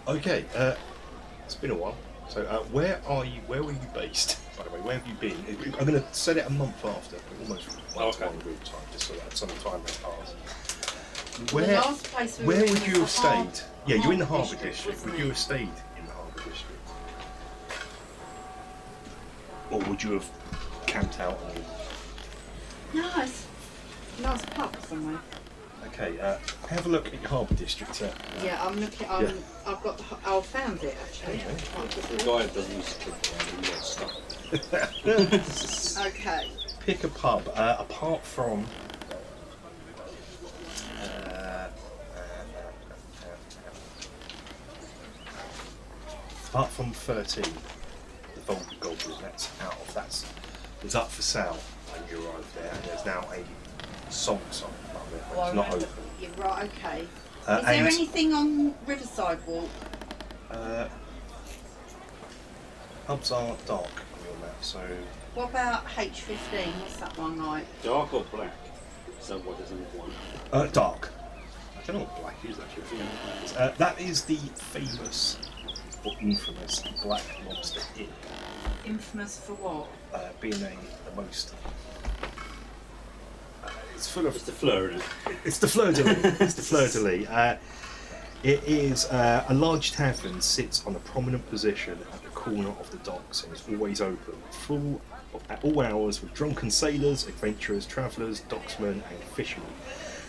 Okay, it's been a while. So, where are you? Where were you based? By the way, where have you been? I'm going to set it a month after, almost one real time, just so that some time has passed. Where? The last place we where were in would was you the have stayed? Yeah, you're in the Harbour District, District. Would wasn't you it? have stayed in the Harbour District, or would you have camped out? Nice. Nice pub somewhere. Okay, have a look at your Harbour District. Yeah, I'm looking. Yeah. I've got. I found it actually. The guy doesn't use to click around, he gets stuck. Okay. Pick a pub. Apart from. Apart from 13, the Vulgar Goblin, that's was up for sale when you arrived there, and there's now a song above it, but it's not open. You're right. Okay. Is And, there anything on Riverside Walk? Pubs are dark on your map, so What about H15? What's that one like? Dark or black? Is that what there's in one? dark. I don't know what black is actually. That is the famous or infamous Black Lobster Inn. Infamous for what? Being the most. It's full of. It's the fleur, isn't it? It's the fleur de lis. It's the fleur de lis. It is a large tavern, sits on a prominent position at the corner of the docks and is always open, full at all hours with drunken sailors, adventurers, travellers, docksmen and fishermen,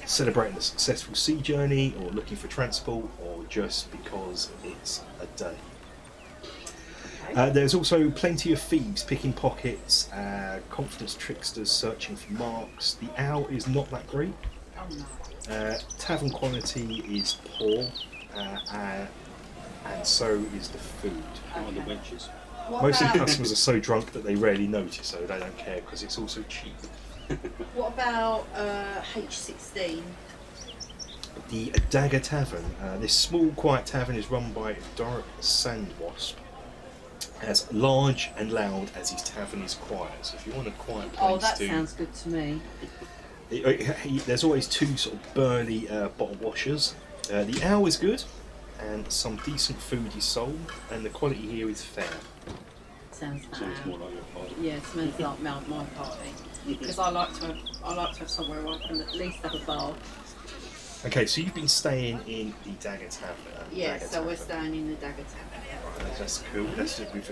celebrating a successful sea journey or looking for transport or just because it's a day. There's also plenty of thieves picking pockets, confidence tricksters searching for marks. The ale is not that great. Oh no. Tavern quality is poor, and so is the food. One of the wenches. What Most of the about, customers are so drunk that they rarely notice, so they don't care because it's also cheap. what about H16? The Dagger Tavern. This small, quiet tavern is run by Doric Sandwasp. As large and loud as his tavern is quiet. So if you want a quiet place Oh, that sounds good to me. there's always two sort of burly bottle washers. The ale is good, and some decent food is sold, and the quality here is fair. Sounds Sounds bad. more like your party. Yeah, it smells like my party. Because I like to have somewhere where I can at least have a bar. Okay, so you've been staying in the Dagger Tavern. Yeah, Dagger so we're Tavern. staying in the Dagger Tavern. Right, that's cool. We've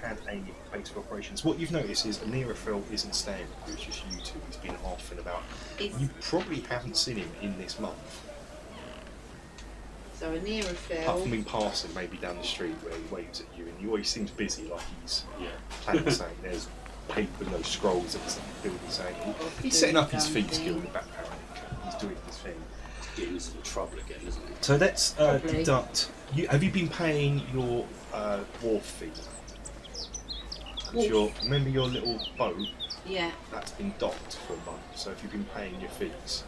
had a base of operations. What you've noticed is Nerophil isn't staying with you, it's just you two. He's been off and about. You probably haven't seen him in this month. So a nearer Apart from field. being passing maybe down the street where he waves at you, and he always seems busy, like he's Yeah. planning something. There's paper, no scrolls that he's building something. He's setting up his thieves guild in the background. He's doing his thing. Getting into some trouble again, isn't it? So let's Probably. deduct. Have you been paying your wharf fee? 'Cause remember your little boat? Yeah. That's been docked for a month. So if you've been paying your fees,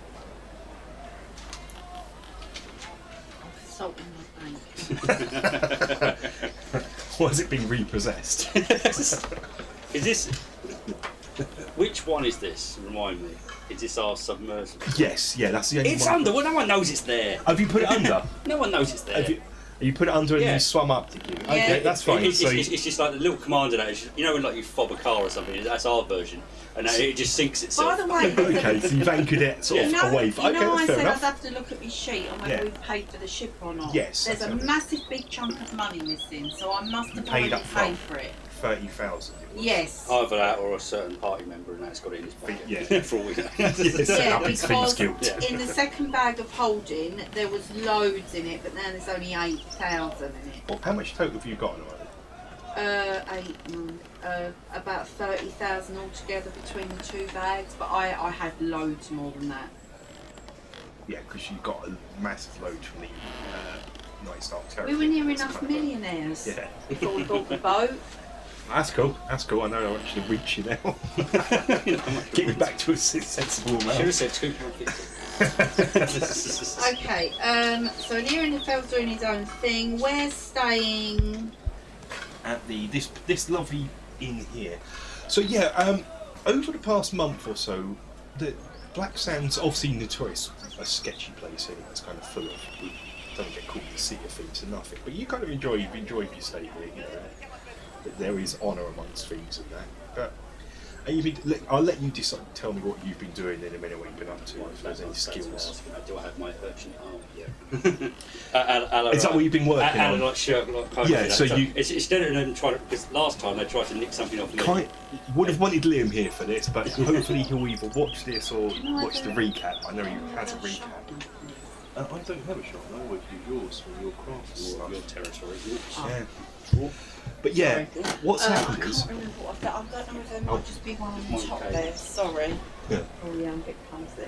Salt in my bank. or has it been repossessed? Is this... Which one is this? Remind me. Is this our submersible? Yes, yeah, that's the only It's one. under. Well, no one knows it's there. Have you put it under? No one knows it's there. You put it under and Yeah. you swum up, did you? Yeah. Okay, that's fine. It's So just like the little commander that is, you know, when like you fob a car or something. That's our version, and it just sinks itself. By the way, okay, so you've anchored it sort of away. you know that's I fair said enough. I'd have to look at my sheet on whether Yeah. we've paid for the ship or not. Yes, There's that's a it. massive big chunk of money missing, so I must have paid already up front. paid for it. 30,000. Yes. Either that or a certain party member, and that's got it in his pocket. Yeah. For all we know. Yes. Yeah, Up its because thieves guild. in the second bag of holding there was loads in it, but now there's only 8,000 in it. Well, how much total have you got at the moment? About 30,000 altogether between the two bags, but I had loads more than that. Yeah, because you got a massive load from the Night Star We Territory. were near That's enough kind of millionaires Yeah. before we bought the boat. That's cool. That's cool. I know I'll actually reach you now. Get you back to a sensible Should have amount. said 2.50. Okay, so Nerenfeld's doing his own thing. We're staying. At this lovely inn here. So yeah, over the past month or so, the Black Sand's obviously notorious a sketchy place here. It's kind of full of. Don't get caught in the city of thieves and nothing. But you kind of enjoyed your stay here, you know. That there is honour amongst thieves and that. But I'll let you decide. Tell me what you've been doing in a minute. What you've been up to. If there's any skills. Do I have my urchin arm? Yeah. Is that what you've been working on? Like Sherlock Holmes. Yeah. So you. It's instead of them trying to, because last time they tried to nick something off me. Would have wanted Liam here for this, but hopefully he'll either watch this or watch the recap. I know he has a recap. I don't have a shot. I always use yours for your craft stuff. Your territory, isn't it? Yeah. But yeah, what's happened is. I can't remember what I've done. I don't know if there might just be one on the top there. Sorry. Yeah. Oh yeah, I'm a bit clumsy.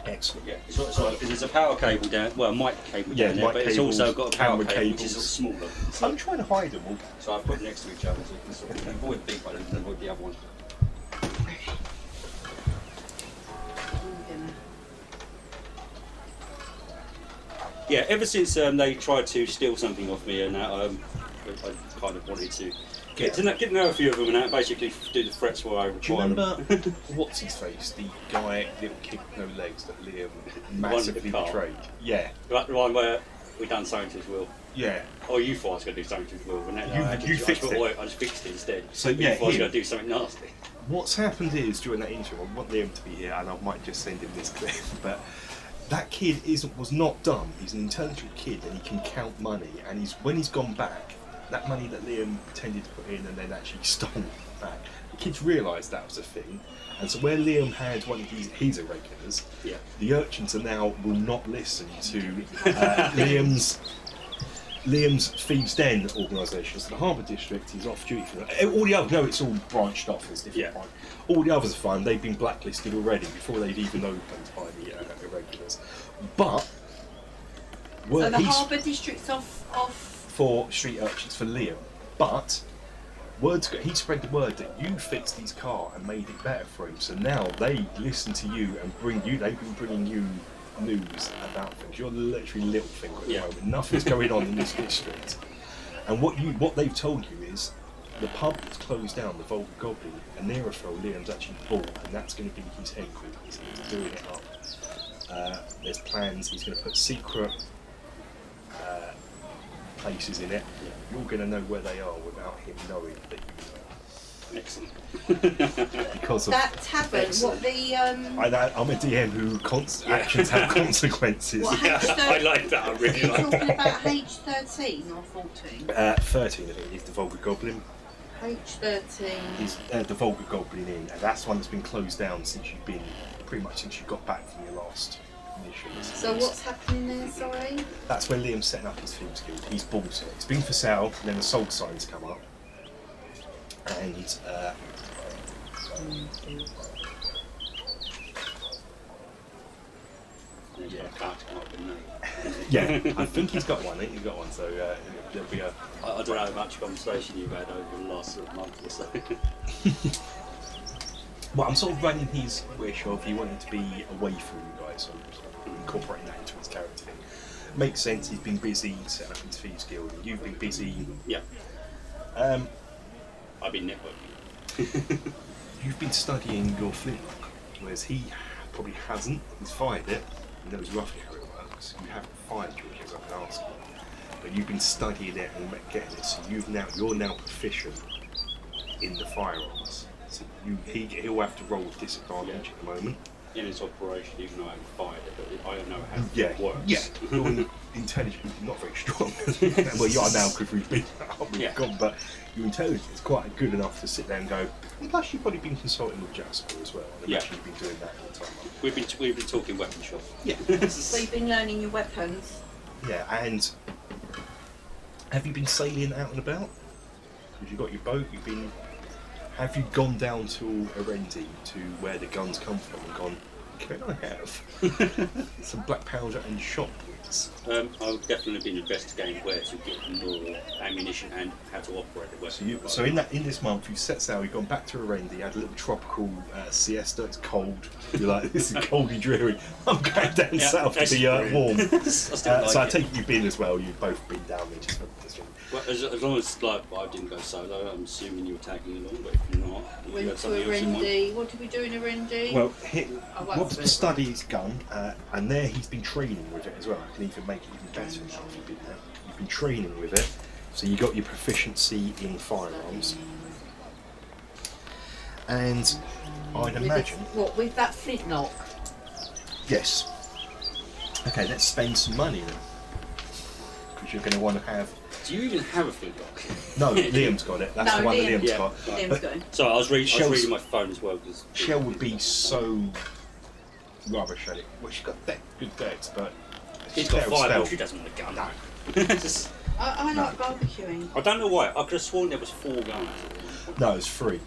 Excellent. Yeah. So there's a power cable down. Well, a mic cable down there, but it's also got a power cable which is sort of smaller. I'm trying to hide them all. So I put them next to each other so you can sort of avoid the big one and avoid the other one. Yeah, ever since they tried to steal something off me and that, I kind of wanted to get to know a few of them and that, basically do the threats where I require. Do you remember what's his face, the guy, little kid with no legs that Liam massively betrayed? Yeah. Like the one where we done something to his will. Yeah. Oh, you thought I was going to do something to his will, but now You fixed it. I just fixed it instead. So you yeah, thought I was going to do something nasty. What's happened is during that intro, I want Liam to be here, and I might just send him this clip, but. That kid was not dumb. He's an intelligent kid and he can count money. And when he's gone back, that money that Liam pretended to put in and then actually stole back, the kids realised that was a thing. And so where Liam had one of his irregulars, the urchins now will not listen to Liam's Thieves' Den organisation. So the Harbour District is off duty for that. All the others, no, it's all branched off as different. Yeah. All the others are fine. They've been blacklisted already before they've even opened by the irregulars. But so the Harbour District's off for street urchins for Liam. But he spread the word that you fixed his car and made it better for him. So now they listen to you and they've been bringing you news about things. You're literally Littlefinger at the moment. Nothing's going on in this district. And what they've told you is the pub that's closed down, the Vulgar Goblin, and Nerafel Liam's actually bought, and that's going to be his headquarters. He's doing it up. There's plans. He's going to put secret places in it. You're going to know where they are without him knowing that you know. Excellent. Because of that tavern, what the I'm a DM who actions have consequences. What, I like that. I really like talking about H13 or 14? 13, I think, is the Vulgar Goblin. H13 is the Vulgar Goblin Inn, and that's one that's been closed down since you got back from your last mission. So what's happening there, sorry? That's where Liam's setting up his Thieves Guild. He's bought it. It's been for sale, and then the sold signs come up. And yeah, I think he's got one. So there'll be a. I don't know how much conversation you've had over the last month or so. Well, I'm sort of running his wish of he wanted to be away from you guys, so I'm incorporating that into his character thing. Makes sense. He's been busy setting up his Thieves Guild, and you've been busy. Yeah. I've been networking. You've been studying your flintlock, whereas he probably hasn't. He's fired it. He knows roughly how it works. You haven't fired yours, as I can ask you. But you've been studying it and getting it, so you're now proficient in the firearms. So he'll have to roll with disadvantage at the moment. In its operation, even though I haven't fired it, but I know how it works. Yeah, you're intelligent, not very strong. Well, you are now because we've been gone, but your intelligence is quite good enough to sit there and go. And plus, you've probably been consulting with Jasper as well. And imagine you've been doing that all the time. We've been talking weapon shop. Yeah. So you've been learning your weapons. Yeah, and have you been sailing out and about? Have you got your boat? Have you gone down to Erendi, to where the guns come from, and gone, can I have some black powder and shot woods? I've definitely been investigating where to get more ammunition and how to operate the weapon. So in this month, you set sail, you've gone back to Erendi, had a little tropical siesta, it's cold, you're like, this is cold and dreary, I'm going down south to be warm. So I take it you've been as well, you've both been down there just for this one. Well, as long as I didn't go solo, I'm assuming you were tagging along, but if you're not, went to Erendi. What did we do in Erendi? Well, Rob's studied his gun, and there he's been training with it as well. can even make it even better now if you've been there. You've been training with it, so you got your proficiency in firearms. And I'd imagine... What, with that flintlock? Yes. Okay, let's spend some money then. Because you're going to want to have... Do you even have a flintlock? No, Liam's got it. That's the one that Liam's Yeah. got. Liam's But got him. Sorry, I was Shell's- reading my phone as well. Cause Shell would be so rubbish at it. Well, she's got good decks, but... he's got spell. fire, but she doesn't want a gun. No. Just- I like barbecuing. I don't know why. I could have sworn there was 4 guns. No, it's free.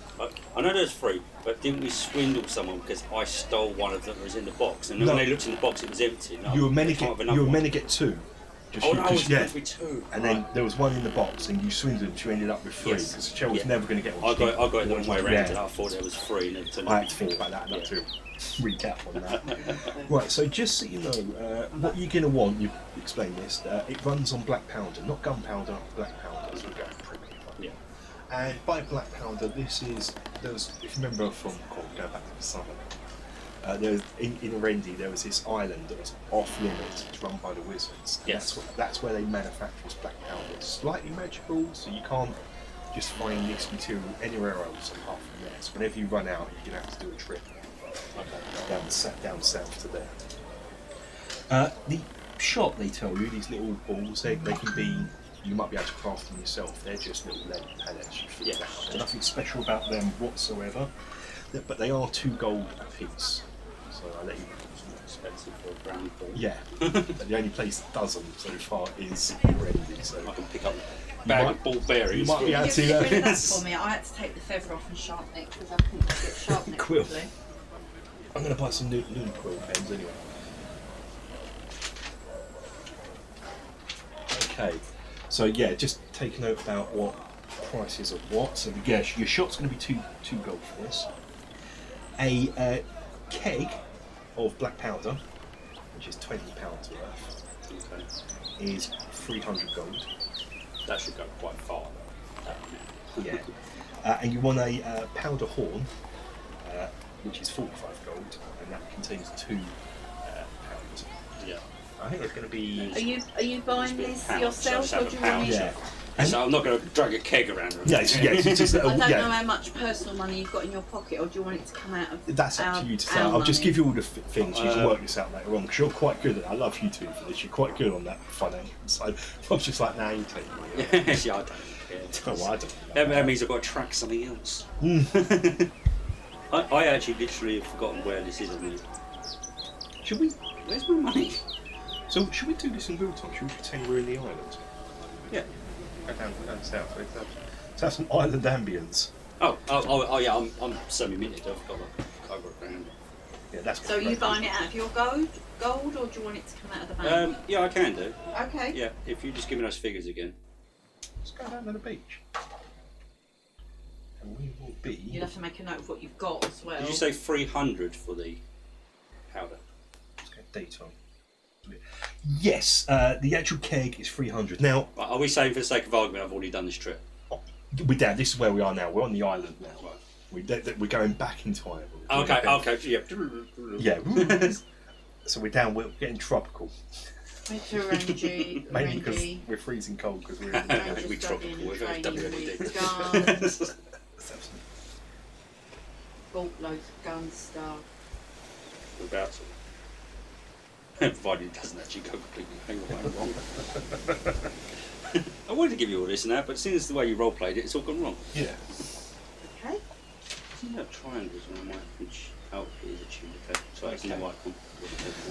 I know there's 3, but didn't we swindle someone because I stole one of them that was in the box, and then No. when they looked in the box, it was empty. And You were meant I to can't have get, another you were one. meant to get 2. Just Oh you- no, 'cause- it was yeah. meant to be 2. And then there was one in the box, and you swindled, and you ended up with 3 Yes. because Shell was Yeah. never going to get I one. got it the wrong way around. Yeah. And I thought there was 3, and then it turned I out had to to think be 4. about that enough Yeah. to recap on that. Right, so just so you know, what you're going to want, you explain this, it runs on black powder, not gunpowder, black powder, as we're going primitive. Yeah. And by black powder, this is, if you remember from go back to the summer, there was, in Rendi there was this island that was off limits, it's run by the wizards. And Yes. that's where they manufacture this black powder. It's slightly magical, so you can't just find this material anywhere else apart from there. So whenever you run out, you're going to have to do a trip down south to there. The shop, they tell you, these little balls, they can be, you might be able to craft them yourself. They're just little lead pellets you fill out. There's nothing special about them whatsoever, but they are 2 gold a piece. So I'll let you. Expensive for a brown ball. Yeah, but the only place that does them so far is Rendi. So I can pick up a bag of ball bearings. you might be able Give to. me that for me. I had to take the feather off and sharpen it because I couldn't get sharpen it Quill. properly. I'm going to buy some new quill pens anyway. Okay, so yeah, just take a note about what prices of what. So yeah, your shop's going to be two gold for this. A keg of black powder, which is £20 worth, Okay. is 300 gold. That should go quite far. Yeah, and you want a powder horn, which is 45 gold, and that contains 2 pounds. Yeah. I think it's going to be. Are you buying Just be a this pound, yourself, so or just do have you a want pound. it? Yeah. So I'm not going to drag a keg around. Or Yes, anything. yes, it's just I don't know yeah. how much personal money you've got in your pocket, or do you want it to come out of That's up our, to you to say. our I'll just money? give you all the things. You can work this out later on because you're quite good at it. I love you two for this. You're quite good on that financial side. I was just like, now you take me. Yeah, I don't care. Oh, well, I don't. That means I've got to track something else. I actually literally have forgotten where this is. Should we? Where's my money? So should we do this in real time? Should we pretend we're in the island? Yeah. Go down south. Let's have some island ambience. Oh yeah, I'm semi-minted. I've got a grand. Yeah, that's. So are you buying it out of your gold, or do you want it to come out of the bank? Yeah, I can do. Okay. Yeah, if you just give me those figures again. Let's go down to the beach. And we will be. You'll have to make a note of what you've got as well. Did you say 300 for the powder? Let's go daytime. Yes, the actual keg is 300. Now, Right, are we saying for the sake of argument I've already done this trip? we're down. This is where we are now. We're on the island now. Right. We're going back into Ireland. Okay, yeah. Yeah. So we're down. We're getting tropical. Winter Renji, Mainly because we're freezing cold because we're in the We tropical, we're very WND. guns, Let's have some- bought loads of gun stuff. We're about to. Provided it doesn't actually go completely wrong. I wanted to give you all this and that, but since the way you role played it, it's all gone wrong. Yeah. Okay. Isn't that triangles on my which out is a tune effect? So it's Okay. no icon.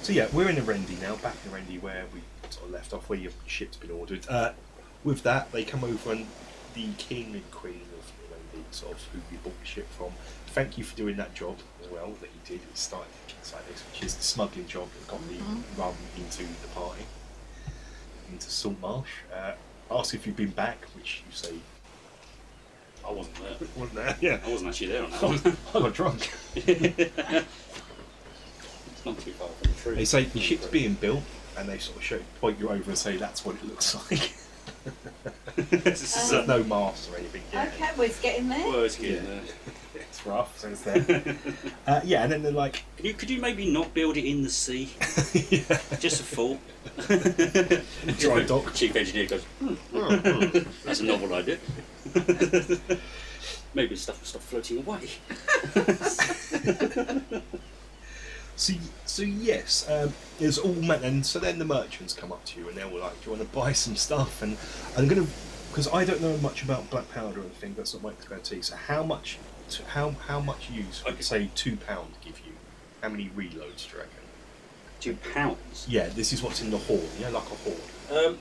So yeah, we're in Rendi now, back in Rendi where we sort of left off, where your ship's been ordered. With that, they come over and the king and queen of Rendi, sort of who we bought the ship from, thank you for doing that job as well that you did. It started things like this, which is the smuggling job that got the rum into the party, into Saltmarsh. Ask if you've been back, which you say I wasn't there. wasn't there. Yeah. I wasn't actually there on that one. I got drunk. It's not too far from the truth. They say the ship's being built, and they sort of point you over and say that's what it looks like. There's no mast or anything. Yeah. Okay, well, it's getting there. Well, it's getting there. It's it's rough, so it's there. Yeah, and then they're like, Could you maybe not build it in the sea? yeah. Just a thought. Dry dock. Chief engineer goes, that's a novel idea. Maybe stuff will stop floating away. So yes, there's all and so then the merchants come up to you and they were like, "Do you want to buy some stuff?" And I'm gonna, because I don't know much about black powder or anything. That's not my expertise. So how much use would say £2 give you? How many reloads do you reckon? £2? Yeah, this is what's in the horn. Yeah, like a horn.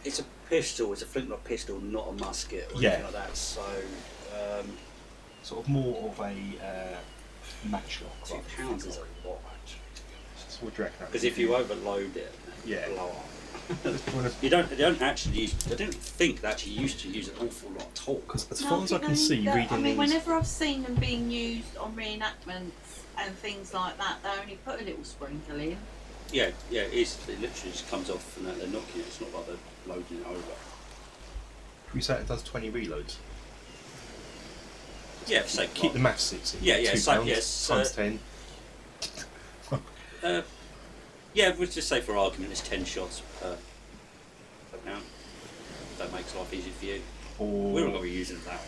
It's a pistol. It's a flintlock pistol, not a musket or Yeah. anything like that. So Sort of more of a matchlock. £2 is a lot. So what do you reckon? Because if you overload it, Yeah. blow up. They don't actually use. I don't think they actually used to use an awful lot at all. Because as No, far as I can see, I reading mean, these. whenever I've seen them being used on reenactments and things like that, they only put a little sprinkle in. Yeah, it is. It literally just comes off and they're knocking it. It's not like they're loading it over. We say it does 20 reloads. Yeah, so Keep the maths easy. Yeah, £2 so yes, times 10. Yeah, we'll just say for argument, it's 10 shots per pound. That makes life easier for you. Or We're not going to be using that.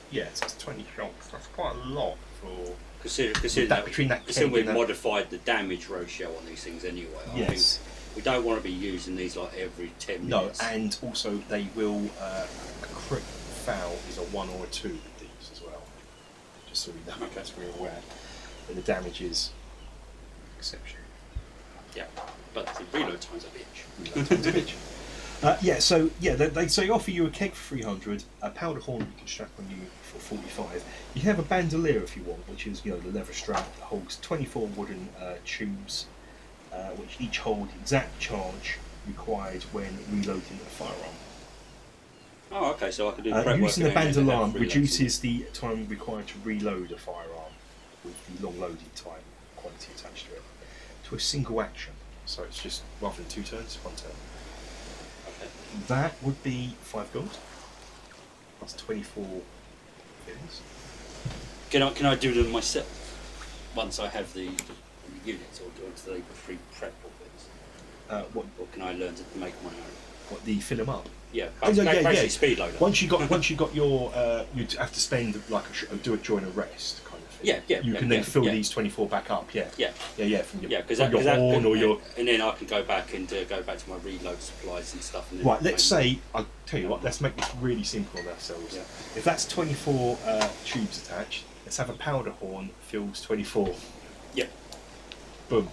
yeah, so it's 20 shots. That's quite a lot for. Considering That between that considering keg we've and that- modified the damage ratio on these things anyway. I Yes. think we don't want to be using these like every 10 No, minutes. and also they will. A crit foul is a 1 or a 2 with these as well. Just so we know, Okay. so we're aware. But the damage is exceptional. Yeah, but the reload time's a bitch. Yeah, so yeah, they offer you a keg for 300, a powder horn you can strap on you for 45. You can have a bandolier if you want, which is the leather strap that holds 24 wooden tubes, which each hold the exact charge required when reloading a firearm. Oh, okay, so I can do prep work Using the and then have bandolier reloads. reduces the time required to reload a firearm with the long loading time quantity attached to it to a single action. So it's just rather than 2 turns, 1 turn. Okay. That would be 5 gold. That's 24 things. Can I do them myself once I have the units, or do they free prep or things? What Or can I learn to make my own? the fill them up? Yeah, Oh, yeah, basically yeah. speed loader. Once you got your you'd have to spend like do it during a rest kind of thing. You can then fill these 24 back up. Yeah. From your, because from your horn or your. and then I can go back and go back to my reload supplies and stuff. And then Right, let's say, I'll tell you what, let's make this really simple on ourselves. Yeah. If that's 24 tubes attached, let's have a powder horn fills 24. Yep. Boom.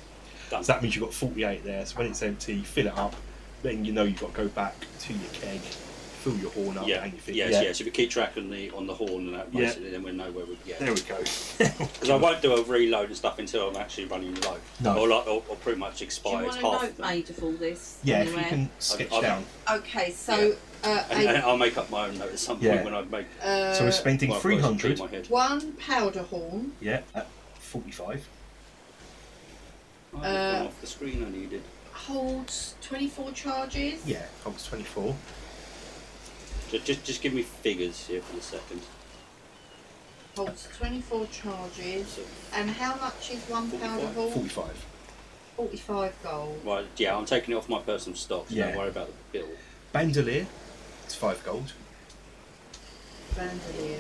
Done. So that means you've got 48 there, so when it's empty, fill it up, then you know you've got to go back to your keg, fill your horn up, Yeah, and you think, yeah. So if we keep track on the horn and that, basically, then we know where we get. There we go. Because I won't do a reload and stuff until I'm actually running low. No. Or pretty much Do you expires want a half note of them. made of all this? Yeah, anywhere? if you can sketch I've- down. Okay, so And I'll make up my own note at some point Yeah. when I make. So we're spending well, 300. in my head. one powder horn, Yeah, at 45. Oh, it's gone off the screen I needed. holds 24 charges. Yeah, holds 24. Just give me figures here for a second. Holds 24 charges. So, And how much is one powder 45? horn? 45. 45 gold. right, yeah, I'm taking it off my personal stock, so Yeah. don't worry about the bill. Bandolier, it's 5 gold. Bandolier.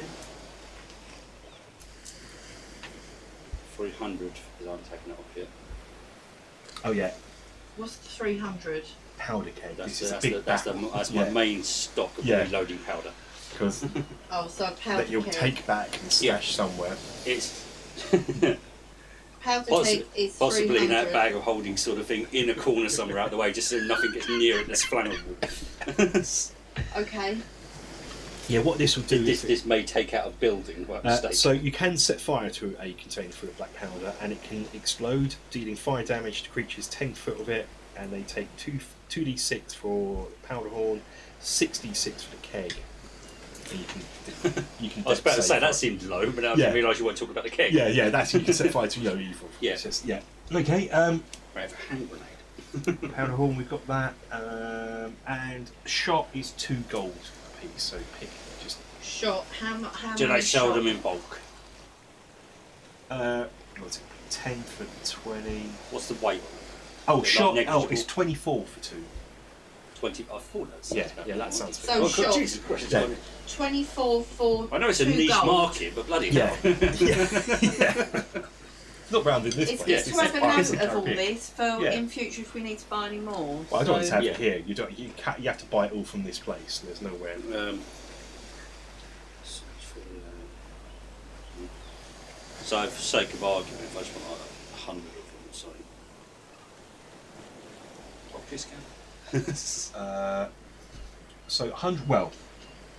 300 because I'm taking it off here. Oh yeah, What's the 300? powder keg. This is a That's, big that's battle. my Yeah. main stock of Yeah. reloading powder. Because Oh, so a powder that you'll keg. take back and stash somewhere. It's Powder possibly, keg is possibly in that 300. bag of holding sort of thing in a corner somewhere out the way, just so nothing gets near it that's flammable. Okay. Yeah, what this will do this, is this may take out a building by mistake. so you can set fire to a container full of black powder, and it can explode, dealing fire damage to creatures 10 foot of it, and they take 2d6 for the powder horn, 6d6 for the keg. And you can. I was about to dex say save that it. seemed low, but I Yeah. didn't realise you weren't talking about the keg. Yeah, that's you can set fire to evil. Yeah. It's just, yeah. Okay. Right, have a hand grenade. Powder horn, we've got that, and shot is 2 gold a piece. So pick just. Shot. How Do many they sell shot? them in bulk? What's it? 10 for 20. What's the weight? Oh, Like shot. Oh, negligible? it's 24 for 2. 20. I thought that. Yeah, that sounds So fair. Oh, shot. God, Jesus Christ. Yeah. 24 for I know it's a 2 niche gold. market, but bloody Yeah. hell. yeah. Not round in this It's place. good This to is have a Pirates note of all Caribbean. this for Yeah. in future if we need to buy any more. Well, I don't want to have Yeah. it here. You don't. You have to buy it all from this place. There's nowhere. So, for sake of argument, if I just want like 100 of them or something. What discount? So 100. Well,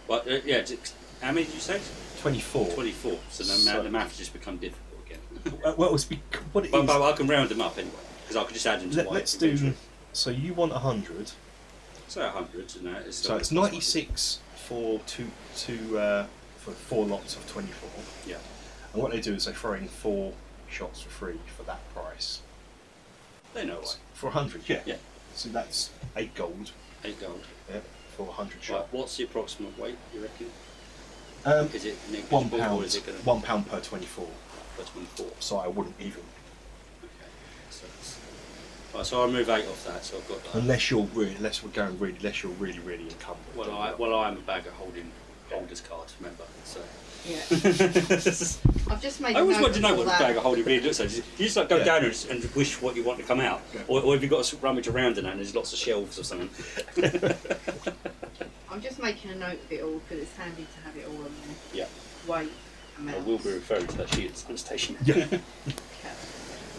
But yeah, how many did you say? 24. 24. So, So- the maths just become difficult again. Well, it's what it is. But I can round them up anyway, because I could just add them to Let's do. So you want 100. So 100 and that is. So it's 96 for for 4 lots of 24. Yeah. And what they do is they throw in 4 shots for free for that price. They know why. For 100, yeah. Yeah. So that's 8 gold. 8 gold. Yeah, for 100 Right, shot. what's the approximate weight, you reckon? Is it £1 negligible or is it going to £1 per 24. per 24? So I wouldn't even, Okay. So, right, so I'll move 8 off that, so I've got that. unless you're really really encumbered. Well, I'm a bag of holders cards, remember? So. Yeah. I've just made I a always note want to of know all what a that. bag of holding really looks like. You just like go Yeah. down and wish what you want to come out, Yeah. or have you got to rummage around in that and there's lots of shelves or something? I'm just making a note of it all because it's handy to have it all on there. Yeah. Weight, I amount. will be referring to that sheet at some station. Yeah. Okay.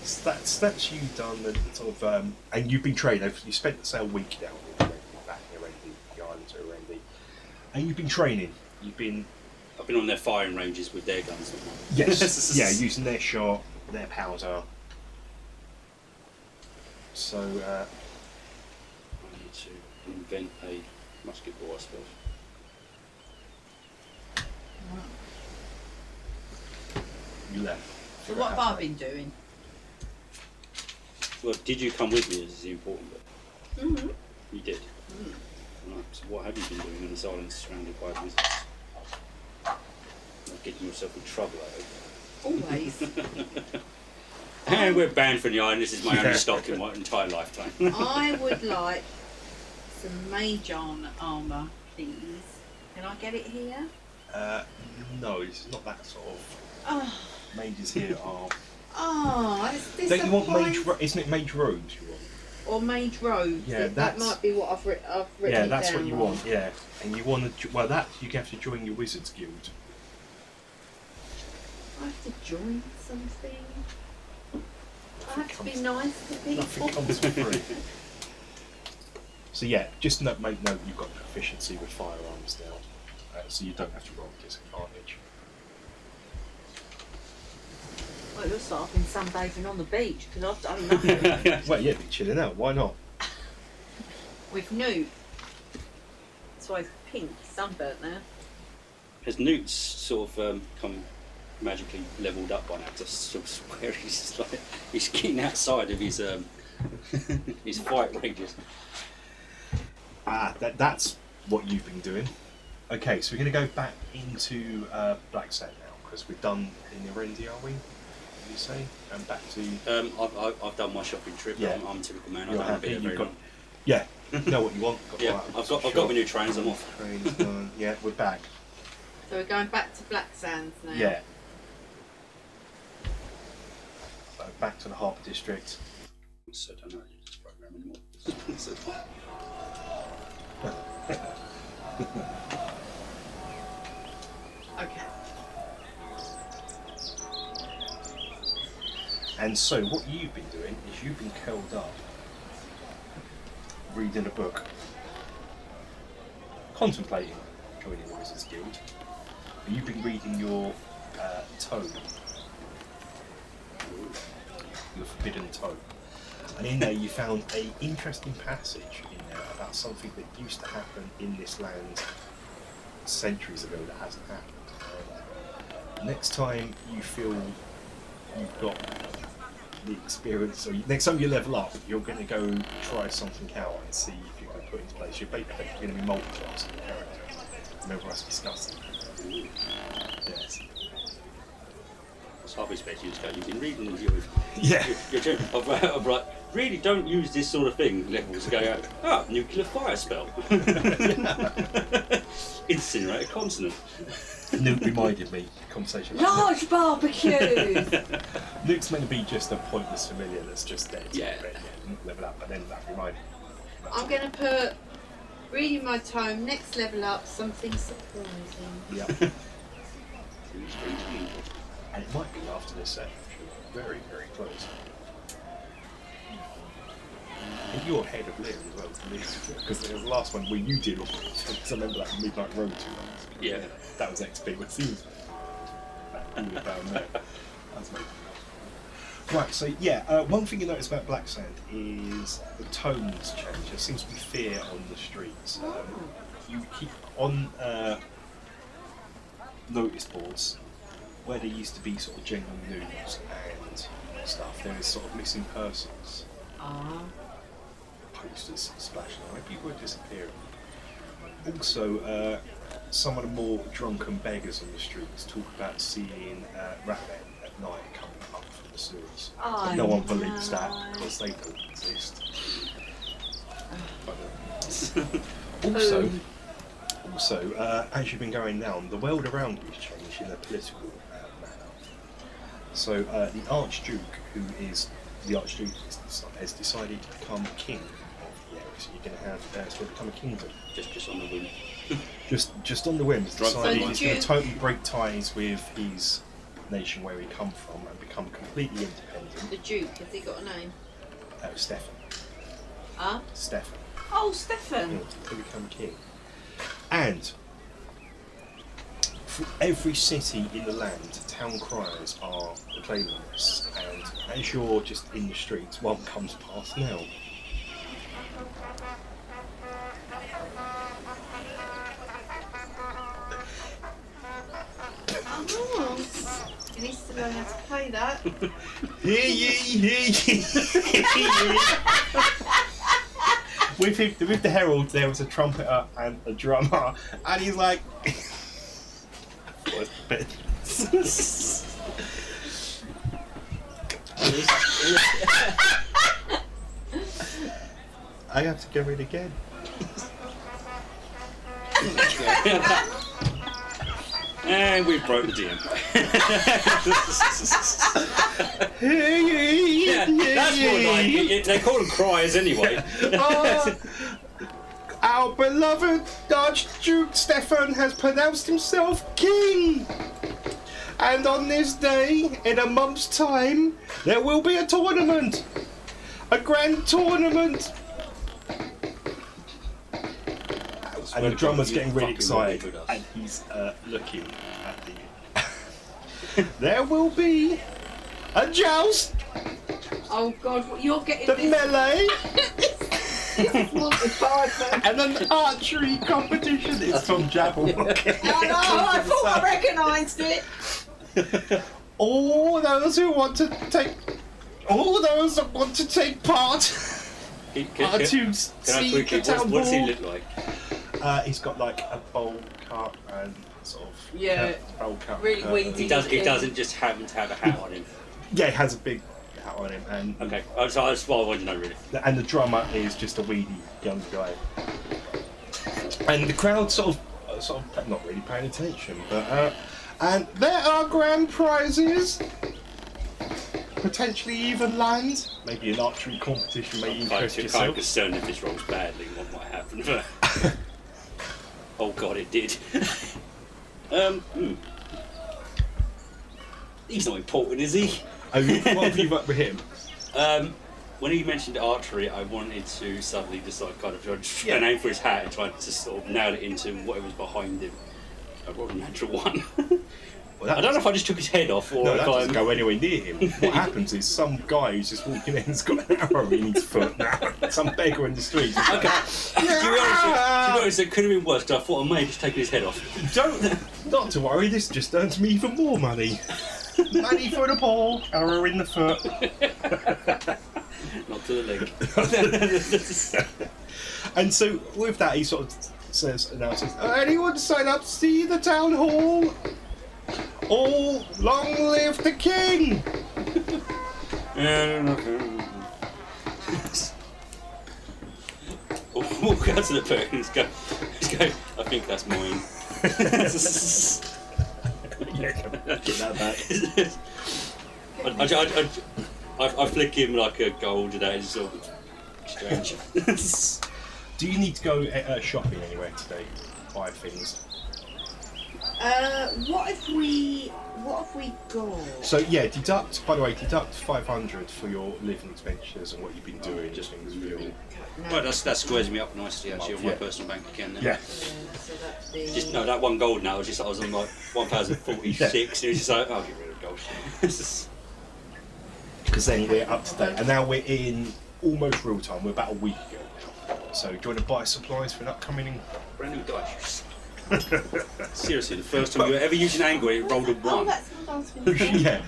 So that's you done the sort of and you've been training. You spent the say a week down in Randy, back in Randy, the islands of Randy, and you've been training. You've been I've been on their firing ranges with their guns. yes, yeah, using their shot, their powder. So I need to invent a musket ball, I suppose. you left. So what have I been doing? Well, did you come with me? Is the important bit. Mm-hmm. You did. Right. So what have you been doing on this island surrounded by wizards? Not getting yourself in trouble, I hope. Always. And we're banned from the island. This is my Yeah. only stock in my entire lifetime. I would like some mage armour, please. Can I get it here? No, it's not that sort of. Oh, Mages here are. it's Don't you want mage? disappointing. Isn't it mage robes you want? Or mage robes. Yeah, that that's- might be what I've written Yeah, that's down what you wrong. want. Yeah, and you want to. Well, that you have to join your wizards guild. I have to join something. I have to be comes- nice to people. Nothing comes for free. So yeah, just make note you've got proficiency with firearms now, so you don't have to roll disadvantage. Well, it looks like I've been sunbathing on the beach because I've done nothing Well, yeah, be chilling out. Why not? with Newt. That's why he's pink, sunburnt now. Has Newt's sort of come magically levelled up by now? Because I sort of swear he's like he's getting outside of his his fight ranges. That's what you've been doing. Okay, so we're going to go back into Black Sand now because we're done in Irendi, are we? You say, and back to I've done my shopping trip. Yeah. I'm a typical man. I you're don't have happy. been You've very got long. yeah, know what you want. Yeah, right, I've got my new trains. I'm off. Trains done. Yeah, we're back. So we're going back to Black Sands now. Yeah. So back to the Harbour District. So I don't know this program anymore. Okay. And so what you've been doing is you've been curled up, reading a book, contemplating joining the Wizards Guild. But you've been reading your tome, your forbidden tome. And in there you found an interesting passage in there about something that used to happen in this land centuries ago that hasn't happened. Next time you feel you've got the experience, or next time you level up, you're going to go try something out and see if you can put it into place. You're basically going to be multi-classing your character. Remember us discussing? Yes. half expect you to go, you've been reading Yeah. your of like, really don't use this sort of thing levels to go out, nuclear fire spell. Incinerate a continent. Nuke reminded me, conversation. Large barbecues! Nuke's meant to be just a pointless familiar that's just dead. Yeah. Level up, and then that reminded me. I'm going to put reading my tome, next level up, something surprising. Yeah. And it might be after this set, actually. Very, very close. And you're ahead of Liam as well, because it was the last one where you did all because I remember that Midnight Road 2 months. Yeah. That was XP, but it seems and we found there. That's amazing. Right, so yeah, one thing you notice about Black Sand is the tones change. There seems to be fear on the streets. You keep on notice boards where there used to be sort of general news and stuff. There is sort of missing persons posters splashing around. People are disappearing. Also, some of the more drunken beggars on the streets talk about seeing ratmen at night coming up from the sewers. But no one believes that because they don't exist. Also, as you've been going down, the world around you has changed in a political manner. So the Archduke, who is the Archduke, has decided to become king of the area. So you're going to have to become a kingdom. Just on the whim. Just on the whim, he's decided So he's going to totally break ties with his nation where he come from and become completely independent. The Duke, has he got a name? Stefan. Huh? Stefan. Oh, Stefan! To become king. And for every city in the land, town criers are proclaiming this. And as you're just in the streets, one comes past now. Oh, he needs to learn how to play that. Hear ye, hear ye, hear ye. With the herald, there was a trumpeter and a drummer, and he's like, "What's the bit?" I have to go in again. And we've broke the DM. Hear ye, Yeah, hear that's ye. more like it. They call them criers anyway. Our beloved Archduke Stefan has pronounced himself king. And on this day, in a month's time, there will be a tournament. A grand tournament. And the drummer's getting really excited. And he's looking at the... There will be a joust. Oh God, what you're getting The this. melee. Oh And an archery competition. It's from Jabberwock. no, I thought I recognised it. All those that want to take part are to Can I see quickly, the town what does he hall. look like? He's got like a bowl cut and sort of Yeah, bowl cut. really curtain. weedy. He doesn't just happen to have a hat on him. Yeah, he has a big hat on him, and Okay, that's what I wanted to know really. and the drummer is just a weedy young guy. And the crowd sort of not really paying attention, but and there are grand prizes. Potentially even land. Maybe an archery competition may interest I'm kind of yourself. concerned if this rolls badly, what might happen. But oh God, it did. He's not important, is he? What have you got with him? When he mentioned archery, I wanted to suddenly just like kind of try Yeah. an aim for his hat and try to sort of nail it into whatever's behind him. I rolled a natural one. Well, I don't know if I just took his head off or No, if that doesn't I'm. go anywhere near him. What happens is some guy who's just walking in has got an arrow in his foot now. Some beggar in the street. Okay. To be honest, it could have been worse because I thought I may have just taken his head off. Not to worry, this just earns me even more money. Money for the ball, arrow in the foot. Not to the leg. And so with that, he sort of announces, anyone sign up to see the town hall? Oh, long live the king! Walk out to the pit and just go, I think that's mine. Get that back. I flick him like a gold and that is sort of strange. Do you need to go shopping anywhere today? Buy things? What have we got? So yeah, deduct 500 for your living expenditures and what you've been doing. just things really. Well, that squares me up nicely actually on my Yeah. personal bank account. Then. Yeah. So that'd be... Just no, that one gold now. I was on like 1,046. And it was just like, I'll get rid of gold. Because then we're up to date, and now we're in almost real time. We're about a week ago now. So do you want to buy supplies for an upcoming? Brand new dice. Seriously, the first time you ever used an angle, it rolled a Oh, one. that's what I was going to say. Yeah.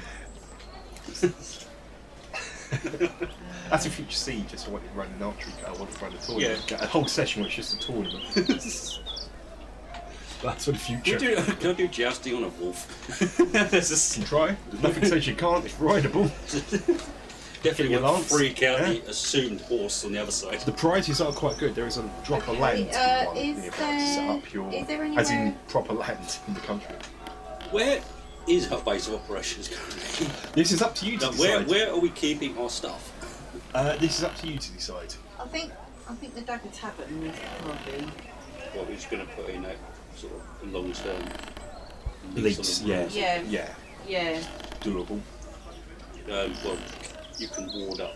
That's a future siege. Just I wanted to run an archery. I wanted to run a tournament. Yeah. Get a whole session where it's just a tournament. That's for the future. Can I do jousting on a wolf? That's just You can try. There's nothing says you can't. It's rideable. definitely your would lance, freak out yeah. the assumed horse on the other side. The prizes are quite good. There is a drop of land one is nearby to set there- up your, is there as in anywhere- proper land in the country. Where is our base of operations currently? This is up to you to Like, decide. where are we keeping our stuff? This is up to you to decide. I think the Dagger Tavern is probably... Well, we're just going to put in a sort of long-term Leaks, yeah. Yeah. Yeah, Yeah. doable. Well, you can ward up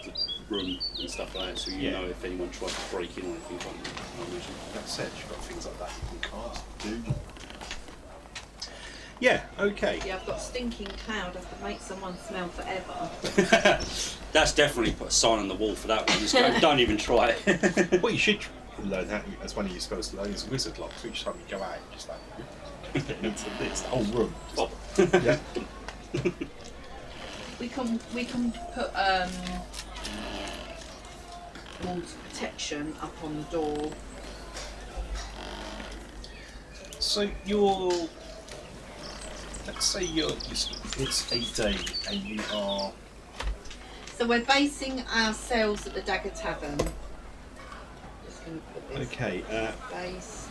the room and stuff like that, so you Yeah. know if anyone tries to break in or anything like that. I imagine. That said, you've got things like that you can cast, do. Yeah, okay. Yeah, I've got Stinking Cloud. I could make someone smell forever. That's definitely put a sign on the wall for that one. Just go, don't even try it. What you should learn that as one of your spells to learn is wizard lock. So each time you go out, you just like get into this the whole room. Pop. Yeah. We can put walls of protection up on the door. So let's say it's a day and you are So we're basing ourselves at the Dagger Tavern. Just going to put this okay. based.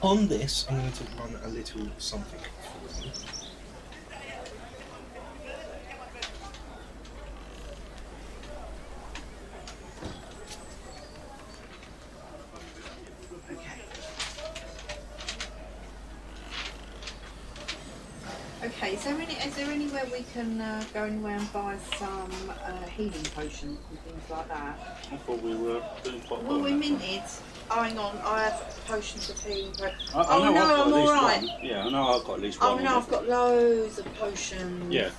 On this, I'm going to run a little something for you. Okay. Okay. Is there anywhere we can go anywhere and buy some healing potions and things like that? I thought we were doing quite well. Well, we on that front. minted. Oh, hang on. I have potions of healing. I Oh, know no, I've got I'm at least alright. one. Yeah, I know I've got at least Oh one. no, on I've got loads of potions. Yeah,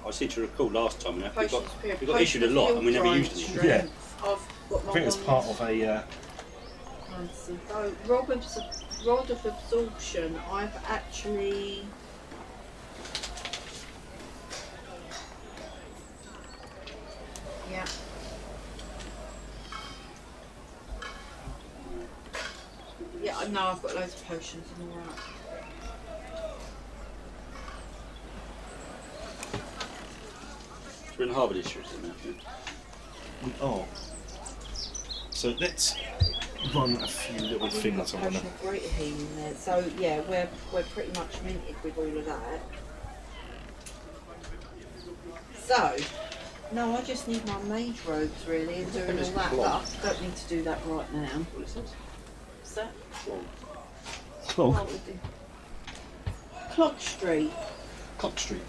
I seem to recall last time we Potions of period. got issued a lot and we never used them. Yeah. I've got I think it's part of a. Rod of Absorption. I've actually. Yeah. Yeah, I know I've got loads of potions and all that. We're in Harvard District, isn't it? We are. So let's run a few little We've things got I want to. potion of greater healing there. So yeah, we're pretty much minted with all of that. So no, I just need my mage robes really and doing all that. But I don't need to do that right now. What is this? What's that? Clog. Oh, we do. Clog Street. Clock Street.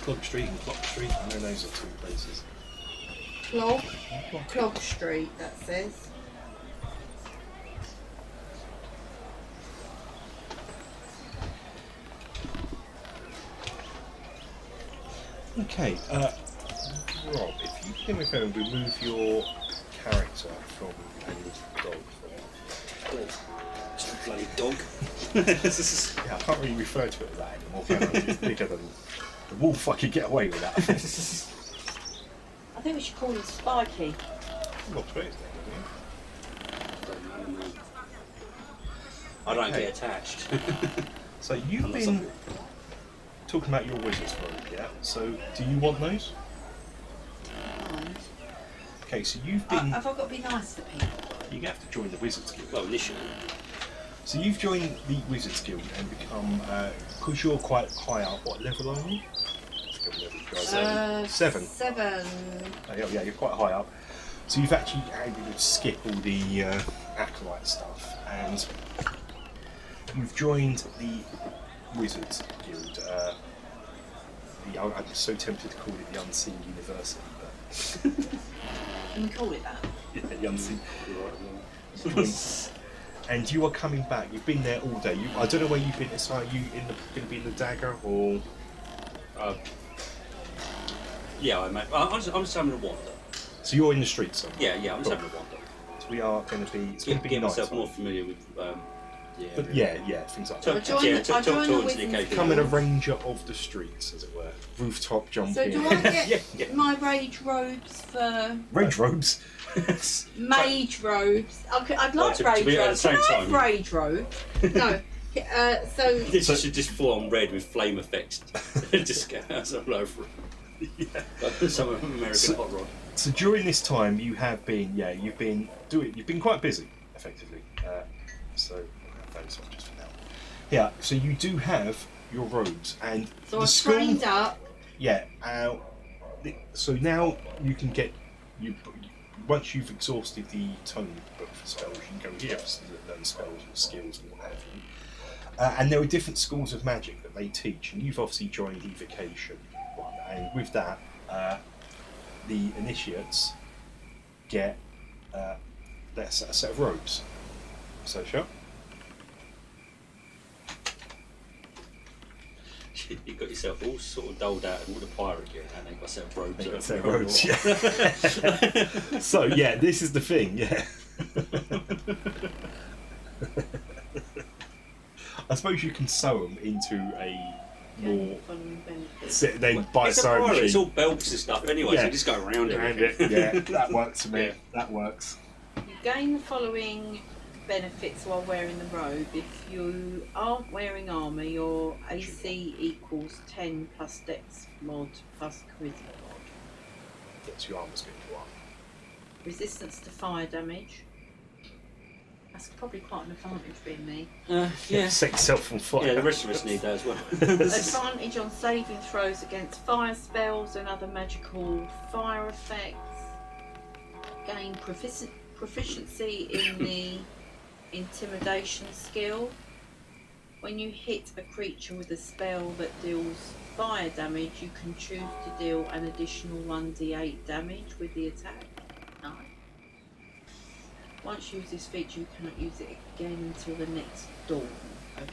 Clock Street and Clock Street. I know those are two places. Clog Street, that says. Okay, Rob, if you can remove your character from any dog. It's a bloody dog. Yeah, I can't really refer to it as that anymore. Can I? It's bigger than the wolf. I could get away with that. I think we should call him Spiky. Not space I don't Okay. get attached. So you've I'm not been something. talking about your wizard's robe, yeah? So, do you want those? Mind. Okay, so you've been... Have I got to be nice to people? You have to join the Wizards Guild. Well, initially. So you've joined the Wizards Guild and become, because you're quite high up, what level are you? I forget what level you guys are. 7. 7. Oh, yeah, you're quite high up. So you've actually able to skip all the acolyte stuff, and you've joined the Wizards Guild. I'm so tempted to call it the Unseen University, but Can we call it that? yeah, the Unseen. And you are coming back. You've been there all day. I don't know where you've been. So are you going to be in the Dagger or? Yeah, I'm just having a wander. So you're in the streets somewhere. Yeah, I'm just having a wander. So we are going to be. It's going to be Get myself nighttime. more familiar with. But yeah, things like So that. I join the talk to the Wizards occasion. Becoming a ranger of the streets, as it were. Rooftop jumping. So do I get Yeah. my rage robes for Rage robes. mage robes? I'd like to rage be at the robes. same Can I have time. rage robes? No. So This should just full on red with flame effects. Just go out all over. Like some American hot rod. So during this time, you have been, you've been quite busy, effectively. So I'll have those on just for now. Yeah. So you do have your robes and so the I've school. trained up. Yeah. So now you can get once you've exhausted the tome book for spells, you can go here to learn spells and skills and what have you. And there are different schools of magic that they teach, and you've obviously joined Evocation one, and with that, the initiates get a set of robes. So, sure. You got yourself all sort of doled out and all the pirate gear, and then got a set of robes. They got a over set of your robes, armor. yeah. So, yeah, this is the thing, yeah. I suppose you can sew them into a more. Then buy a It's a sewing pirate. It's machine. all belts and stuff anyway, so Yeah. you just go around And it. yeah, that works for me. Yeah. That works. You gain the following benefits while wearing the robe. If you aren't wearing armour, your AC equals 10 plus Dex mod plus Charisma mod. Yes, your armor's going to go up. Resistance to fire damage. That's probably quite an advantage being me. Yeah. Set yourself on fire. Yeah, the rest of us need that as well. Advantage on saving throws against fire spells and other magical fire effects. Gain proficiency in the intimidation skill. When you hit a creature with a spell that deals fire damage, you can choose to deal an additional 1d8 damage with the attack. Nice. Once you use this feature, you cannot use it again until the next dawn. Okay.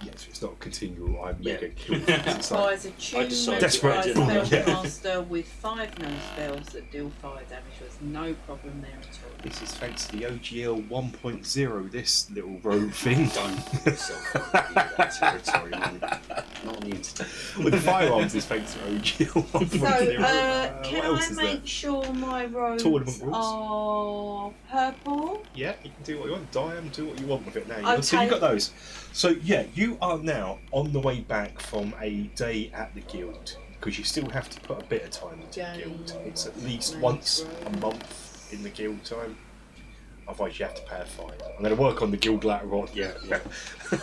Yes, it's not continual. I'm Yeah. mega killed. It's like, Requires attunement decided Desperate, by a didn't I? spellcaster with 5 known spells that deal fire damage. There's no problem there at all. this is thanks to the OGL 1.0. This little rogue thing. Don't put yourself in that territory, man. Not on the internet. With the firearms is thanks to OGL 1.0. So, can what else I is make there? sure my robes Tournament rules. are purple? Yeah, you can do what you want. Dye 'em, do what you want with it now. Okay. So you've got those. So yeah, you are now on the way back from a day at the guild because you still have to put a bit of time into the guild. It's at least Mage once a robe. month in the guild time. Otherwise, you have to pay a fine. I'm going to work on the guild later on. Yeah. The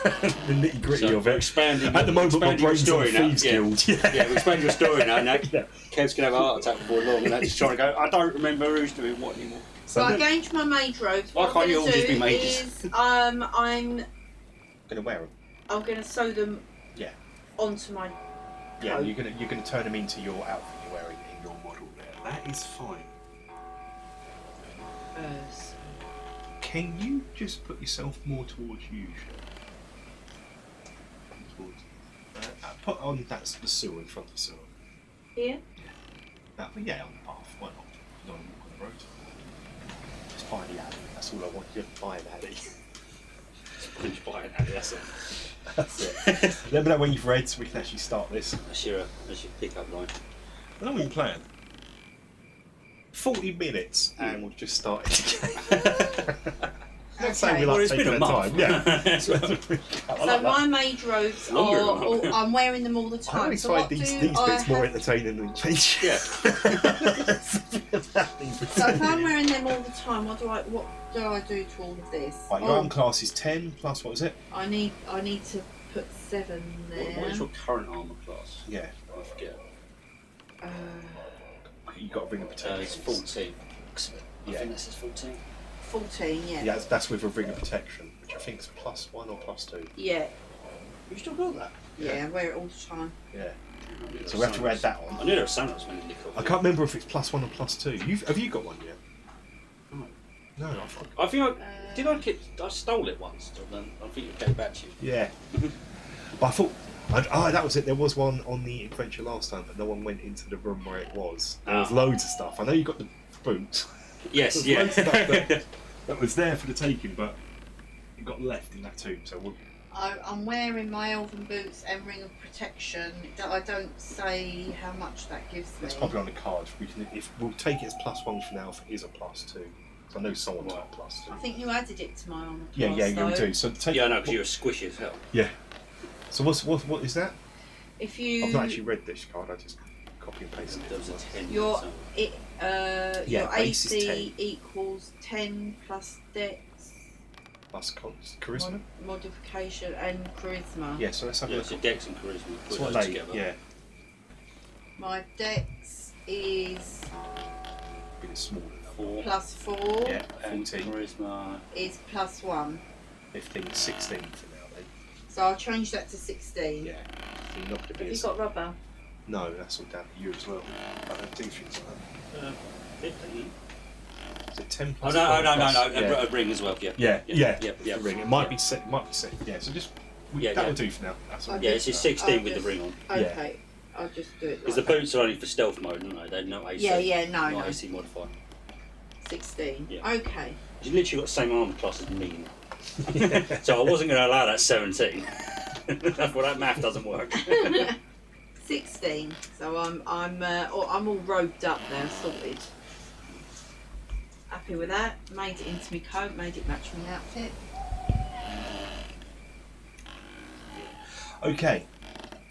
nitty gritty So of we're it. expanding. At the moment, my expanding your brain's on the story now. thieves Yeah. guild. Yeah, we're expanding your story now. Now Yeah. Kev's gonna have a heart attack before long, and just trying to go. I don't remember who's doing what anymore. So I gained my mage robes. Why What can't I'm you all gonna just be do mages? is, I'm Going to wear them. going to sew them Yeah. onto my Yeah, coat. you're going to turn them into your outfit you're wearing in your model there. That is fine. purse. Can you just put yourself more towards you? Towards, put on that's the sewer in front of the sewer. Here? Yeah, on the path. Why not? You don't want to walk on the road. Just buy the alley. That's all I want you to buy an alley. Just buy it, that's it. That's it. Let me know when you've read so we can actually start this. That's your pick-up line. I know what you're playing. 40 minutes and we've just started again. No, Saying we Okay. like Well, it's taking been a our month. time. Yeah. So my mage robes Longer are, than a month. I'm wearing them all the I time. always So find what these do bits I more have? entertaining than feature. Yeah. So if I'm wearing them all the time, what do I do to all of this? Right, your arm class is 10 plus what is it? I need to put 7 there. What is your current armour class? Yeah, I forget. you got a ring of protection. It's 14. I Yeah. think this is 14. 14, yeah. Yeah, that's with a ring of protection, which I think is +1 or +2. Yeah, You still got that? yeah, I wear it all the time. Yeah. So we have to add that I on. knew there was something else when you I can't remember if it's +1 or +2. Have you got one yet? No. No, I thought. I think I stole it once, and then I think it came back to you. Yeah. But I thought. That was it. There was one on the adventure last time, but no one went into the room where it was. There was loads of stuff. I know you got the boots. Yes, There's yeah. loads of stuff that was there for the taking, but it got left in that tomb. So I'm wearing my elven boots and ring of protection. I don't say how much that gives me. that's probably on the card. We'll take it as +1 for now. If it is a +2, so I know someone's got +2. I think you added it to my armor class. Yeah, you though. do. So take. Yeah, I know, because you're squishy as hell. Yeah. So what is that? If you I've not actually read this card. I just copy and pasted There it. was a 10. your so- Yeah, your base is AC equals 10 plus Dex Plus charisma. modification and charisma. Yeah. So let's have a Yeah, look. so Dex and Charisma. Put So what those they? together. Yeah. My Dex is A bit smaller. 4. plus 4. Yeah. And 14, Charisma. Is plus 1. 15, 16 for now. Then. So I'll change that to 16. Yeah. So you're not going to be. Have you got rubber? No, that's all down to you as well. I don't do things like that. 15. Is it 10 Oh, plus? no, 12 no, plus- a ring as well, yeah. Yeah, yeah, yeah. The ring. It might be set. Yeah. So just Yeah, that'll yeah. do for now. That's all. Okay. Yeah, it's just 16 with the ring on. Okay. I'll just do it. Because Like the boots are only for stealth mode, aren't they? They're not AC. Yeah, no, Not no. AC modified. 16. Yeah. Okay. You literally got the same armor class as me. So I wasn't going to allow that 17. Well, that math doesn't work. 16. So I'm all robed up there, sorted. Happy with that. Made it into my coat. Made it match my outfit. Okay.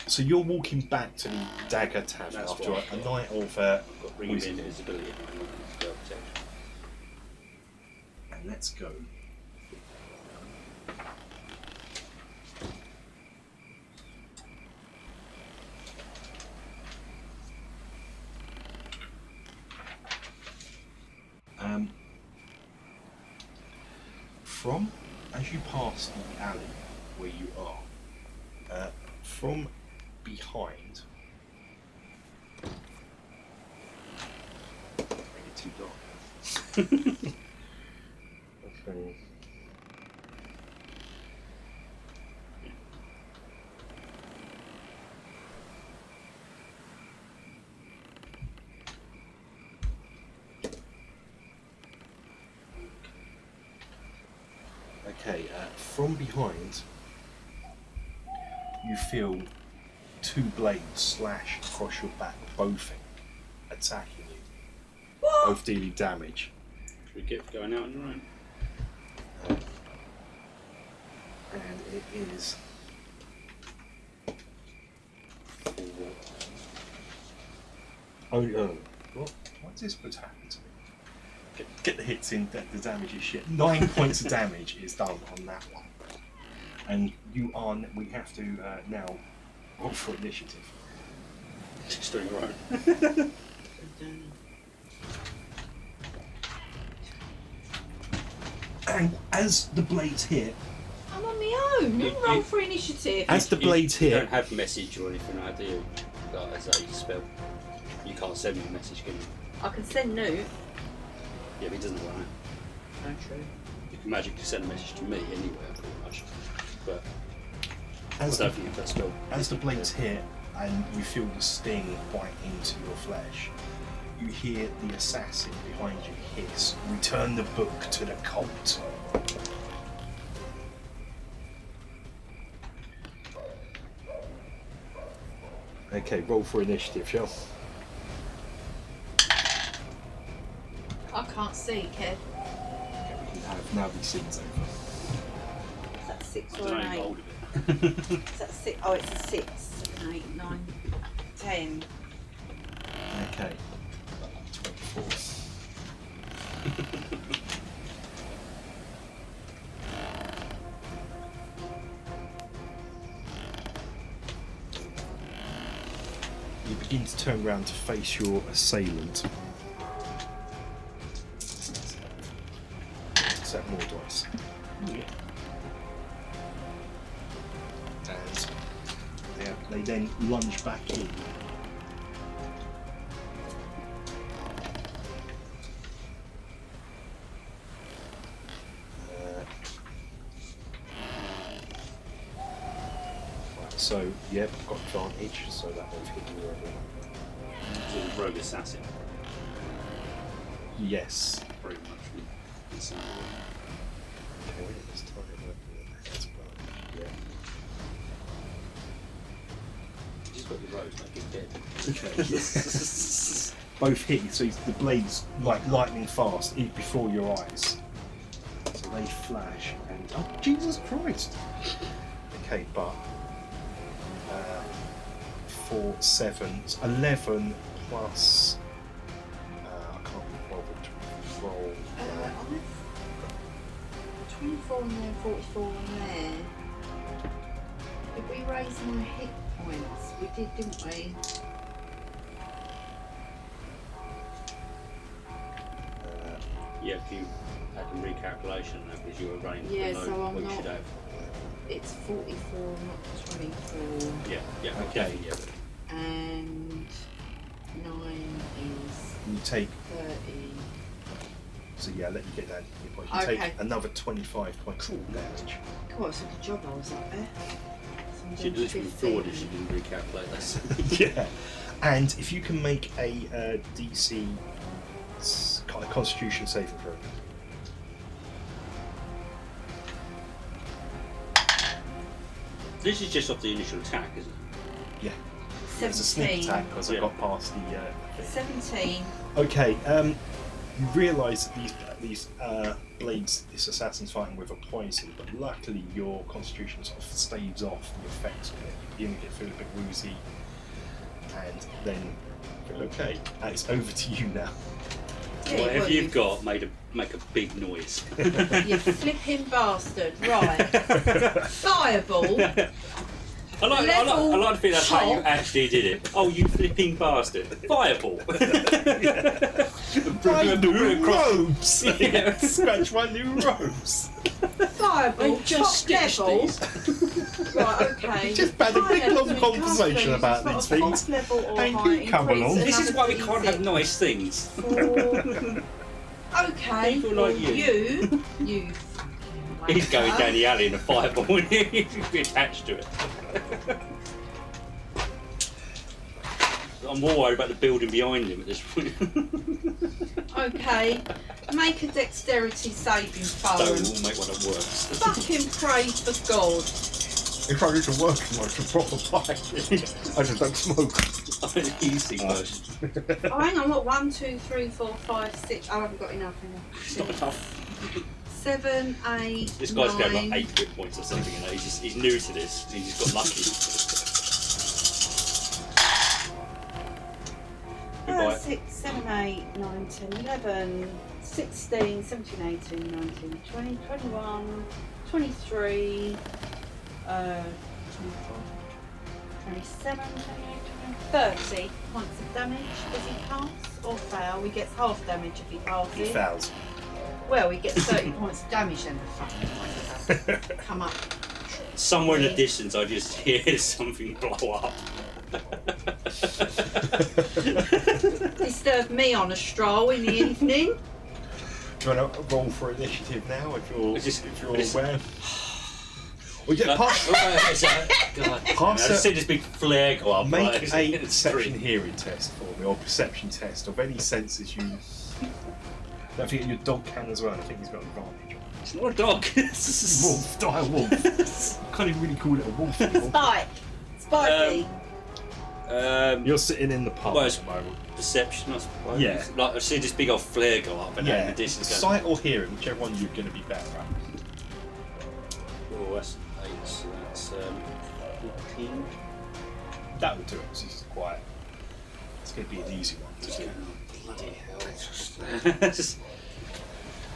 So you're walking back to the Dagger Tavern That's after right. a night of Got ring of Wizard. invisibility at the moment. Spell protection. and let's go. From as you pass the alley where you are, from behind. Make it too dark. Okay. Okay, from behind, you feel two blades slash across your back, both attacking you, both dealing damage. Should we get going out on your own? And it is. Oh, what's this? What's happened to me? Get the hits in. The damage is shit. 9 points of damage is done on that one, and you are. We have to now roll for initiative. Just doing your own. And as the blades hit, I'm on my own. You roll for initiative. as the blades You hit, don't have message or anything like that, do you? Like, as a spell. You can't send me a message, can you? I can send Newt. Yeah, but he doesn't know that. No, true. You can magically send a message to me anyway, pretty much. But I as don't the, think you've got spell. as the blades hit, and you feel the sting bite into your flesh, you hear the assassin behind you hiss, "Return the book to the cult." Okay, roll for initiative, shall? I can't see, Kev. Okay, we can have Now these scenes over. Is that 6 I or don't an know, 8? hold of it. Is that 6? Oh, it's a 6, 7, 8, 9, 10. Okay. 24. You begin to turn around to face your assailant. Set more dice. Yeah. And they then lunge back in. So, yeah, I've got advantage, so that will hit you over. So the rogue assassin, Yes. very much. Insane. Okay, this time that's yeah. Just got your rogues, make it dead. Okay. Both hit you, so the blades like lightning fast before your eyes. So they flash and oh Jesus Christ! Okay, but 4, 7, 11 plus. I can't be bothered to roll. 24 on there, 44 on there. Did we raise my hit points? We did, didn't we? Yeah, if you had a recalculation of that because you were running Yeah, below so I'm what you not- should have. It's 44, not 24. Yeah, Okay. yeah. And 9 is You take 30. so yeah, I'll let you get that. You Okay. take another 25 points of damage. God, it's a good job I was up there. So I'm She doing literally 15. fraud if she didn't recalculate that. Yeah, and if you can make a DC kind of Constitution saving throw. This is just off the initial attack, isn't it? Yeah, it's a sneak attack because I Yeah. got past the thing. 17. Okay, you realise that these blades this assassin's fighting with are poison, but luckily your Constitution sort of staves off the effects of it. You begin to get feel a bit woozy, and then okay, it's over to you now. Yeah, Whatever well, you've got, make a big noise. You flipping bastard. Right. Fireball. I like to think that's how you top. actually did it. Oh, you flipping bastard! Fireball. My new Across- robes! Yeah. Scratch my new robes! Fireball. I just top stitched level. these. Right, okay. Just had a High big level, long you conversation can't about choose these sort of things. top level or Thank high you, come increase along. This is why we another can't have D6. nice things. Okay. People like well, you. You. He's going wanker. down the alley in a fireball and he's attached to it. I'm more worried about the building behind him at this point. Okay. Make a dexterity saving Don't throw. will make one that works. Fucking pray for God. If I need to work like a proper pipe, I just don't smoke. Easy version. Oh, hang on, what? 1, 2, 3, 4, 5, 6. I haven't got enough. It's not enough. 7, 8, This guy's 9. got like 8 hit points or something, and he's new to this. He's just got lucky. Goodbye. 6, 7, 8, 9, 10, 11, 16, 17, 18, 19, 20, 21, 23, 24, 27, 28, 30 points of damage. Does he pass or fail? He gets half damage if he passes. He fouls. Well, he gets 30 points of damage then. The fucking come up. Somewhere in the distance, I just hear something blow up. Disturb me on a stroll in the evening. Do you want to roll for initiative now if you're, It's just- if you're it's- aware? Well, yeah, pass, God, Pass I just it. see this big flare go up. make right, a in the perception street. hearing test for me, or perception test of any senses you. Don't forget your dog can as well. I think he's got advantage. It's not a dog. Wolf, dire wolf. Can't even really call it a wolf anymore. Spike. Spikey. You're sitting in the pub Well, at it's the moment. perception, I suppose. Yeah. Like I see this big old flare go up and out in Yeah, the distance. sight or hearing, whichever one you're going to be better at. Oh, that's 8, so that's 14. That will do it. This is quiet. It's going to be an easy one to do. Bloody hell. Just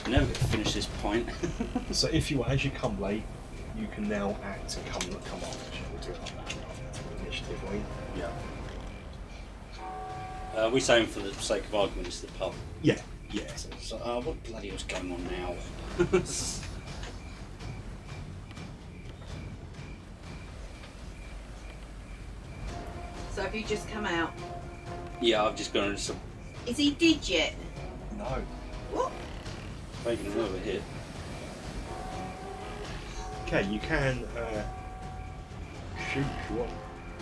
never get to finish this point. So if you, as you come late, you can now act and come off. We'll do it like that. Initiative, right? Yeah. We're saying for the sake of argument, it's the pub. Yeah. Yeah. So, what bloody hell's going on now? So have you just come out? Yeah, I've just gone and some Is he dead yet? No. What? making another hit. Okay, you can shoot if you want.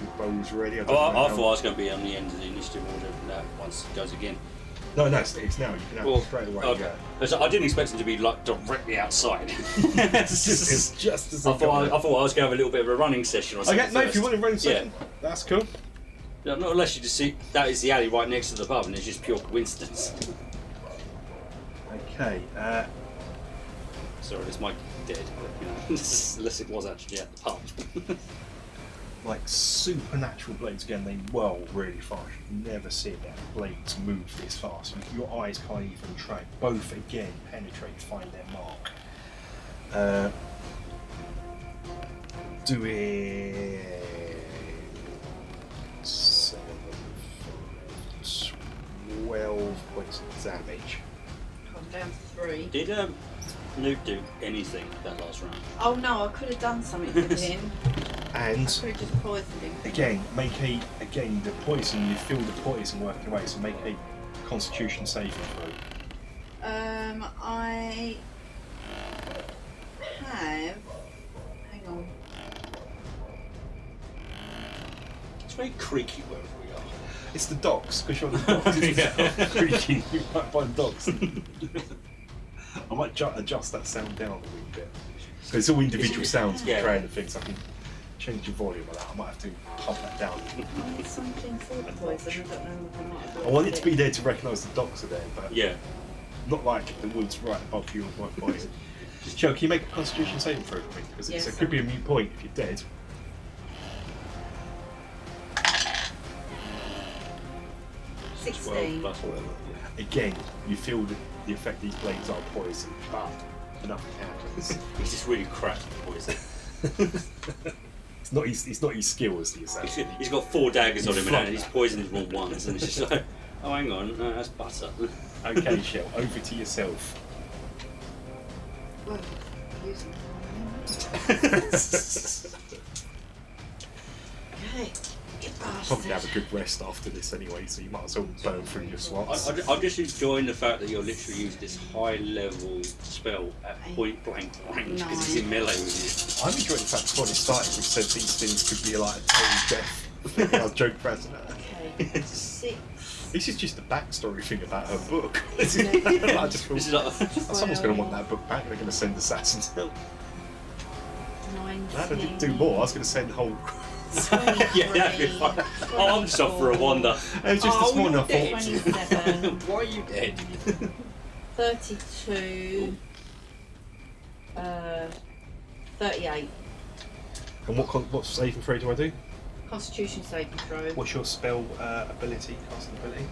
Your bow's ready. I I don't know thought I how- was going to be on the end of the initiative order once it goes again. No, it's now. You can have it straight away. Okay. Yeah. So I didn't expect him to be like directly outside. It's just as I thought I was going to have a little bit of a running session or something. Okay, no, if you first. want to run second, that's cool. Yeah, not unless you just see that is the alley right next to the pub, and it's just pure coincidence. Okay. Sorry, this might be dead, but you know, unless it was actually at the pub. Like supernatural blades again, they whirl really fast. You've never seen their blades move this fast. Your eyes can't even track. Both again penetrate, find their mark. Doing 7, 12 points of damage. I'm down to 3. Did Newt do anything that last round? Oh no, I could have done something with him. I And could have just poisoned him. again, the poison, you feel the poison working away, so make a constitution saving throw. I have. Hang on. It's very creaky wherever we are. It's the docks, because you're on the docks. It's creaking. You might find docks. I might adjust that sound down a wee bit. So it's all individual sounds Yeah. portraying the things. I can change the volume of that. I might have to pump that down. I need something for the poison. I don't know if I might have I want it to be there to recognise the docks are there, but Yeah. not like the woods right above you or right by you. Joe, can you make a constitution saving throw for me? Because Yes, it could be a mute point if you're dead. Well, 16. plus whatever. Again, you feel the effect these blades are poison, but nothing happens. He's just really crap at poison. It's not his skill as the assassin. He's got 4 daggers on him Flung and he's that. poisoned them all once, and it's just like, oh, hang on, no, that's butter. Okay, Shell, over to yourself. Well, using Okay. You Probably bastard. have a good rest after this anyway, so you might as well burn through your slots. I'm just enjoying the fact that you're literally using this high level spell at point blank range because it's in melee with I'm enjoying the fact before it started we said these things could be like a total death. I was joking president. Okay. 6. This is just a backstory thing about her book. I just you. thought, This is like, someone's going to want that book back. They're going to send assassins. 19. I didn't do more. I was going to send the whole. 23, yeah, that'd be fun. Oh, I'm just off for a wander. It was just this morning I thought. 27. Why are you dead? 32. 38. And what saving throw do I do? Constitution saving throw. What's your spell ability, casting ability?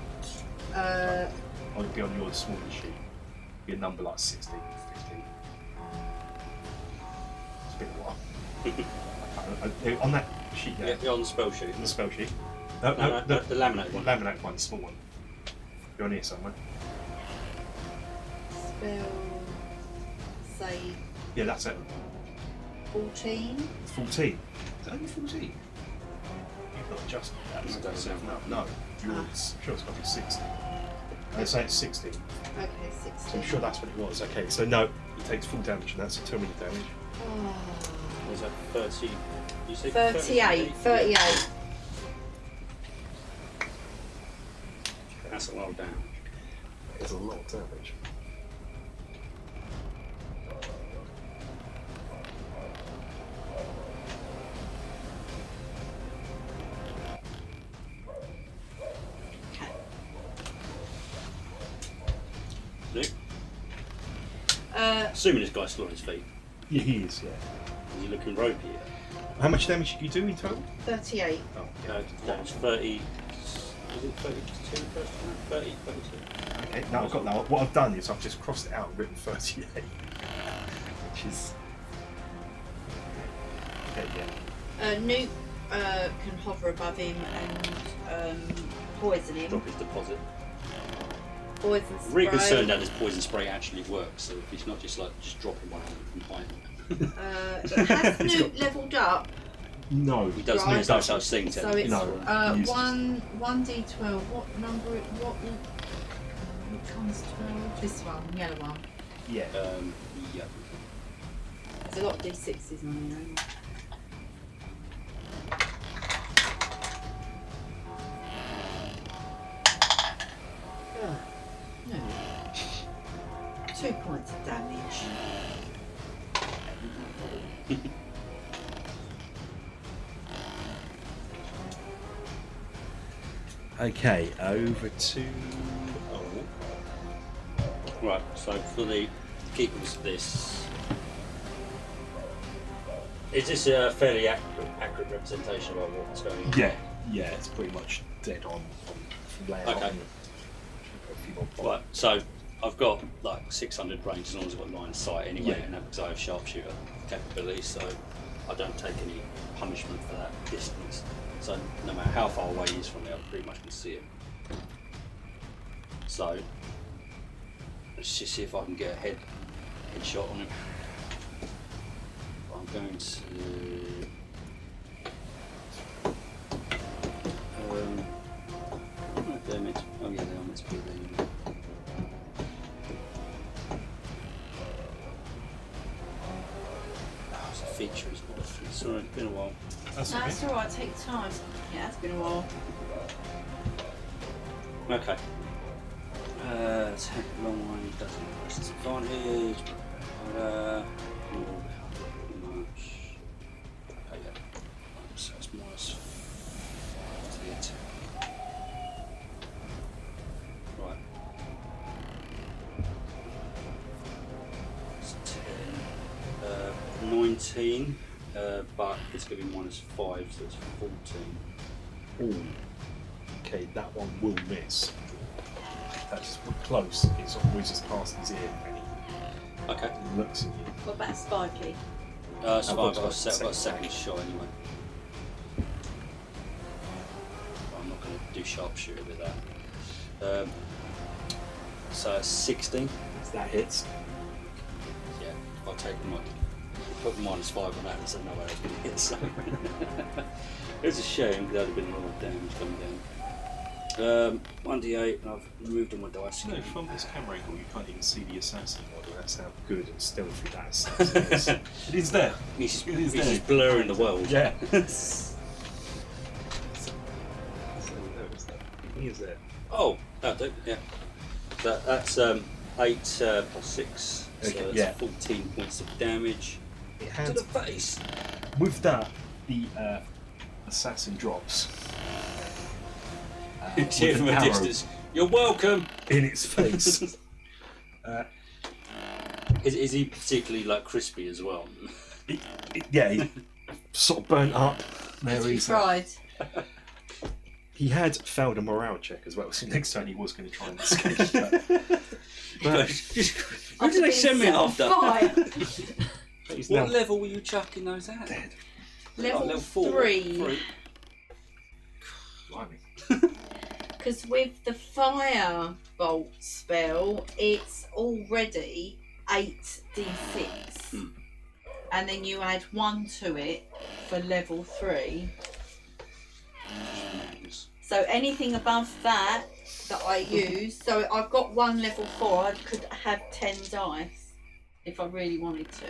I'll be on your smaller sheet. Be a number like 16, 15. It's been a while. On that sheet there, Yeah, on the spell sheet. on the spell sheet. No, the laminate one. Laminate one, the small one. You're on here somewhere. Spell save Yeah, that's it. 14. 14. Is it only 14? You've not adjusted that. I don't So, know. no. Yours, sure it's got to be 16. I say it's 16. Okay, So 16. I'm sure that's what it was. Okay, so no, it takes full damage, and that's a 2 minute damage. Oh. Was that 30? You say 38. 38. That's a lot of damage. It's a lot of damage. Assuming this guy's still on his feet. Yeah, he is. Yeah. Is he looking ropey? How much damage did you do in total? 38. Oh, Damage 30. Is it 32 first time? 30, 32. okay. Now I've got that. What I've done is I've just crossed it out and written 38, which is. Okay, yeah. Newt can hover above him and poison him. Drop his deposit. Poison spray. Really concerned that this poison spray actually works, so it's not just like just dropping one from behind him. Has Newt levelled up? No, He does Right. no such thing. So it's No, uses- 1d12. What number? Which one's 12? This one, yellow one. yeah. Yeah. There's a lot of d6s on here. No. 2 points of damage. Okay, over to. Oh. Right, so for the keepers of this, is this a fairly accurate representation of what's going on? Yeah, it's pretty much dead on from layout. Okay. And a few more Right, so I've got like 600 range as long as I've got line of sight anyway, Yeah. and that because I have sharpshooter capability, so I don't take any punishment for that distance. So no matter how far away he is from me, I pretty much can see him. So let's just see if I can get a headshot on him. I'm going to. They're meant to, oh yeah, they are meant to be there. Oh, it's a feature, it's not a feature. Sorry, it's been a while. That's No, okay. it's alright, take your time. Yeah, it's been a while. Okay. Attack long range doesn't increase disadvantage. Much. Okay, yeah. So it's minus 5 to the attack. Right. It's 10. 19. But it's going to be minus 5, so it's 14. Ooh. Okay, that one will miss. That's close. It sort of whizzes past his ear and Okay. he looks at you. What about Spiky? It's I've fine, got I've got a second second shot anyway. I'm not going to do sharpshooter with that. So it's 16. That hits. Yeah, I'll take put minus 5 on that and say no way I was going to hit. So it's a shame because that would have been a lot of damage coming down. 1d8, and I've removed all my dice. No, from this camera angle, you can't even see the assassin model. That's how good and stealthy that assassin is. It is there. He's It is there. just blurring the world. Yeah. He is there. Oh, that'll do, yeah. That's 8 plus 6, so Okay, that's yeah. 14 points of damage It to has, the face. with that, the assassin drops. See it with from an a arrow distance. You're welcome. in its face. Is he particularly like crispy as well? Yeah, he sort of burnt up. There Has he he's. fried? He had failed a morale check as well, so next time he was going to try and escape. But Who did they send me after? he's What now level were you chucking those at? dead. Level four. 3. Blimey. Because with the fire bolt spell, it's already 8d6. And then you add 1 to it for level 3. So anything above that I use, so I've got 1 level 4, I could have 10 dice if I really wanted to.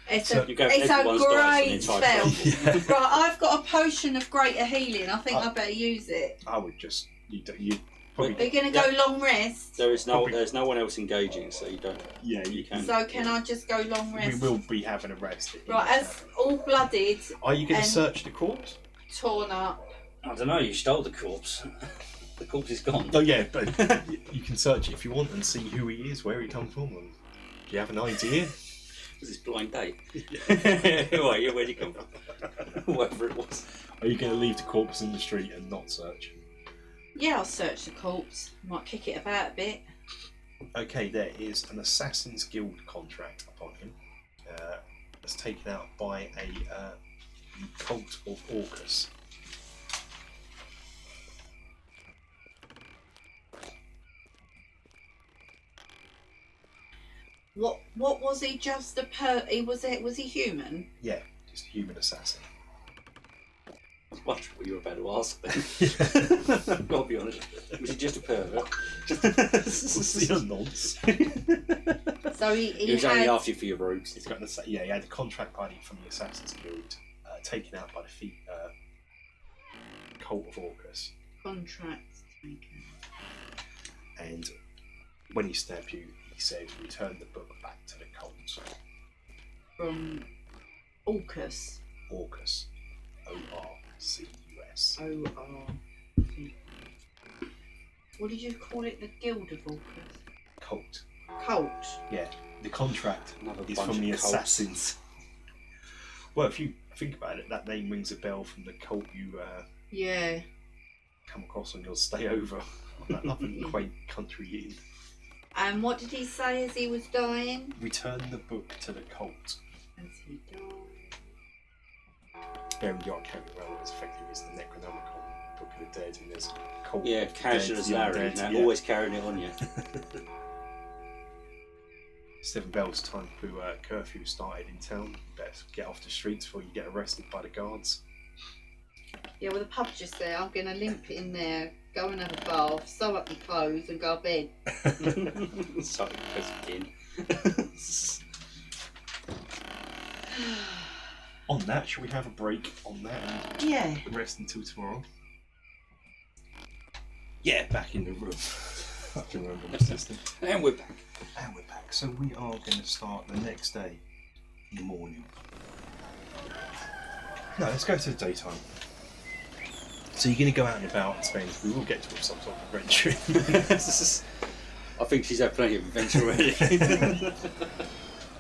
It's So a, you go it's everyone's a dice great and spell. entire Right, I've got a potion of greater healing. I think I better use it. I would just you Are probably you going to go long rest? There's no one else engaging, so you don't. yeah You can. So can I just go long we rest? will be having a rest. Right, as all blooded, Are you going to and- search the corpse? torn up. I don't know. You stole the corpse. The corpse is gone. Oh yeah, but you can search it if you want and see who he is, where he comes from. And Do you have an idea? Was this blind date? Where'd you come from? Whatever it was. Are you going to leave the corpse in the street and not search? Yeah, I'll search the corpse. Might kick it about a bit. Okay, there is an Assassin's Guild contract upon him. That's taken out by a cult of Orcus. What was he? Just was he human? Yeah, just a human assassin. I was wondering what you were about to ask then. I've got to be honest. Was he just a pervert? What's the nonce? So He was only after you for your robes. He had a contract by from the Assassin's Guild, taken out by the cult of Orcus. Contract taken. And when he stabbed you, he said, return the book back to the cult. From Orcus. Orcus. O-R-C-U-S. O-R. What did you call it? The Guild of Orcus? Cult. Cult. Yeah. The contract Another is bunch from the of cults. Assassins. Well, if you think about it, that name rings a bell from the cult you Yeah. come across on your stay over on that lovely quaint country inn. And what did he say as he was dying? Return the book to the cult. As he died. Bearing the carrying around as effectively as the Necronomicon Book of the Dead, and there's a cult. Yeah, of the casual dead, as the Larry. undead, Now, yeah. always carrying it on you. 7 bells time for curfew started in town. You better get off the streets before you get arrested by the guards. Yeah, well, the pub's just there. I'm going to limp in there, go and have a bath, sew up my clothes and go to bed. Sorry, in. On that, shall we have a break on that Yeah. and rest until tomorrow? Yeah, back in the room. I can remember my system. And we're back. And we're back. So we are going to start the next day in the morning. No, let's go to the daytime. So you're going to go out and about and spend. We will get to some sort of adventure. I think she's had plenty of adventure already.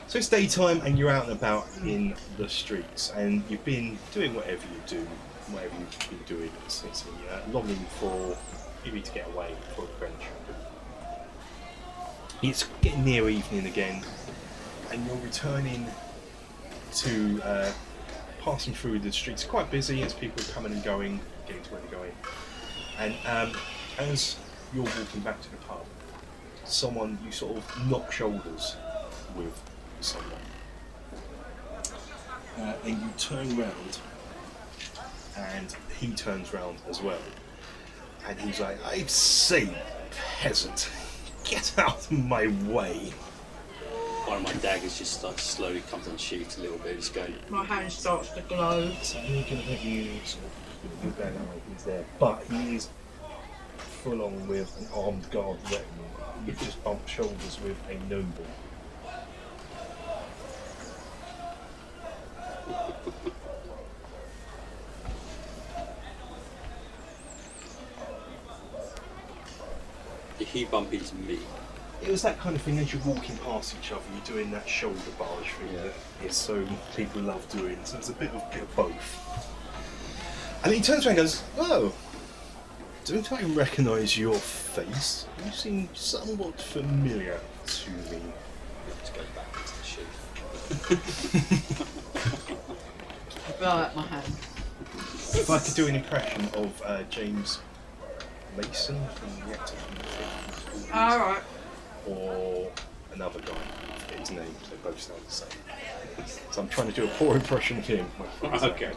So it's daytime and you're out and about in the streets and you've been doing whatever you do, whatever you've been doing since longing for maybe to get away for adventure. It's getting near evening again and you're returning to passing through the streets. It's quite busy as people are coming and going, getting to where they're going. And as you're walking back to the pub, someone you sort of knock shoulders with someone. And you turn round and he turns round as well. And he's like, I say, peasant, get out of my way. One of my daggers just like slowly comes unsheathed a little bit. It's going. My hand starts to glow. So I'm going to let you sort of go down that way, he's there. But he is full on with an armed guard retinue. You've just bumped shoulders with a noble. Did he bump into me? It was that kind of thing as you're walking past each other, you're doing that shoulder barge thing that is so people love doing, so it's a bit of both. And he turns around and goes, oh, don't I recognise your face? You seem somewhat familiar to me. Let's go back into the sheath. Blow out my hand. If I could do an impression of James Mason from the actor from the film, Alright. or another guy, I forget his name, they both sound the same. So I'm trying to do a poor impression of him. Okay.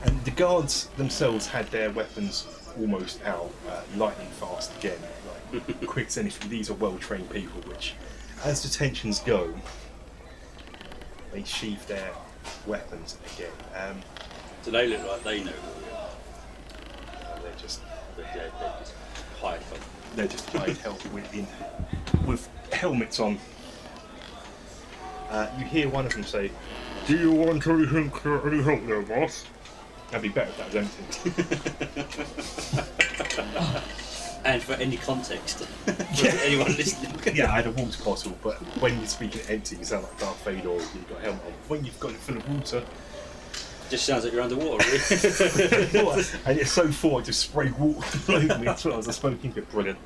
And the guards themselves had their weapons almost out, lightning fast again, like quick as anything. These are well-trained people, which, as the tensions go, they sheathe their weapons again. Do they look like they know who we are? They're just They're just hired help. they're just hired help with helmets on. You hear one of them say, "Do you want anything? Any help there, boss?" That'd be better if that was empty. And for any context, for anyone listening. Yeah, I had a water bottle, but when you're speaking empty, you sound like Darth Vader or you've got a helmet on. When you've got it full of water, Just sounds like you're underwater, really. and it's so full, I just spray water all over me as well as I spoke into it. Brilliant.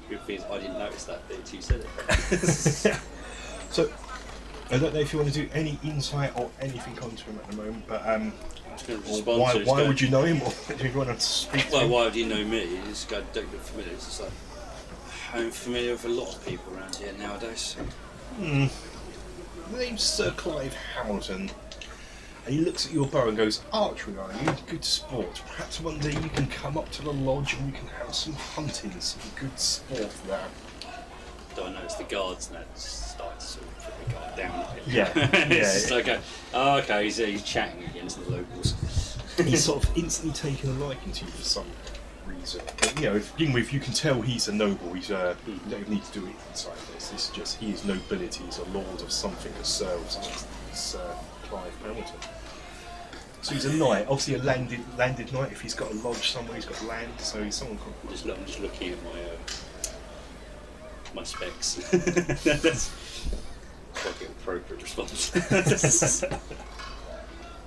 Good thing is I didn't notice that bit until you said it. So, I don't know if you want to do any insight or anything onto him at the moment, but I'm just going to respond to why would you know him, or do you want to speak to Well, him? why do you know me? This guy don't look familiar. It's just like I'm familiar with a lot of people around here nowadays. The name's Sir Clive Hamilton. And he looks at your bow and goes, "Archery, are you? Good sport. Perhaps one day you can come up to the lodge and we can have some hunting, some good sport there." Don't know, it's the guards now start to sort of put the guard down a bit. Yeah, It's just like, okay, he's chatting against the locals. He's sort of instantly taken a liking to you for some reason. But, you know, if you can tell he's a noble, you don't even need to do it inside this. This is just, he is nobility, he's a lord of something that serves as Clive Hamilton. So he's a knight, obviously a landed knight. If he's got a lodge somewhere, he's got land, so he's someone called... I'm just looking at my specs. That's quite an appropriate response.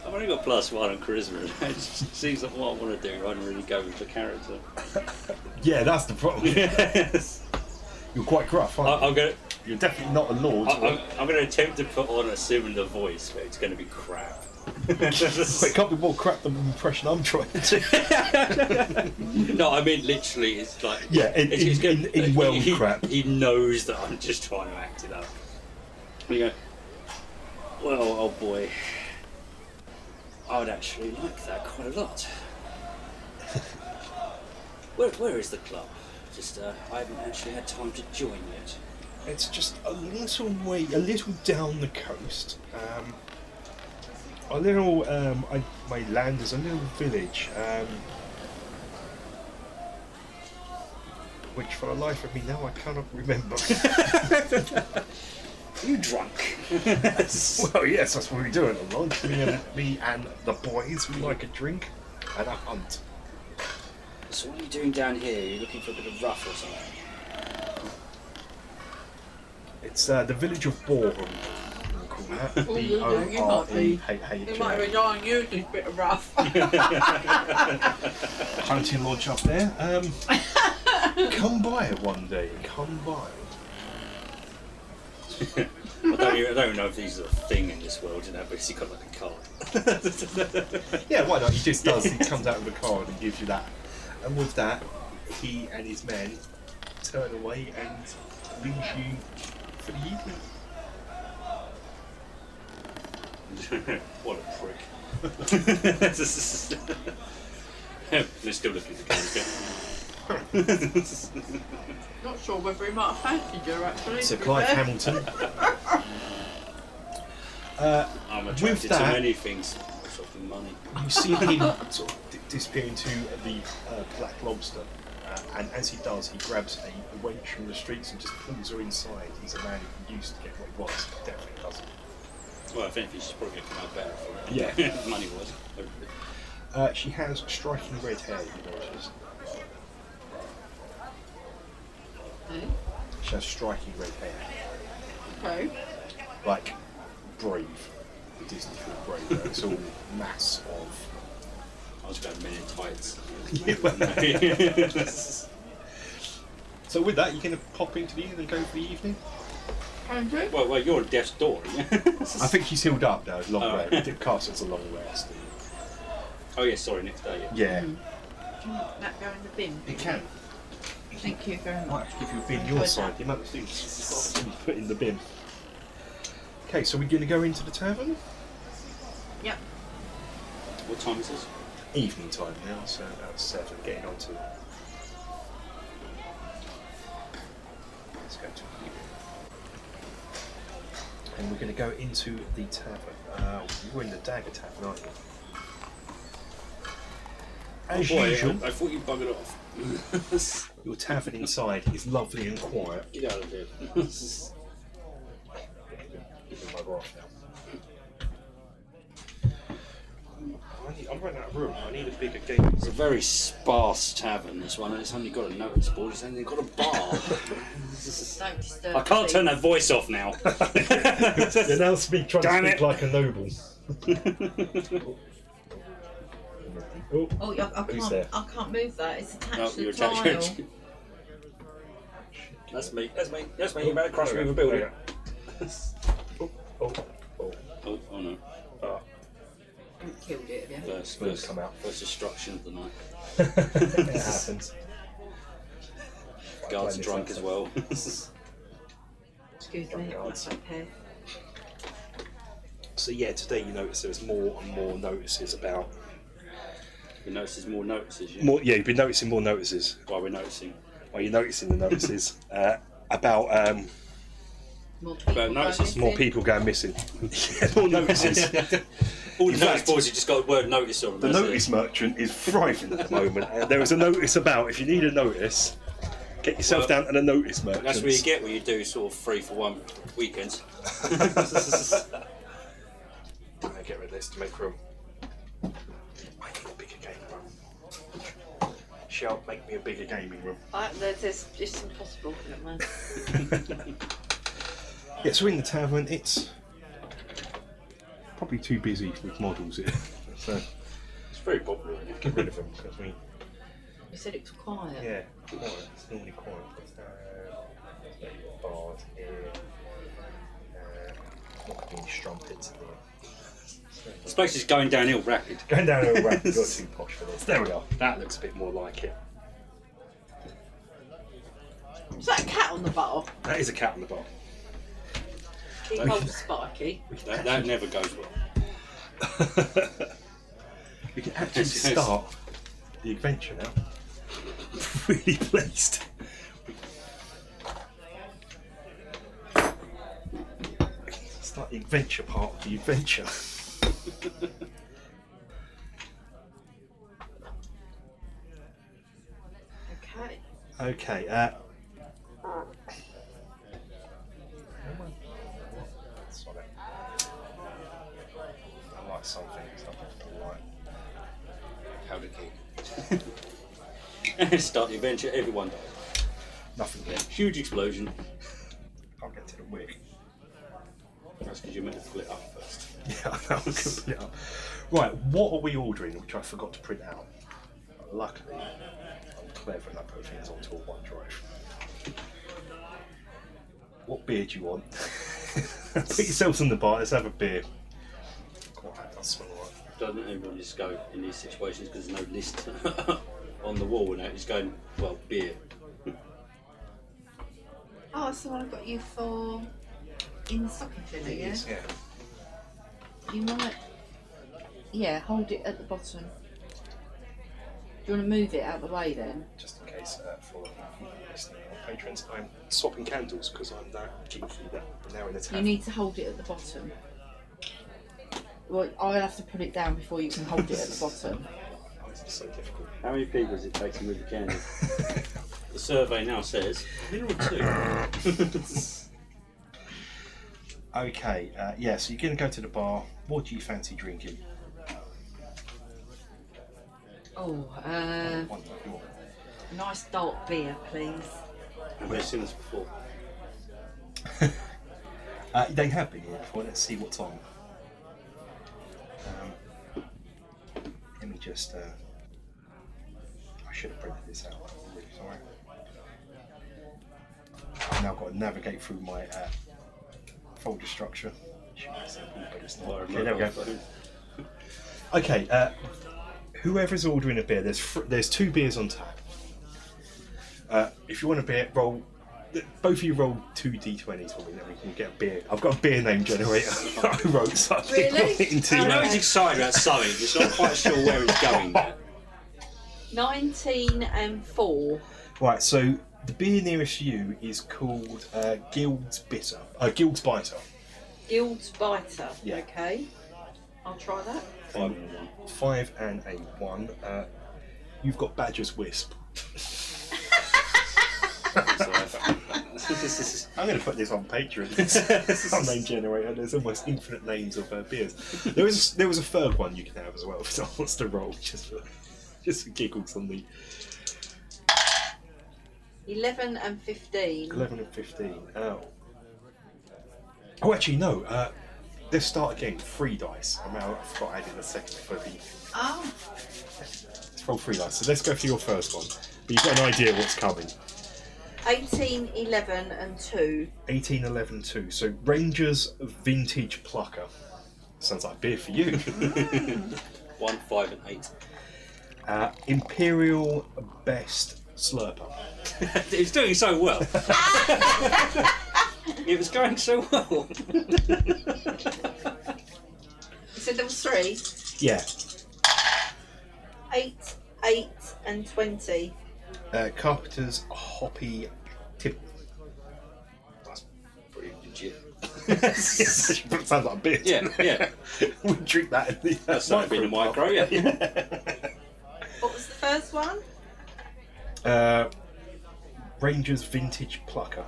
I've only got +1 on charisma. It just seems like what I want to do. I don't really go with the character. Yeah, that's the problem. Yes. You're quite gruff, aren't you? I'm You're definitely not a lord. going to attempt to put on a similar voice, but it's going to be crap. It can't be more crap than the impression I'm trying to do. No, I mean literally. It's like in well crap. He knows that I'm just trying to act it up. And you go, well, oh boy, I would actually like that quite a lot. Where is the club? Just I haven't actually had time to join yet. It's just a little down the coast. My land is a little village, which for the life of me now I cannot remember. You drunk? Well, yes, that's what we do at the lodge. Me and the boys, we like a drink and a hunt. So what are you doing down here? Are you looking for a bit of rough or something? It's the village of Boreham. Oh, you might be. You might be trying to use this bit of rough. Hunting lodge up there. Come by it one day. Come by. I don't even know if these are a thing in this world, you know, but he's got like a card. Yeah, why not? He just does. He comes out with a card and gives you that. And with that, he and his men turn away and leave you for the evening. What a prick. They're still looking at the guns. Not sure whether he might have fancied you actually. So Clive Hamilton. I'm With attracted to that- many things. Sort of money. You see him sort of disappear into the Black Lobster, and as he does, he grabs a wench from the streets and just pulls her inside. He's a man who used to get what he wants, but definitely doesn't. Well, I think she's probably going to come out better for it. Yeah. Money was. She has striking red hair, you notice. Okay. She has striking red hair. Okay. Like Brave, the Disney film Brave, where it's all mass of... I was going men in tights. So with that, you're going to pop into the inn and go for the evening? Can do. Well, you're at death's door, aren't you? I think she's healed up now, it's long rest. The castle's a long rest. Oh, yeah, sorry, next day. Yeah. Can that go in the bin? It can. Thank you very I might much. have to give you a bin your side, the amount of things you put in the bin. Okay, so we're going to go into the tavern? Yep. What time is this? Evening time now, so about 7, getting on to... Let's go to the evening. And we're going to go into the tavern. You're in the Dagger Tavern, aren't you? As usual, I thought you buggered off. your tavern inside is lovely and quiet. Get out of here. You can bugger off now. I'm running out of room. I need a bigger game. It's a very sparse tavern, this one, and it's only got a notice board. It's only got a bar. Don't disturb I can't the turn that voice off now. You're now trying to Damn speak it. like a noble. Oh, Oh, Who's there? I can't move that. It's attached No, to the you're tile. attached. That's me. That's me. That's me. You better crush me with a building. Oh. Oh no. Oh. Haven't killed it, have you? First come out. First destruction of the night. It happens. Guards are drunk as well. Excuse me. Guards. Okay. So yeah, today you notice there's more and more notices about. You notice there's more notices. Yeah? More, yeah, you've been noticing more notices. Why we're noticing? Well, you're noticing the notices about More people About going notices, more missing. people going missing. Yeah, more notices. All In the notice fact, boards have just got the word notice on them. The that's notice it. merchant is thriving at the moment. There is a notice about if you need a notice, get yourself Well, down to the notice merchant. That's where you get what you do, sort of 3 for 1 weekends. Get rid of this to make room. I need a bigger gaming room. Shall make me a bigger gaming room. There's it's impossible, isn't it, man? Yeah, so in the tavern, it's probably too busy with models here. So It's very popular. get rid of them because we. You said it was quiet. Yeah, quiet. It's normally quiet. But, bars here. Not being strumpets here. This place is going downhill rapid. Going down a ramp, got too posh for this. There we are. That looks a bit more like it. Is that a cat on the bar? That is a cat on the bar. Keep hold of Spiky. That never goes well. We can actually start the adventure now. Really pleased. Start the adventure part of the adventure. Okay. Okay. Sorry. I like something. Something right. How did he? Start the adventure, everyone died. Nothing yet. Huge explosion. Can't get to the wick. That's because you meant to split up first. Yeah, I know. We can put it up. Right. What are we ordering? Which I forgot to print out. Luckily, I'm clever and I put things onto a OneDrive. What beer do you want? Put yourselves in the bar. Let's have a beer. God, that does smell alright. Doesn't everyone just go in these situations because there's no list on the wall and that just going, well, beer. Oh, that's the one I got you for in the stocking filler, yeah? Yeah. You might. Yeah, hold it at the bottom. Do you want to move it out of the way then? Just in case for listening on patrons, I'm swapping candles because I'm that geeky that I'm now in the You tavern. need to hold it at the bottom. Well, I'll have to put it down before you can hold it at the bottom. Oh, it's so difficult. How many people does it take to move the candle? The survey now says, minimum 2. Okay, yeah, so you're going to go to the bar. What do you fancy drinking? Oh, One, your- a nice dark beer, please. Have you seen this before? They have been here before. Let's see what's on. Let me just. I should have printed this out. I'm really sorry. I've now got to navigate through my folder structure. Should be simple, but it's not. Okay, there we go. Okay, whoever's ordering a beer, there's 2 beers on tap. If you want a beer, roll. Both of you roll 2 d20s for me, then we can get a beer. I've got a beer name generator I wrote, so I think Really? it into. I know he's excited about something, he's not quite sure where he's going yet. 19 and 4. Right, so the beer nearest you is called Guild's Bitter. Guild's Biter. Guild's Biter. Yeah. Okay. I'll try that. 5 and 1. 5 and a 1. You've got Badger's Wisp. I'm going to put this on Patreon. Our name generator. There's almost infinite names of beers. There was a third one you can have as well if someone wants to roll. Just for... Just for giggles on the 11 and 15. 11 and 15. Oh. Oh, actually, no. Let's start again. 3 dice. I forgot I did a second for the. Oh. Let's roll 3 dice. So let's go for your first one. But you've got an idea what's coming. 18, 11 and 2. 18, 11, 2. So Rangers Vintage Plucker. Sounds like a beer for you. 1, 5, and 8. Imperial Best Slurper. It's doing so well. It was going so well. You said there was 3? Yeah. 8, 8 and 20. Carpenter's Hoppy Tip. That's pretty legit. Sounds like a beer. Yeah. We drink that in the That's not been a micro, yeah. What was the first one? Rangers Vintage Plucker.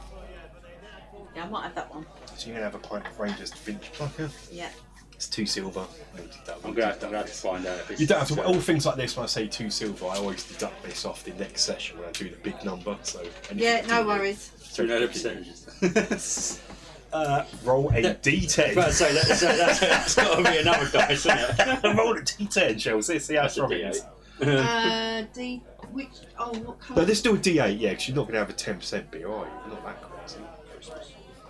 Yeah, I might have that one. So you're going to have a pint of Rangers Vintage Plucker. Yeah. It's 2 silver. I'm going to have to find out if it's... You don't have to. All things like this, when I say 2 silver, I always deduct this off the next session when I do the big number. So Yeah, no worries. So no percentages. Roll a d10. But say that's got to be another dice, isn't it? Roll a d10, Chelsea. See how That's a strong it is. D8. Which? Oh, what colour? No, let's do a d8, yeah, because you're not going to have a 10% beer, are you? You're not that crazy.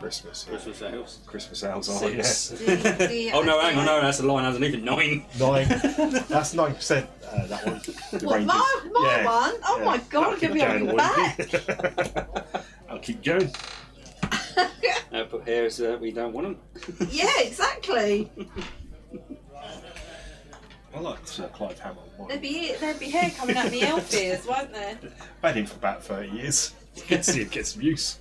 Christmas. Yeah. Christmas ales. Christmas ales are, 6. yeah. Oh no, hang on, no, that's the line underneath it. 9. 9. That's 9%, that one. The What, Rangers. my Yeah. one? Oh Yeah. my god, I'm going to be having That'll back. keep going, I'll keep going. Put hairs we don't want them. Yeah, exactly. I like Sir Clive Hamilton. There'd be hair coming out my elf ears, won't there? I've had him for about 30 years. You can see him get some use.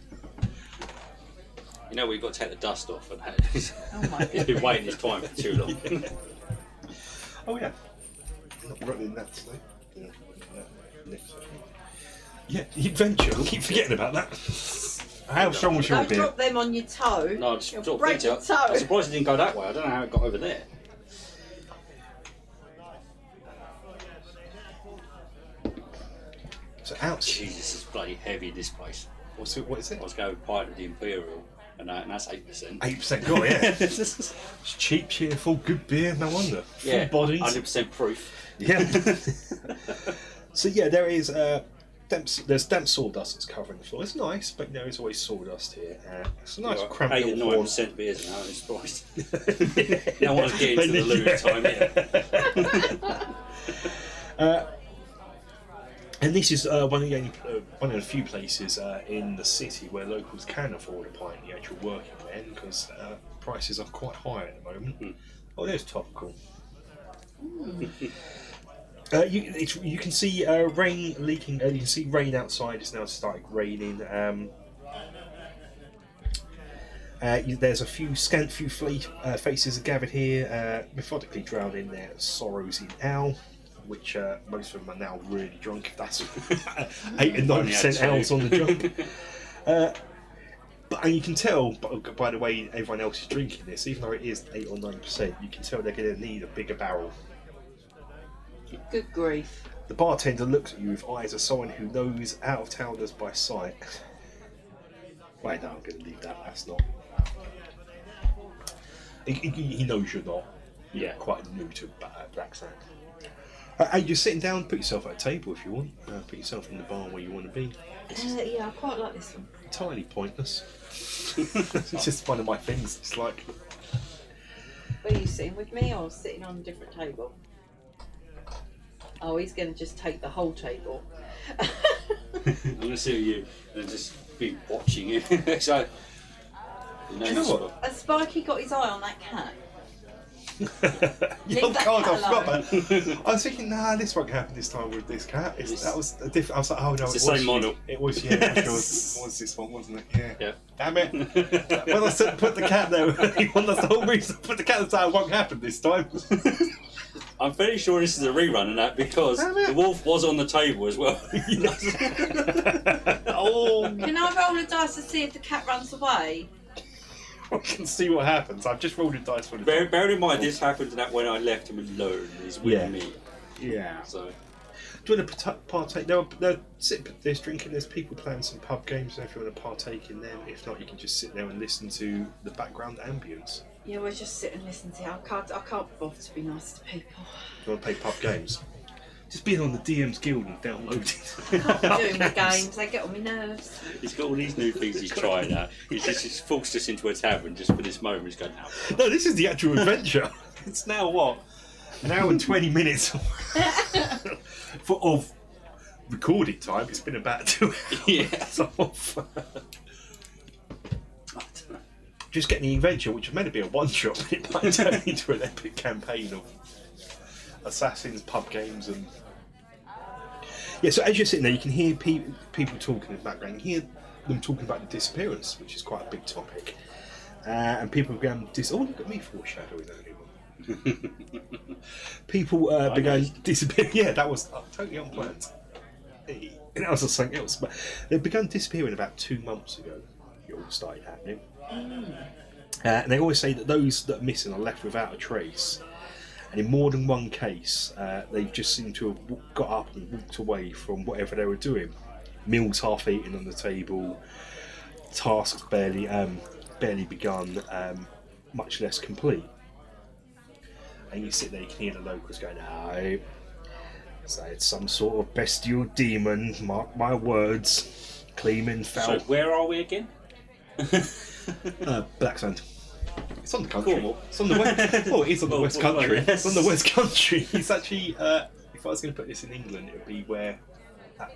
You know, we've got to take the dust off and that. Oh my He's been waiting his time for too long. Oh, yeah. Not running that today. Yeah, the adventure. I keep forgetting about that. How strong was your Don't beer? drop them on your toe. No, I just You'll dropped break it. your toe. I'm surprised it didn't go that way. I don't know how it got over there. So ouch. Jesus, it's bloody heavy, this place. What is it? I was going with Pint of the Imperial, and that's 8%. 8% got, yeah. It's cheap, cheerful, good beer, no wonder. Yeah, Full bodies. 100% proof. Yeah. So yeah, there is there's damp sawdust that's covering the floor. It's nice, but there is always sawdust here. It's a nice cramped 8 little and horn. 9% beers now, it's priced. No one's getting to the loot time yet. And this is one of the few places in the city where locals can afford a pint of the actual working men, because prices are quite high at the moment. Oh, there's topical. You can see rain leaking. You can see rain outside. It's now started raining. There's a few faces are gathered here, methodically drowning their sorrows in ale, which most of them are now really drunk. If that's 8 and 9% ales on the drunk. And you can tell by the way everyone else is drinking this, even though it is 8 or 9%, you can tell they're going to need a bigger barrel. Good grief. The bartender looks at you with eyes of someone who knows out-of-towners by sight. Wait, no, I'm going to leave that. That's not. He knows you're not. Yeah, quite new to Black Sand. Hey, you're sitting down. Put yourself at a table if you want. Put yourself in the bar where you want to be. Yeah, I quite like this one. Entirely pointless. It's just one of my things. It's like. Were you sitting with me or sitting on a different table? Oh, he's going to just take the whole table. I'm going to sit with you and just be watching you. So, Do you know what? Has Spikey got his eye on that cat? Oh that God, I cat forgot that. I was thinking, nah, this won't happen this time with this cat. That was a different. I was like, oh no, It's the same model. It was, yeah, it was this one, wasn't it? Yeah. Yeah. Damn it! When I said put the cat there, that's the whole reason. Put the cat there, it won't happen this time. I'm fairly sure this is a rerun of that because Damn it. the wolf was on the table as well. Oh, Can I roll a dice to see if the cat runs away? I can see what happens. I've just rolled a dice for the. Bear in mind, this happened that when I left him alone. He's with Yeah. me. Yeah. So Do you want to partake? No, there's drinking, there's people playing some pub games, so if you want to partake in them. If not, you can just sit there and listen to the background ambience. Yeah, we'll just sit and listen to it. I can't bother to be nice to people. Do you want to play pub games? Just being on the DM's Guild and downloading. Doing the games, they get on my nerves. He's got all these new things he's trying out. He's forced us into a tavern just for this moment. He's going, No, this is the actual adventure. It's now what? An hour and 20 minutes of recording time. It's been about 2 hours. Yeah. Of, just getting the adventure, which was meant to be a one-shot, but it might turn into an epic campaign of assassins, pub games, and so as you're sitting there, you can hear people talking in the background. You hear them talking about the disappearance, which is quite a big topic, and people began oh, look at me foreshadowing that. People began disappearing. Yeah, that was totally unplanned. And that was something else. But they began disappearing about 2 months ago. It all started happening. And they always say that those that are missing are left without a trace. And in more than one case, they just seem to have got up and walked away from whatever they were doing. Meals half eaten on the table, tasks barely begun, much less complete. And you sit there, you can hear the locals going, "No, so it's some sort of bestial demon. Mark my words, claiming foul." So where are we again? Blacksand. It's on the country. Cornwall. It's on the west. Oh, it is on the west country. Yes. It's on the west country. It's actually, if I was going to put this in England, it would be where that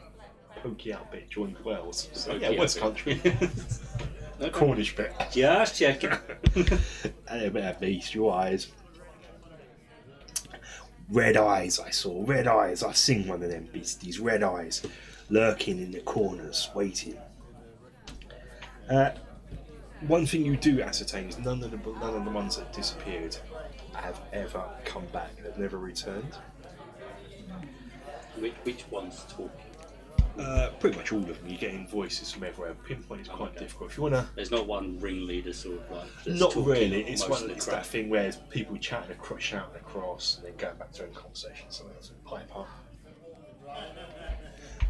pokey out bit joined Wales. So yeah, west country. Okay. Cornish bit. Just checking. And a bit of bestial eyes. Red eyes, I saw. Red eyes. I've seen one of them beasties. Red eyes, lurking in the corners, waiting. One thing you do ascertain is none of the ones that disappeared have ever come back. They've never returned. Which one's talking? Pretty much all of them. You're getting voices from everywhere. Pinpoint is quite difficult. If you want to, There's not one ringleader sort of like. That's not talking really. It's most one. of the It's crowd. that thing where people chatting across, shouting across, and then going back to their own conversation. So that's a pipe up.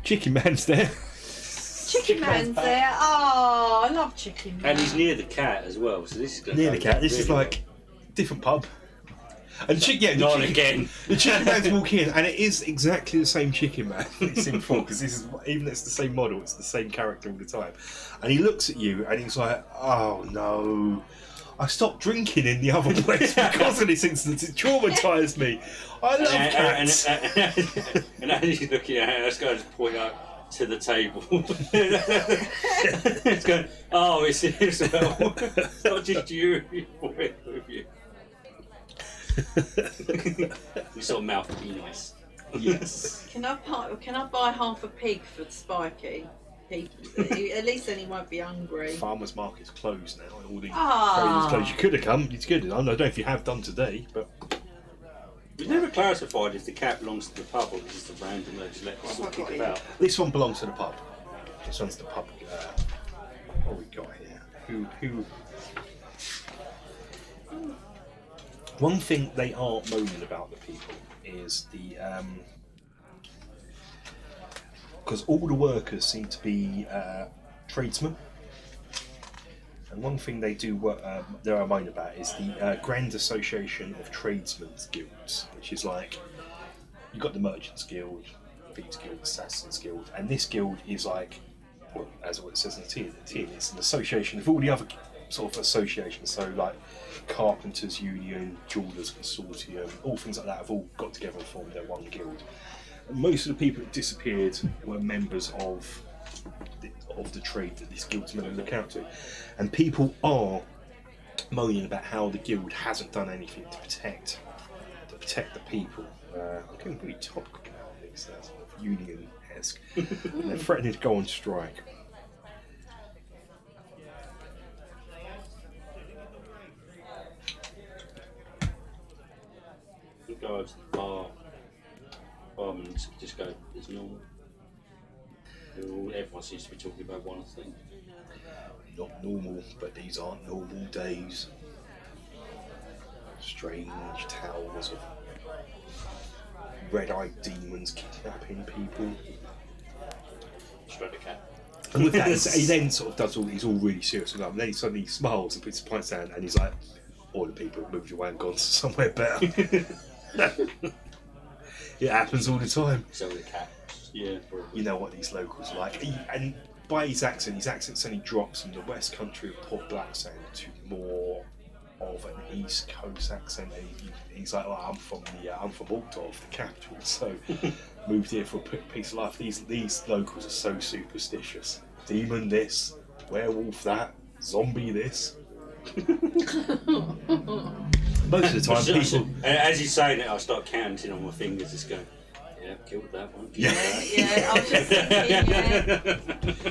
Chicken Man's there. Chicken Man's there. Oh, I love Chicken Man. And he's near the cat as well, so this is going to Near the cat. This is like different pub. And the Not chicken, again. The Chicken Man's walking in, and it is exactly the same Chicken Man it's in full, because this is, even it's the same model, it's the same character all the time. And he looks at you, and he's like, "Oh no, I stopped drinking in the other place because of this incident. It traumatised me. I love cats." And as he's looking at it, let's go and point out to the table. It's going, "Oh, it's Isabel. It's not just you. With you." You sort of mouth be nice. Yes. Can I buy half a pig for Spiky? At least then he won't be hungry. Farmer's market's closed now, and all the Ah. trading's closed. You could have come. It's good. I don't know if you have done today, but We've never clarified if the cat belongs to the pub or just a random that just let us all kick about. this one belongs to the pub. This one's the pub. What we got here? Who? One thing they are moaning about, the people, is the because all the workers seem to be tradesmen, and one thing they do they are moaning about is the Grand Association of Tradesmen's Guilds, which is like you've got the Merchants Guild, Thieves Guild, Assassins Guild, and this guild is like, well, as what it says in the tin, it's an association of all the other sort of associations, so like Carpenters Union, Jewelers Consortium, all things like that have all got together and formed their one guild. And most of the people that disappeared were members of the trade that this guild's meant to look out to, and people are moaning about how the guild hasn't done anything to protect the people. I'm getting pretty topical now, I think, so that's sort of union-esque. And they're threatening to go on strike. You go over to the bar, barman just go, "It's normal." Everyone seems to be talking about one thing. Not normal, but these aren't normal days. Strange tales of red-eyed demons kidnapping people. Straight the cat. And with that, he then sort of does all. He's all really serious and then he suddenly smiles and puts his pints down, and he's like, "All the people have moved away and gone to somewhere better." It happens all the time. So the cat. Yeah. Probably. You know what these locals are like. And by his accent suddenly drops from the West Country of Port Blackstone to more of an East Coast accent. And he's like, "Oh, I'm from Altdorf, the capital, so moved here for a piece of life." These locals are so superstitious. Demon this, werewolf that, zombie this. Most of the time, people. As he's saying it, I start counting on my fingers, just going, "Yeah, killed that one." Yeah. Yeah, I was just thinking,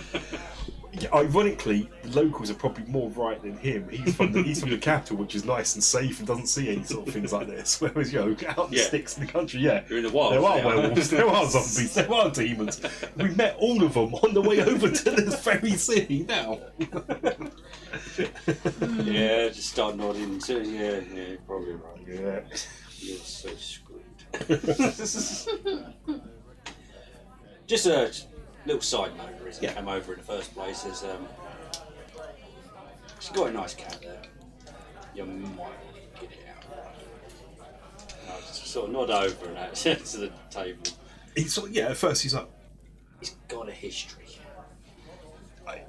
Yeah, ironically, the locals are probably more right than him. He's from the capital, which is nice and safe and doesn't see any sort of things like this. Whereas, out in the sticks in the country, You're in the wild. there are werewolves, there are zombies, there are demons. We met all of them on the way over to this very city now. Yeah, just start nodding. So, yeah, probably right. Yeah. You're so screwed. Just a little side note, the reason I came over in the first place is she's got a nice cat there. You might want to get it out. And I just sort of nod over and out to the table. At first he's like, He's got a history.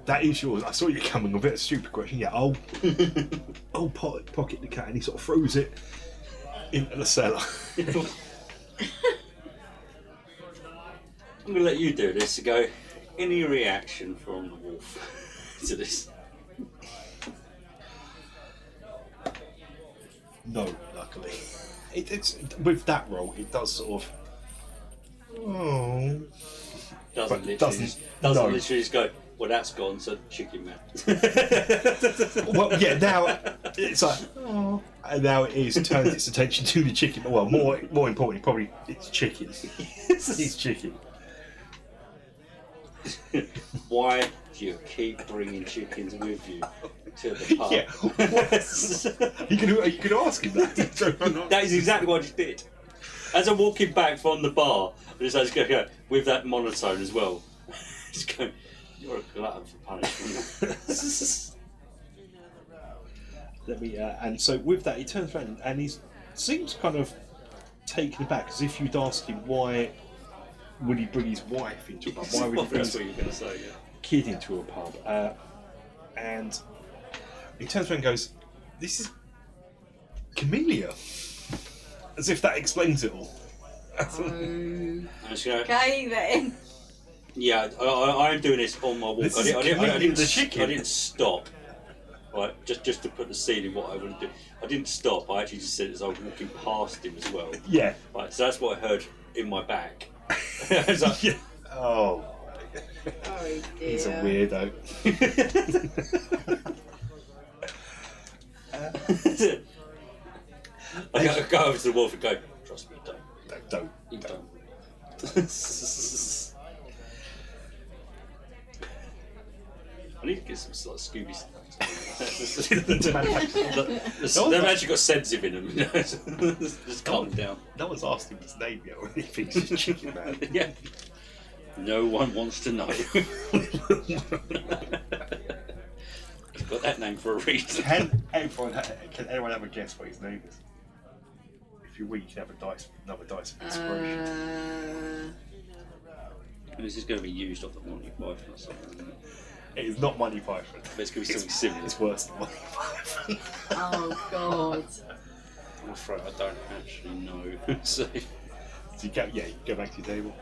"That is yours." I saw you coming. A bit of a stupid question. Yeah, I'll pocket the cat, and he sort of throws it into the cellar. I'm going to let you do this to go. Any reaction from the wolf to this? No, luckily. It's with that roll, it does sort of. Oh. Doesn't But literally no. literally just go, "Well, that's gone, so chicken man." Well, yeah. Now it's like, oh. And now it is turned its attention to the chicken. Well, more importantly, probably it's chicken. It's chicken. Why do you keep bringing chickens with you to the pub? Yeah. You can ask him that. That is exactly what I just did. As I'm walking back from the bar, I just go with that monotone as well. Just go, "You're a glutton for punishment." Let me. And so with that, he turns around and he seems kind of taken aback, as if you'd ask him why would he bring his wife into a pub? Why would he bring That's his what you're going to say, yeah. kid into a pub? And he turns around and goes, "This is Camellia," as if that explains it all. I just go, okay then. yeah, I'm doing this on my walk. This I is Camellia the chicken. I didn't stop. Right, just to put the scene in what I want to do. I didn't stop. I actually just said it as I was walking past him as well. Yeah. Right, so that's what I heard in my back. I was like, Yeah. Oh. Oh dear. He's a weirdo. I go over to the wolf and go, "Trust me, don't. Don't. You don't." I need to get some sort of Scooby snacks. They've actually got sensitive in them. Just calm down. No one's asked him his name yet, or he thinks he's Chicken Man. Yeah. No one wants to know. He's got that name for a reason. Can anyone have a guess what his name is? If you're weak, you can have another dice of inspiration. This is going to be used off the Monty Python or something, isn't it? It is not Monty Python. But it's going to be something similar. It's worse than Monty Python. Oh god. I'm afraid I don't actually know. So, So you go back to your table.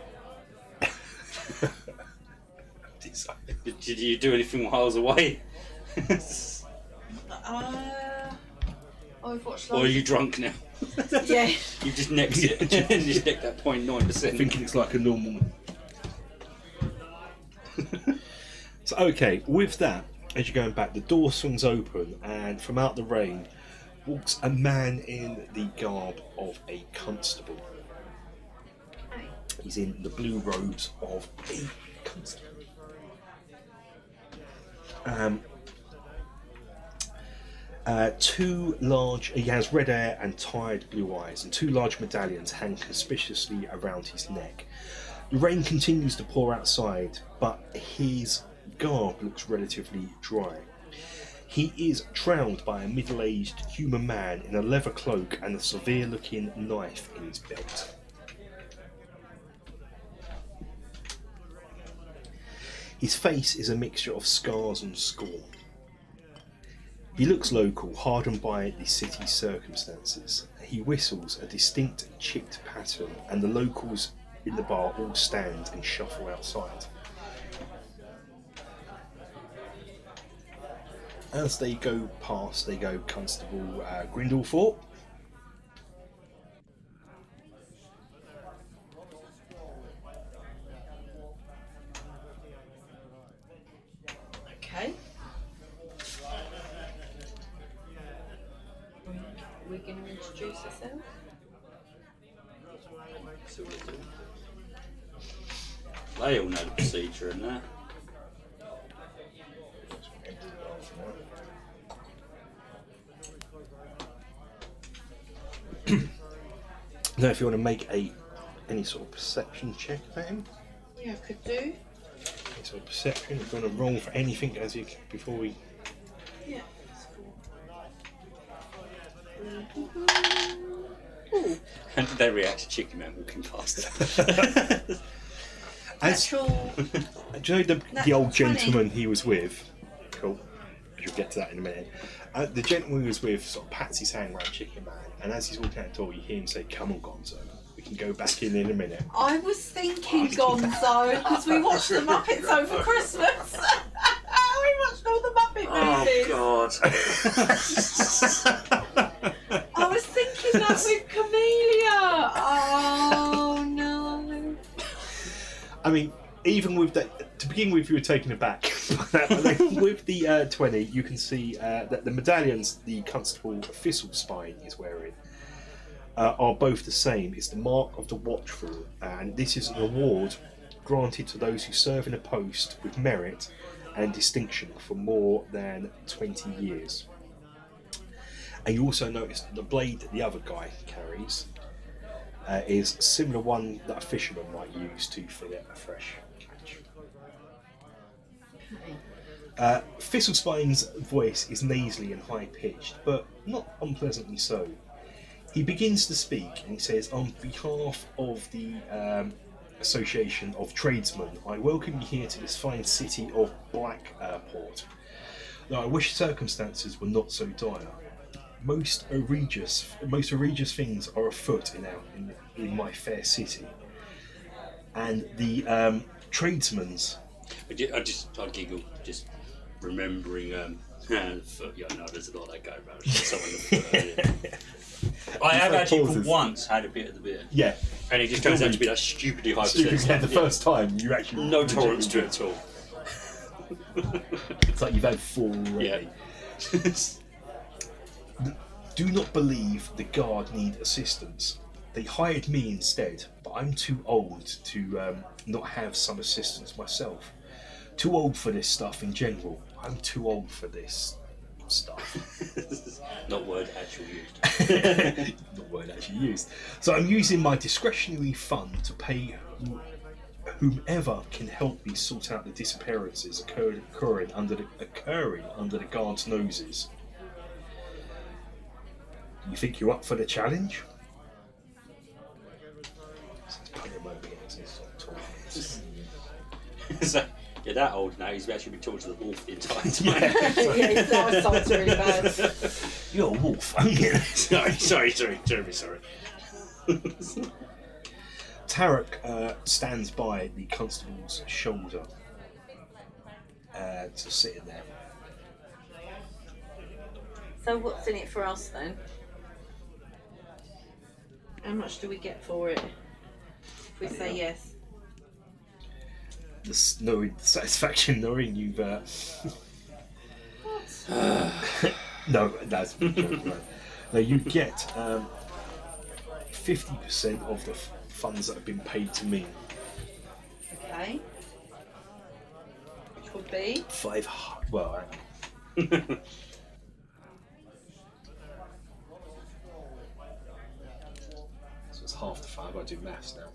did you do anything while I was away? I've watched. Or are you drunk now? Yeah. You just necked it. You just necked that 0.9%. Thinking it's like a normal. So okay, with that, as you're going back, the door swings open, and from out the rain walks a man in the garb of a constable. He's in the blue robes of a constable. He has red hair and tired blue eyes, and 2 large medallions hang conspicuously around his neck. The rain continues to pour outside, but his garb looks relatively dry. He is trailed by a middle-aged human man in a leather cloak and a severe-looking knife in his belt. His face is a mixture of scars and scorn. He looks local, hardened by the city's circumstances. He whistles a distinct chipped pattern, and the locals in the bar all stand and shuffle outside. As they go past, they go Constable Grindlethorpe. Okay. We're going to introduce ourselves. They all know the procedure and that. Now, if you want to make any sort of perception check about him, Yeah, I could do. any sort of perception, if you want to roll for anything before we. Yeah. Ooh, And they react to Chicken Man walking past. natural. Do you know the Nat old 20. gentleman he was with? Cool. You'll get to that in a minute. The gentleman he was with sort of pats his hand around Chicken Man, and as he's walking out the door, you hear him say, "Come on, Gonzo, we can go back in a minute." I was thinking Gonzo because we watched the Muppets over Christmas. We watched all the Muppet movies. God. I was thinking that with Camellia. Oh no. I mean, even with that, to begin with, you were taken aback. With the 20, you can see that the medallions the Constable Thistlespine is wearing are both the same. It's the mark of the Watchful, and this is an award granted to those who serve in a post with merit and distinction for more than 20 years. And you also notice that the blade that the other guy carries is a similar one that a fisherman might use to fillet a fresh catch. Thistlespine's voice is nasally and high-pitched, but not unpleasantly so. He begins to speak and he says, "On behalf of the Association of Tradesmen, I welcome you here to this fine city of Blackport. Though I wish circumstances were not so dire. Most egregious things are afoot in my fair city, and the tradesmen's." I giggle just remembering foot. Yeah, no, there's a lot that go around. Someone the foot. I have actually for once had a bit of the beer. Yeah, And it just turns out to be that stupidly high percent. the first time you actually No tolerance to it at all. It's like you've had 4 already. Yeah. Do not believe the guard need assistance. They hired me instead, but I'm too old to not have some assistance myself. Too old for this stuff in general. I'm too old for this stuff. Not word actually used. Not word actually used. So I'm using my discretionary fund to pay whomever can help me sort out the disappearances occurring under the guards' noses. You think you're up for the challenge? So, you're that old now, he's actually been talking to the wolf the entire time. Yeah, that sounds really bad. You're a wolf, aren't you? sorry, terribly sorry. Tarek stands by the constable's shoulder, to sit in there. So what's in it for us then? How much do we get for it? If we say yes. The satisfaction knowing you've. No, that's no. No, you get 50% of the funds that have been paid to me. Okay. Which would be? 500. Well, half the fun. I've got to do maths now.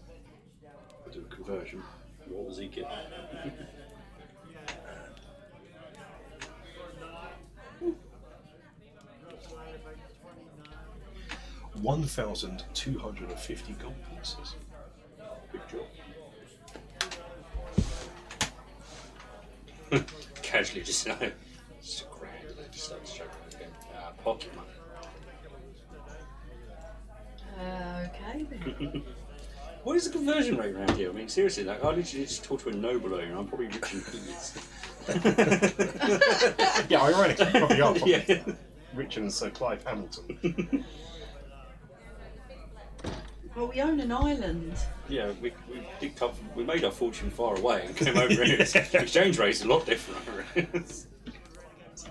I'll do a conversion. What was he getting? 1,250 gold pieces. Good job. Casually just know. Just a grand. Just starts showing again. Pocket money. Okay then. What is the conversion rate around here? I mean, seriously, like I literally just talked to a noble owner. I'm probably rich in peas. Yeah, ironically, you probably are. Probably Yeah. richer than Sir Clive Hamilton. Well, we own an island. Yeah, we made our fortune far away and came over here. Exchange rate's a lot different.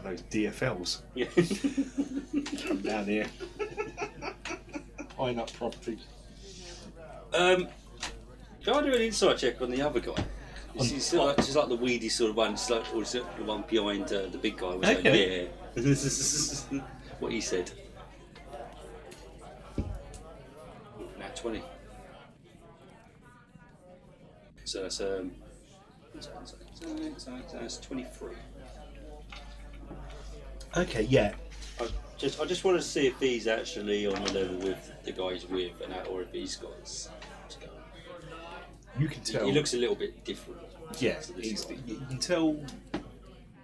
Those DFLs Yeah. come down here. Buying up property. Can I do an insight check on the other guy? Is he still like, just like the weedy sort of one, just like, or is it the one behind the big guy? Was Okay. Like, yeah. What he said. Nat 20. So that's 23. Okay, yeah. I just want to see if he's actually on the level with the guys with, or if he's got his. You can tell. He looks a little bit different. Yeah, to this you guy. can tell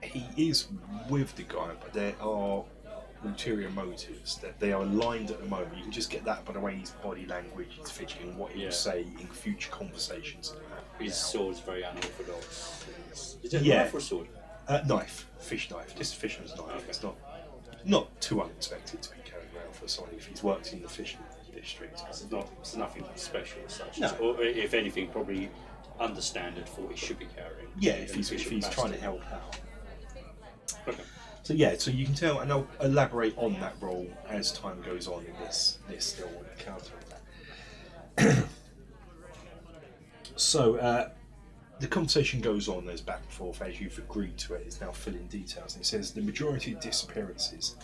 he is with the guy, but there are ulterior motives. That they are aligned at the moment. You can just get that by the way his body language, his fidgeting, what he will say in future conversations. His sword's very unorthodox. Is it a Yeah. knife or a sword? Knife, fish knife, just a fisherman's knife. It's not too unexpected to be carried around for someone if he's worked in the fishing district. It's nothing special as such. No. Or if anything, probably understanded for what he should be carrying. Yeah, if he's trying to help out. Okay. So you can tell, and I'll elaborate on that role as time goes on in this little encounter. So the conversation goes on, there's back and forth as you've agreed to it. It's now filling details. And it says the majority of disappearances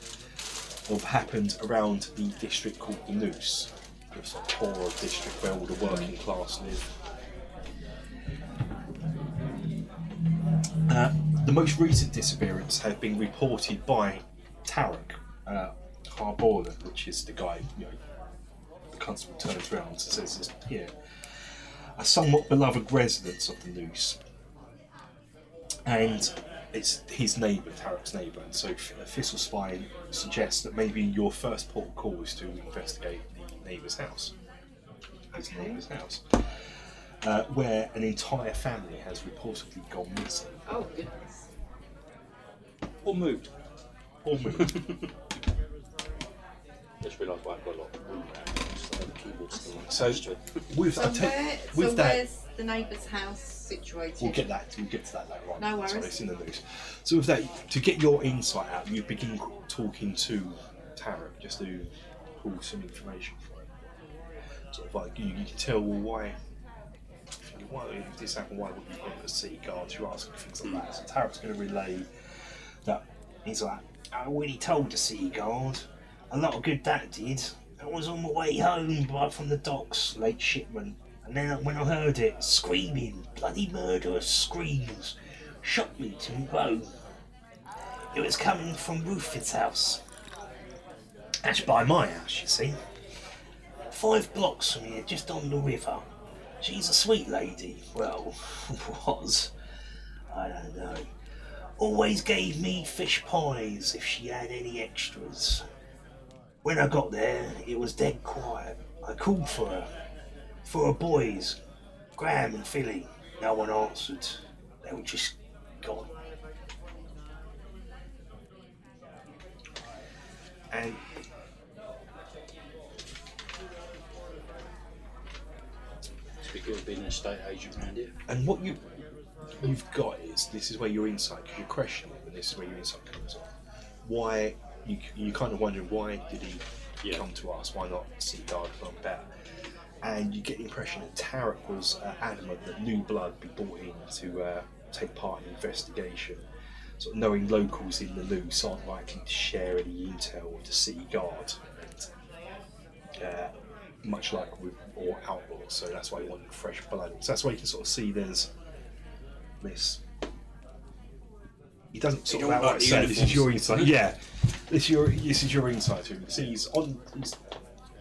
have happened around the district called the Noose. It's a poorer district where all the working class live. The most recent disappearance has been reported by Tarek Harborner, which is the guy, the constable turns around and says, yeah, a somewhat beloved resident of the Noose. And it's his neighbour, Tarek's neighbour, and so Thistle Spine suggests that maybe your first port of call is to investigate the neighbour's house. His neighbour's house. Where an entire family has reportedly gone missing. Oh goodness. Or moved. Just realised I've got a lot of room around, so the keyboard's still on. So with that, Where's the neighbour's house situated? we'll get to that later on. No worries. Sorry, it's in the news. So with that, to get your insight out, you begin talking to Tarek just to pull some information from him. Sort of like you can tell why if this happened, why would you want the city guards? You ask things like that. So Tarek's going to relay that. He's like, I already told the city guard. A lot of good that did. I was on my way home from the docks, late shipment, and then when I heard it, screaming, bloody murderous screams, shocked me to the bone. It was coming from Rufus' house. That's by my house, you see. 5 blocks from here, just on the river. She's a sweet lady. Well, was. I don't know. Always gave me fish pies if she had any extras. When I got there, it was dead quiet. I called for her boys, Graham and Philly. No one answered. They were just gone. And It's be good being an estate agent around here. And what you've got is, this is where your insight, because you're questioning, and this is where your insight comes on. Why you kind of wondering why did he come to us? Why not Sea Guard like that? And you get the impression that Tarek was adamant that new blood be brought in to take part in the investigation. Sort of knowing locals in the loose aren't likely to share any intel with the City Guard. And, much like with or outlaws. So that's why you want fresh blood. So that's why you can sort of see there's this. He doesn't sort of don't like outright the say this is uniforms. your insight. Yeah, this is your insight to him. See, he's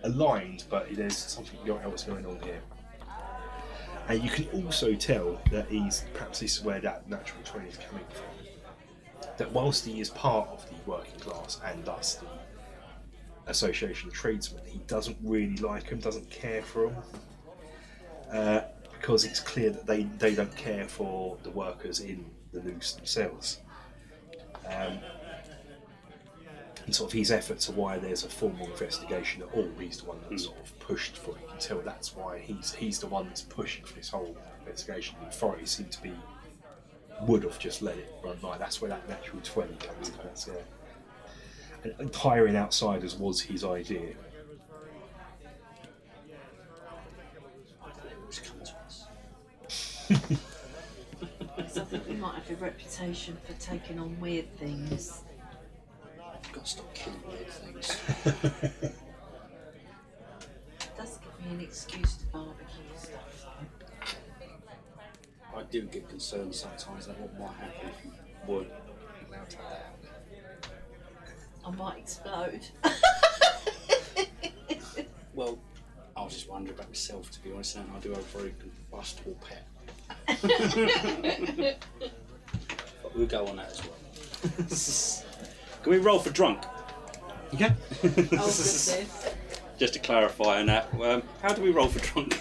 aligned, but there's something else going on here. And you can also tell that perhaps this is where that natural 20 is coming from. That whilst he is part of the working class and thus the association of tradesmen, he doesn't really like them, doesn't care for them, because it's clear that they don't care for the workers in the noose themselves. And sort of his effort to why there's a formal investigation at all, he's the one that sort of pushed for it. You can tell that's why he's the one that's pushing for this whole investigation. The authorities seem to be would have just let it run by. That's where that natural 20 comes in. That's, and hiring outsiders was his idea. It's come to us. So I think we might have a reputation for taking on weird things. I've got to stop killing weird things. It does give me an excuse to barbecue stuff. I do get concerned sometimes that what might happen if you weren't allowed to have that out there. I might explode. Well, I was just wondering about myself, to be honest, and I do have a very combustible pet. But we'll go on that as well. Can we roll for drunk? Yeah. Oh, goodness. Just to clarify on that, how do we roll for drunk?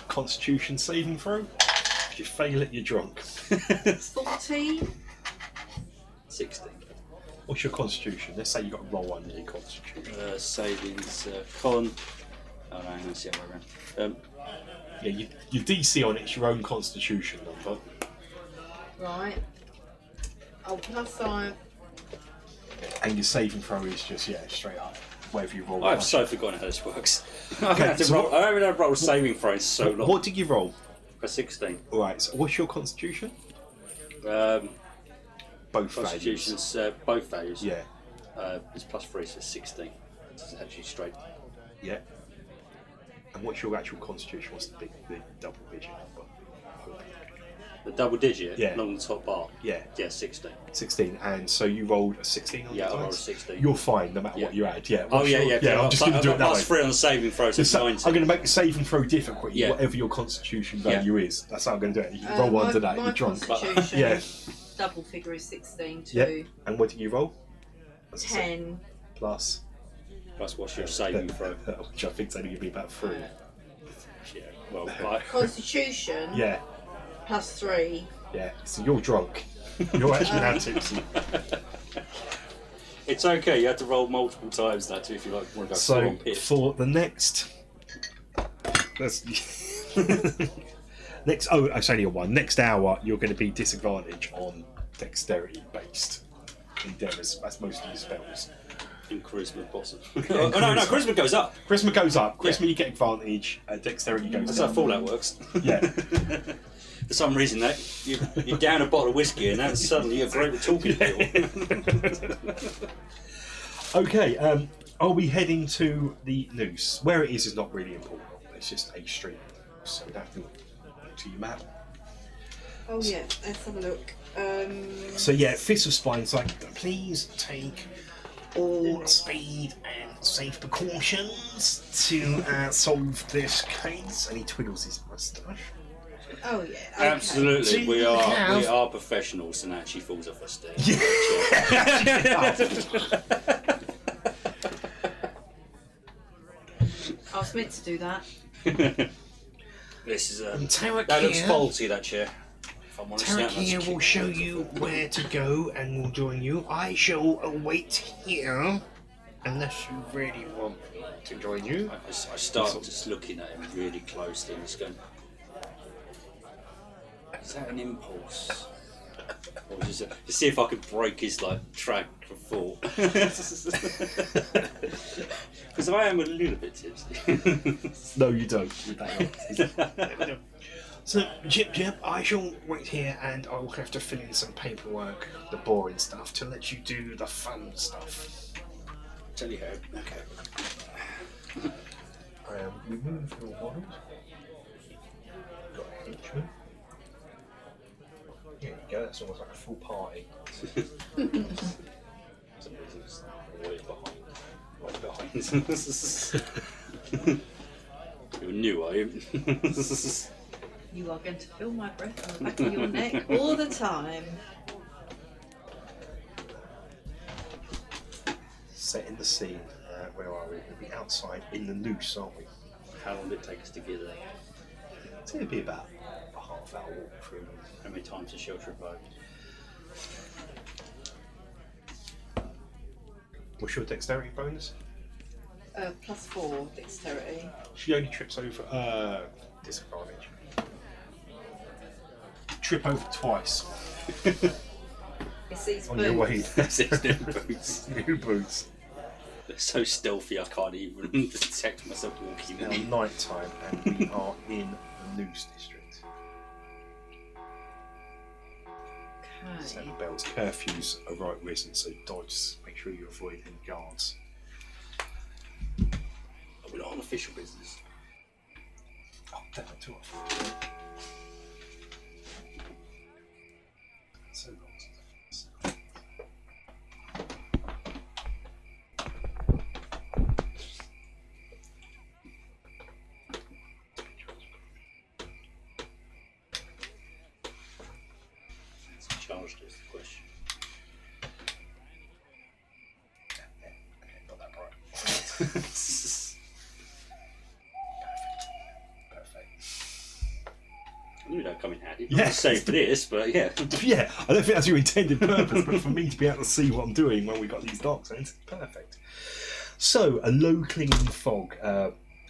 Constitution saving throw. If you fail it, you're drunk. 14. 16. What's your constitution? Let's say you got a roll under your constitution. Savings, con. Oh no, hang on, see how I ran. Yeah, your DC on it's your own constitution number. Right. Oh, +5. And your saving throw is just, straight up. Whatever you roll. I've so forgotten how this works. I Okay, haven't had to so roll. I haven't had to roll saving throws so long. What did you roll? A 16. Alright, so what's your constitution? Both values. Constitution's both values. Yeah. It's +3, so 16. It's actually straight. Yeah. And what's your actual constitution? What's the double digit number? The double digit Yeah. along the top bar. Yeah. Yeah, 16. 16. And so you rolled a 16 on Yeah, the I rolled a dice? 16. You're fine no matter what you add. Yeah. What's your- Yeah. I'm just going to do it that way. +3 on the saving throw, so it's So 19. I'm going to make the saving throw different, Yeah. whatever your constitution value is. That's how I'm going to do it. You can roll my, under that, my you're drunk. Constitution, Yeah. double figure is 16 to Yeah. And what did you roll? That's a 10. plus. Plus, what's your saving throw? Which I think is only going to be about 3. Yeah, well, Constitution, Yeah. +3. Yeah. So you're drunk. You're actually now tipsy. it's okay. You have to roll multiple times that too if you like want to go full So on piss. for the next, it's only a 1. Next hour, you're going to be disadvantaged on dexterity based endeavours. That's most of your spells. In charisma, possible. charisma. No, charisma goes up. Charisma goes up. Charisma Yeah. you get advantage. Dexterity goes That's down. how Fallout works. Yeah. For some reason, that you down a bottle of whiskey and then suddenly you're great with talking to people. Okay. Are we heading to the noose? Where it is not really important. It's just a street. So we have to look to your map. Oh yeah, let's have a look. So yeah, Fist of Spine's like, please take all speed and safe precautions to solve this case. And he twiddles his moustache. Oh yeah, okay. Absolutely, Do we you are have- professionals, and actually falls off a stair. I was meant to do that. This is Tarek that looks here. faulty. That chair. If I'm honest, Tarek that here looks will kick- show you where to go and will join you. I shall await here, unless you really want me to join you. I start just looking at him really closely and just going, is that an impulse? Or just to see if I could break his track of thought. Because I am a little bit tipsy. No, you don't. So, Jip, I shall wait here and I will have to fill in some paperwork, the boring stuff, to let you do the fun stuff. Tell you how. Okay. Remove your models. Got a henchman. There you go, that's almost like a full party. Somebody's way behind. Right behind. You're new, are you? You are going to feel my breath on the back of your neck all the time. Setting the scene. Where are we? We'll be outside in the noose, aren't we? How long did it take us to get there? It's going to be about a half-hour walk through. How many times has shelter boat? What's your dexterity bonus? +4 dexterity. She only trips over. Disadvantage. Trip over twice It's these on your way. boots. It's new boots. New boots. They're so stealthy I can't even detect myself walking Now in. night time, and we are in the Noose district. Okay. 7 bells. Curfews are right risen, so dodge. Make sure you avoid any guards. We're not on official business. Oh, damn it, too often. So long since I've It's charged is the question. Okay, got that right. Perfect. I knew that'd come in handy. Yeah. Not safe for this, but yeah. Yeah, I don't think that's your intended purpose, but for me to be able to see what I'm doing when we've got these docks, it's perfect. So, a low clinging fog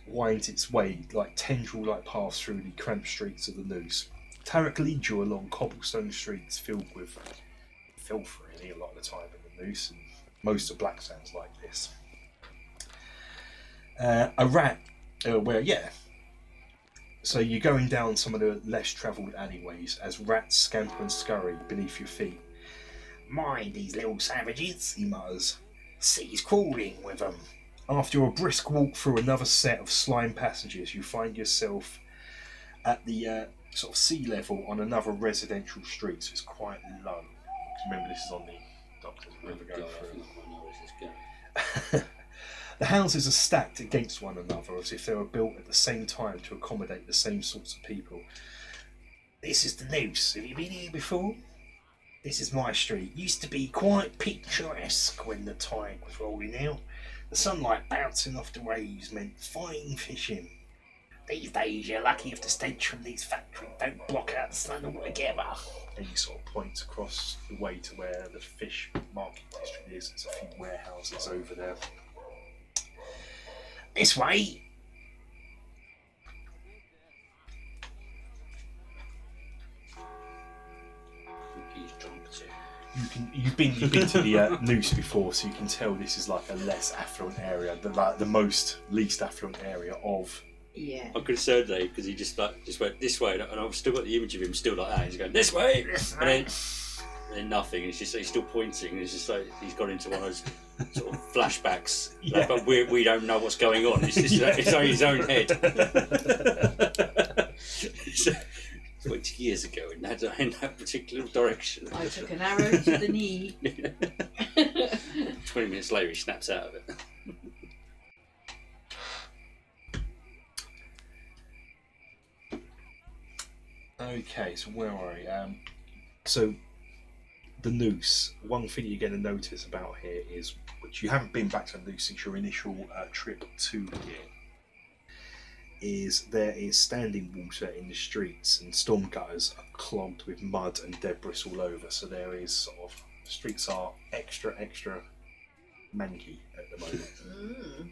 winds its way like tendril-like paths through the cramped streets of the Noose. Tarek leads you along cobblestone streets filled with filth, really, a lot of the time in the Noose, and most of Black Sands like this. A rat, So you're going down some of the less travelled alleyways as rats scamper and scurry beneath your feet. Mind these little savages, he mutters. Sea's crawling with them. After a brisk walk through another set of slime passages, you find yourself at the sort of sea level on another residential street, so it's quite low. Remember, this is on the Doctor's River going God, I through. think I know where this is going. The houses are stacked against one another as if they were built at the same time to accommodate the same sorts of people. This is the Noose. Have you been here before? This is my street. Used to be quite picturesque when the tide was rolling out. The sunlight bouncing off the waves meant fine fishing. These days you're lucky if the stench from these factories don't block out the sun altogether. And he sort of points across the way to where the fish market district is. There's a few warehouses over there. This way. He's drunk too. You've been to the Noose before, so you can tell this is like a less affluent area, the least affluent area of. Yeah. I'm concerned though because he just went this way, and I've still got the image of him still like that. He's going this way, and then nothing. It's just he's still pointing. It's just like he's got into one of those sort of flashbacks, Yeah. but we don't know what's going on. It's just it's only his own head. 20 years ago in that particular direction. I took an arrow to the knee. 20 minutes later, he snaps out of it. Okay, so where are we? So the Noose. One thing you're going to notice about here is, which you haven't been back to the Noose since your initial trip to here, is there is standing water in the streets and storm gutters are clogged with mud and debris all over. So there is sort of, the streets are extra manky at the moment.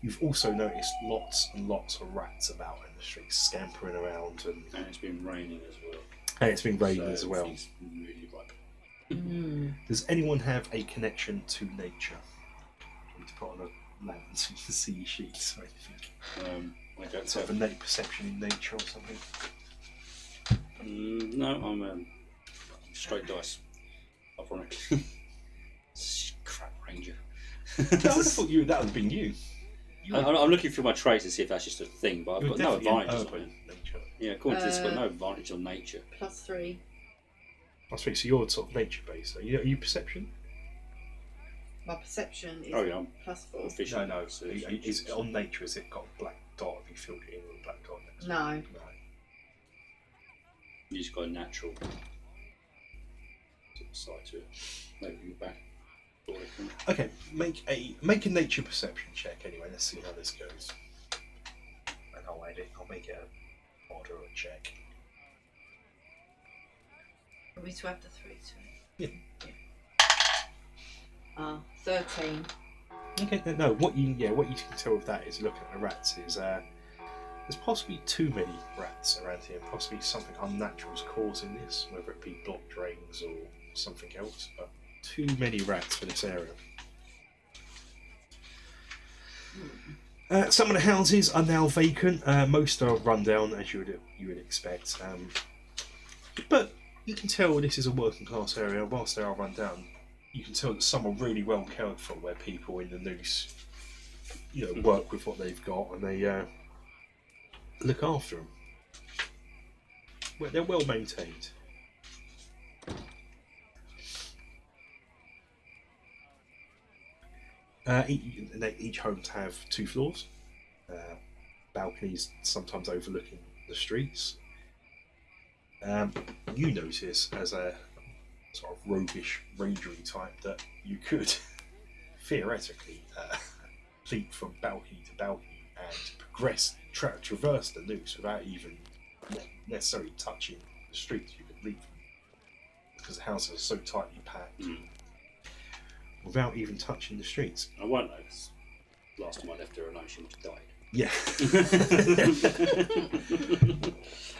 You've also noticed lots and lots of rats about in the streets, scampering around, and it's been raining as well. it's been raining as well. It's really ripe. Does anyone have a connection to nature? Do you want to put on a lens so you can see sheets or anything? I don't Sort of a have. native perception in nature or something? No, I'm straight dice. Ironically. Crap ranger. I would have thought that would have been you. I'm looking through my traits to see if that's just a thing, but I've got no advantages on it. Nature. Yeah, according to this, I've got no advantage on nature. +3. I think so. You're sort of nature based. Are you perception? My perception is Oh yeah, I'm +4. proficient. No. So Is on nature? Has it got a black dot? Have you filled it in with a black dot next to it? No. No. you just got a natural sort of side to it. Maybe you back. Okay, make a nature perception check anyway. Let's see how this goes. And I'll make it a moderate check. Want me to add the 3 to it? Yeah. 13. Okay, no. What you can tell with that is looking at the rats is there's possibly too many rats around here. Possibly something unnatural is causing this, whether it be blocked drains or something else. But too many rats for this area. Some of the houses are now vacant. Most are run down, as you would expect. But you can tell this is a working class area. Whilst they are run down, you can tell that some are really well cared for, where people in the noose, work with what they've got and they look after them. Well, they're well maintained. Each homes have 2 floors, balconies sometimes overlooking the streets. You notice, as a sort of roguish rangery type, that you could theoretically leap from balcony to balcony and traverse the noose without even necessarily touching the streets. You could leap because the houses are so tightly packed. Without even touching the streets. I won't know, because last time I left her alone, she must have died. Yeah.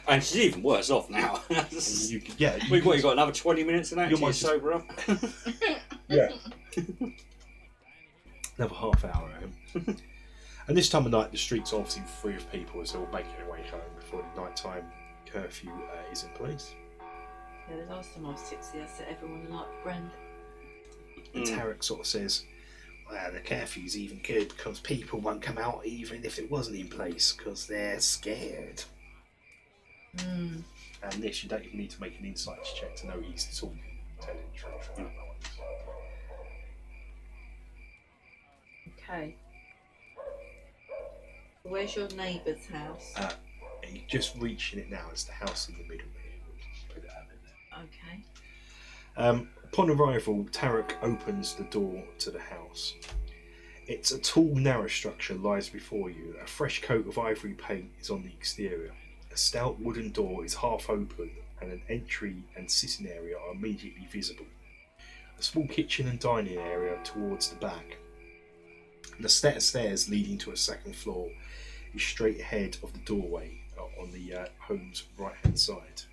And she's even worse off now. You got another 20 minutes in that to sober up? Yeah. Another half hour. And this time of night, the streets are obviously free of people as they're all making their way home before the nighttime curfew is in place. Yeah, the last time I was tipsy, I set everyone alight for brandy. And Tarek sort of says, well, the curfew's even good because people won't come out even if it wasn't in place because they're scared. And this, you don't even need to make an insights check to know he's talking, telling the truth. Okay. Where's your neighbour's house? He's just reaching it now. It's the house in the middle here. We'll put it out there. Okay. Upon arrival, Tarek opens the door to the house. It's a tall, narrow structure lies before you. A fresh coat of ivory paint is on the exterior. A stout wooden door is half open, and an entry and sitting area are immediately visible. A small kitchen and dining area towards the back. And a set of stairs leading to a second floor is straight ahead of the doorway on the home's right-hand side.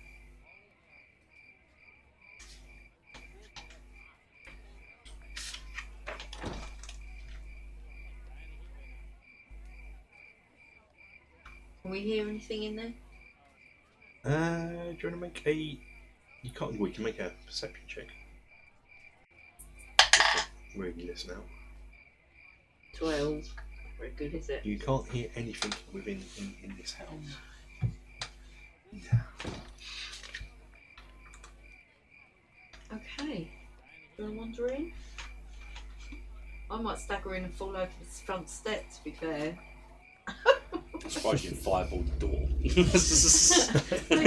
Can we hear anything in there? Do you want to make a... You can't... We can make a perception check. Really listen out. 12. Very good, is it? You can't hear anything within in this house. Okay. Do you want to wander in? I might stagger in and fall over the front step, to be fair. I'm surprised you didn't fireball the door. I'm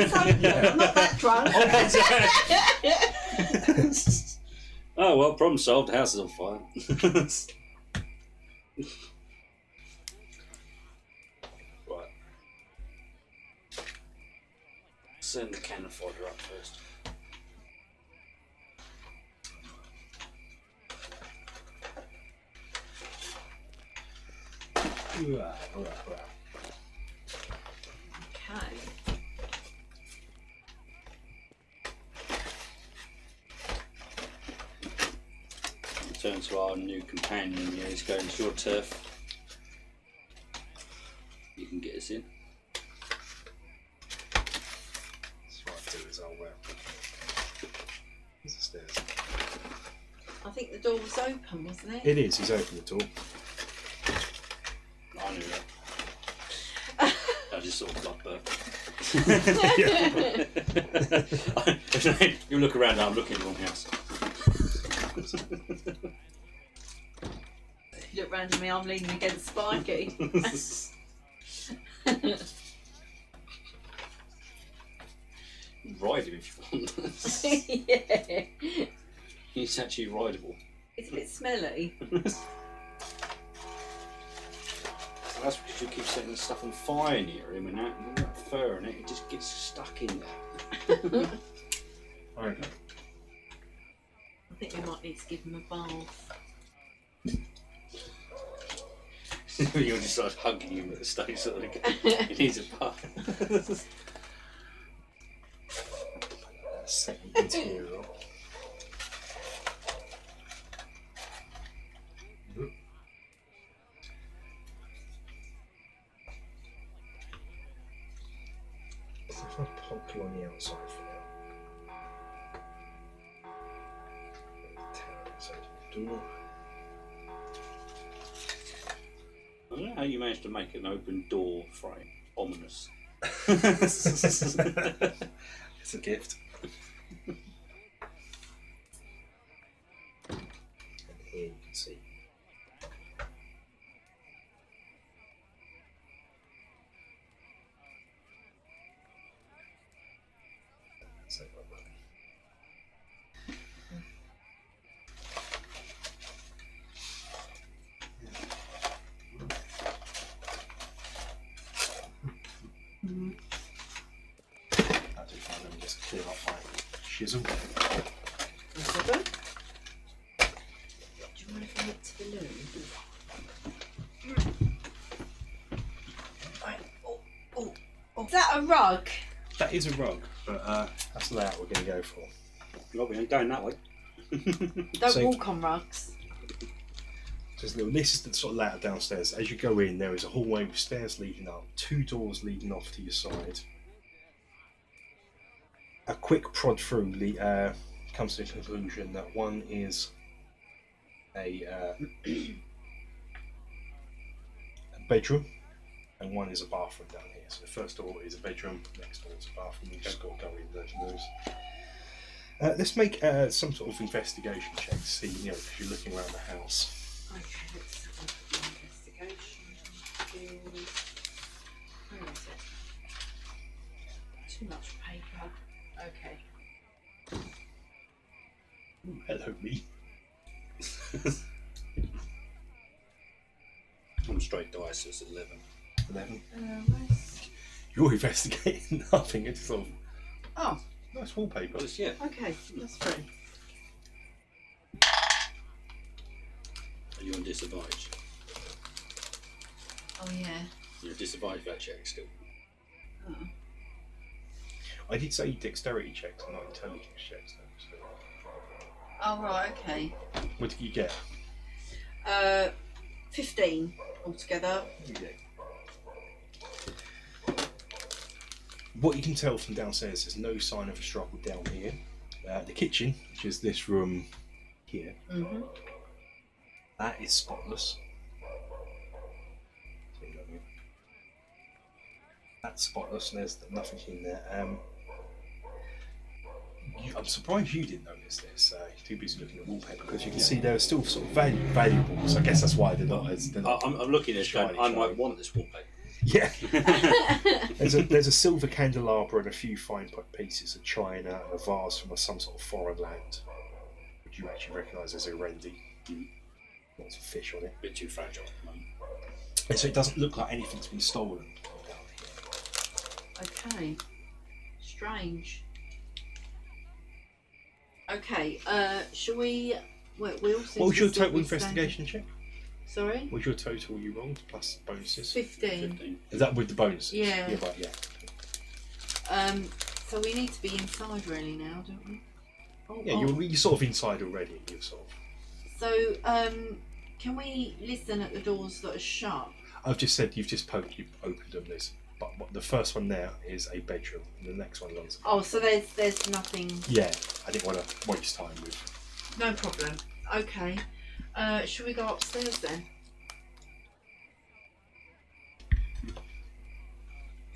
not that drunk. Oh well, problem solved. The house is on fire. Right. Send the cannon fodder up first. Okay. Turn to our new companion. Yeah, he's going to your turf. You can get us in. That's what I'll do is I'll... There's the stairs. I think the door was open, wasn't it? It is, he's opened the door. I knew that. I just sort of blood burp. You look around, I'm looking at the wrong house. You look round at me, I'm leaning against Spikey. Ride him if you want. Yeah. He's actually rideable. It's a bit smelly. That's because you keep setting the stuff on fire near him and that fur and it just gets stuck in there. Okay. I think we might need to give him a bath. You're just like hugging him at the stage so that he needs a bath. Second interior. If I pop you on the outside for now. Door. I don't know how you managed to make an open door frame ominous. It's a gift. And here you can see. So, I'll do fine, let me just clear off my chisel. No problem. Do you want to bring it to the loo? Right. Oh. Is that a rug? That is a rug, but that's the layout we're going to go for. Well, we ain't going that way. Don't So- walk on rugs. This is the sort of layout downstairs. As you go in, there is a hallway with stairs leading up, 2 doors leading off to your side. A quick prod through comes to the conclusion that one is a bedroom and one is a bathroom down here. So the first door is a bedroom, next door is a bathroom. You just got to go in those doors. Let's make some sort of investigation check to see, because you're looking around the house. Okay, let's have an investigation. Where is it? Too much paper. Okay. Ooh, hello, me. I'm straight dice, so it's 11. 11. Where's... You're investigating nothing. It's sort of Oh, nice wallpaper. Just, yeah. okay, that's fine. Are you on disadvantage? Oh yeah. You're disadvantaged for that check still. Oh. I did say dexterity checks, not intelligence checks. Though, so. Oh right, okay. What did you get? 15 altogether. What you can tell from downstairs, there's no sign of a struggle down here. The kitchen, which is this room here, Mm-hmm. that is spotless. That's spotless, and there's nothing in there. I'm surprised you didn't notice this. You're too busy looking at wallpaper because you can see there are still sort of valuables. I guess that's why they're not as. They're not I'm looking at this going, shiny, I shiny. might want this wallpaper. Yeah. There's a silver candelabra and a few fine pieces of china and a vase from some sort of foreign land, which you actually recognise as a Rendi. Lots of fish on it. A bit too fragile at the moment. And so it doesn't look like anything's been stolen. Okay. Strange. Okay, shall we... We'll What was your total investigation check? Sorry? What was your total you rolled plus bonuses? 15. 15. Is that with the bonuses? Yeah. Yeah, right, yeah. So we need to be inside really now, don't we? Oh, Yeah, you're sort of inside already. You're sort of. So, can we listen at the doors that are shut? I've just said you've opened them. But the first one there is a bedroom, and the next one runs. Oh, so there's nothing... Yeah, I didn't want to waste time with. No problem. Okay. Shall we go upstairs then?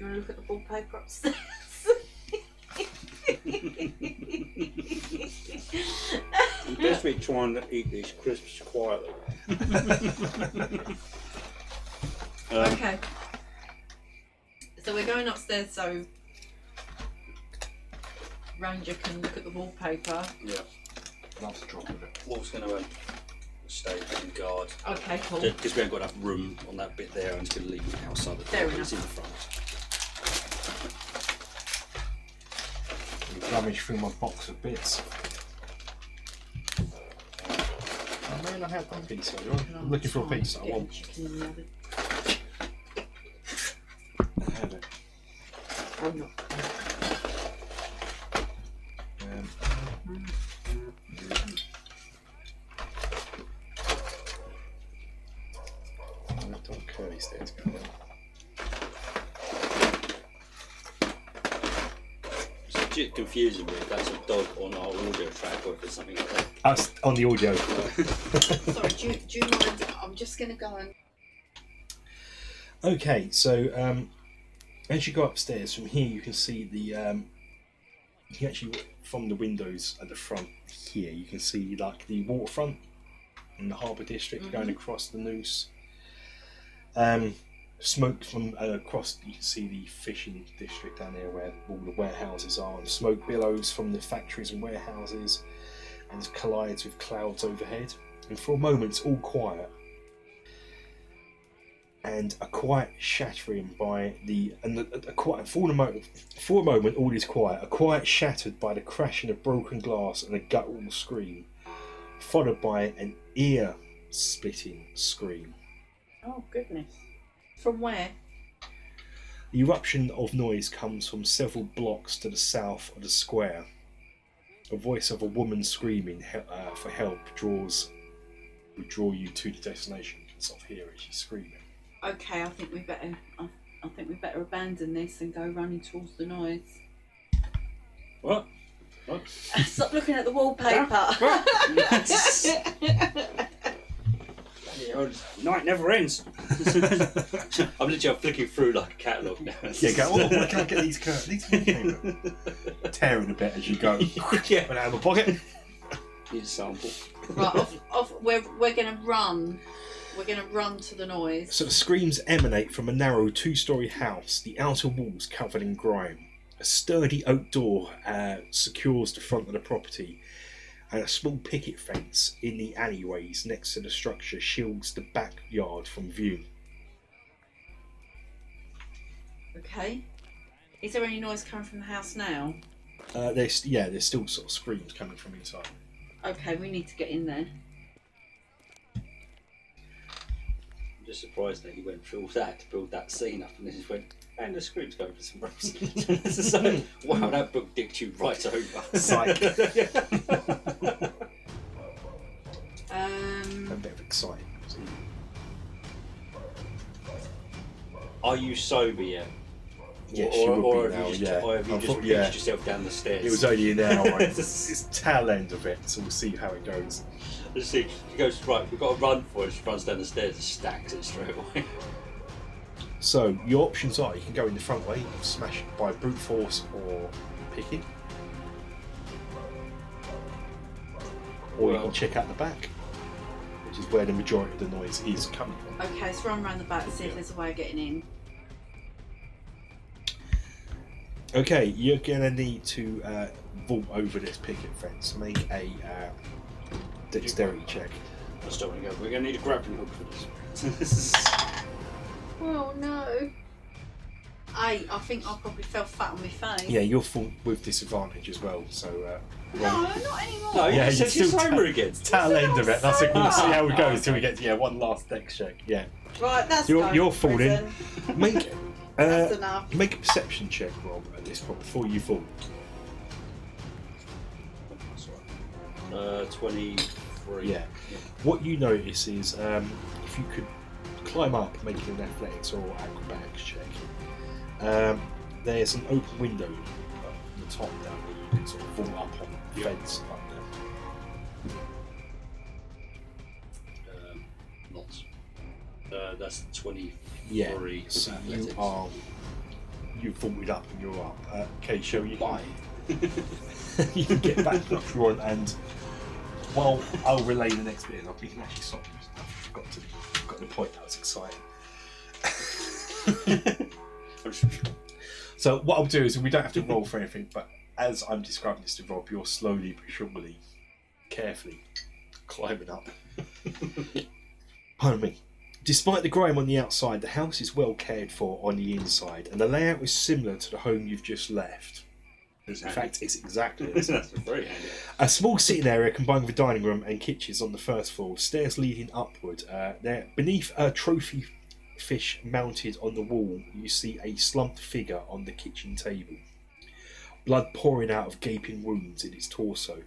you want to look at the wallpaper upstairs? You best be trying to eat these crisps quietly. Okay. So we're going upstairs so Ranger can look at the wallpaper. Yeah. Loves the drop of it. Wolf's going to stay on guard. Okay, cool. Because we haven't got enough room on that bit there, I'm just going to leave it outside the Fair door. enough. It's in the front. You rummage through my box of bits. Oh man, I had one pizza. I'm looking for a pizza. I want. Chicken in the oven. I have it. Oh, no. Don't curly stairs go down. It's legit confusing me if that's a dog on our audio track or if it's something like that. Us on the audio. Sorry, do you mind? I'm just going to go and... Okay, so as you go upstairs from here, you can see the. You can actually, from the windows at the front here, you can see like the waterfront in the harbour district going across the Noose. Smoke from across, you can see the fishing district down there where all the warehouses are, and smoke billows from the factories and warehouses, and it collides with clouds overhead. And for a moment, it's all quiet. And a quiet shattering by the for a moment all is quiet. A quiet shattered by the crashing of broken glass and a guttural scream, followed by an ear-splitting scream. Oh, goodness. From where? The eruption of noise comes from several blocks to the south of the square. A voice of a woman screaming for help would draw you to the destination. You can sort of hear it. She's screaming. Okay, I think we better abandon this and go running towards the noise. What? Stop looking at the wallpaper. Night never ends. I'm literally flicking through like a catalogue now. Yeah, go. Oh, where can I get these curtains? Tearing a bit as you go. Yeah. Went out of my pocket. Need a sample. Right, we're gonna run. We're gonna run to the noise. So the screams emanate from a narrow two-storey house, the outer walls covered in grime. A sturdy oak door secures the front of the property, and a small picket fence in the alleyways next to the structure shields the backyard from view. Okay. Is there any noise coming from the house now? There's still sort of screams coming from inside. Okay, we need to get in there. I'm just surprised that he went through all that to build that scene up and then just went, and the screen's going for some ropes. So, wow, that book dicked you right over. Psych. Um, A bit of excitement. Are you sober yet? Yes, or, you would or be have now, you just, yeah. or have you I just thought- pitched yeah. yourself down the stairs? It was only an hour. It's tail end of it, so we'll see how it goes. Let's see. He goes, right, we've got to run for it. She runs down the stairs and stacks it straight away. So your options are: you can go in the front way, smash it by brute force or picking, or you Well- can check out the back, which is where the majority of the noise is coming from. okay, let's run around the back and see if there's a way of getting in. Okay, you're gonna need to vault over this picket fence. Make a dexterity check. I still want to go. We're going to need a grappling hook for this. Oh no. I think I probably fell flat on my face. Yeah, you're full with disadvantage as well. So No, not anymore. No, Yeah, you said you're you're still sober again. tail end of it. That's it. We'll see how it Ah. goes till we get to one last dex check. Yeah, Right, that's you're going to falling. prison. Make That's enough. make a perception check, Rob, at this point before you fall. 23. Yeah. What you notice is if you could climb up, making an athletics or acrobatics check, there's an open window at the top down there. You can sort of vault up on the fence up there. Not. That's 23. Yeah. So you athletics. are you've vaulted up and you're up. Okay, Shell, you can, you can get back up you're on, and while I'll relay the next bit, you can actually stop. I forgot the point. That was exciting. So what I'll do is we don't have to roll for anything, but as I'm describing this to Rob, you're slowly but surely, carefully climbing up. Pardon me. Despite the grime on the outside, the house is well cared for on the inside, and the layout is similar to the home you've just left. In fact, it's exactly it. That's very handy. A small sitting area combined with a dining room and kitchens on the first floor, stairs leading upward. There, beneath a trophy fish mounted on the wall, you see a slumped figure on the kitchen table. Blood pouring out of gaping wounds in its torso,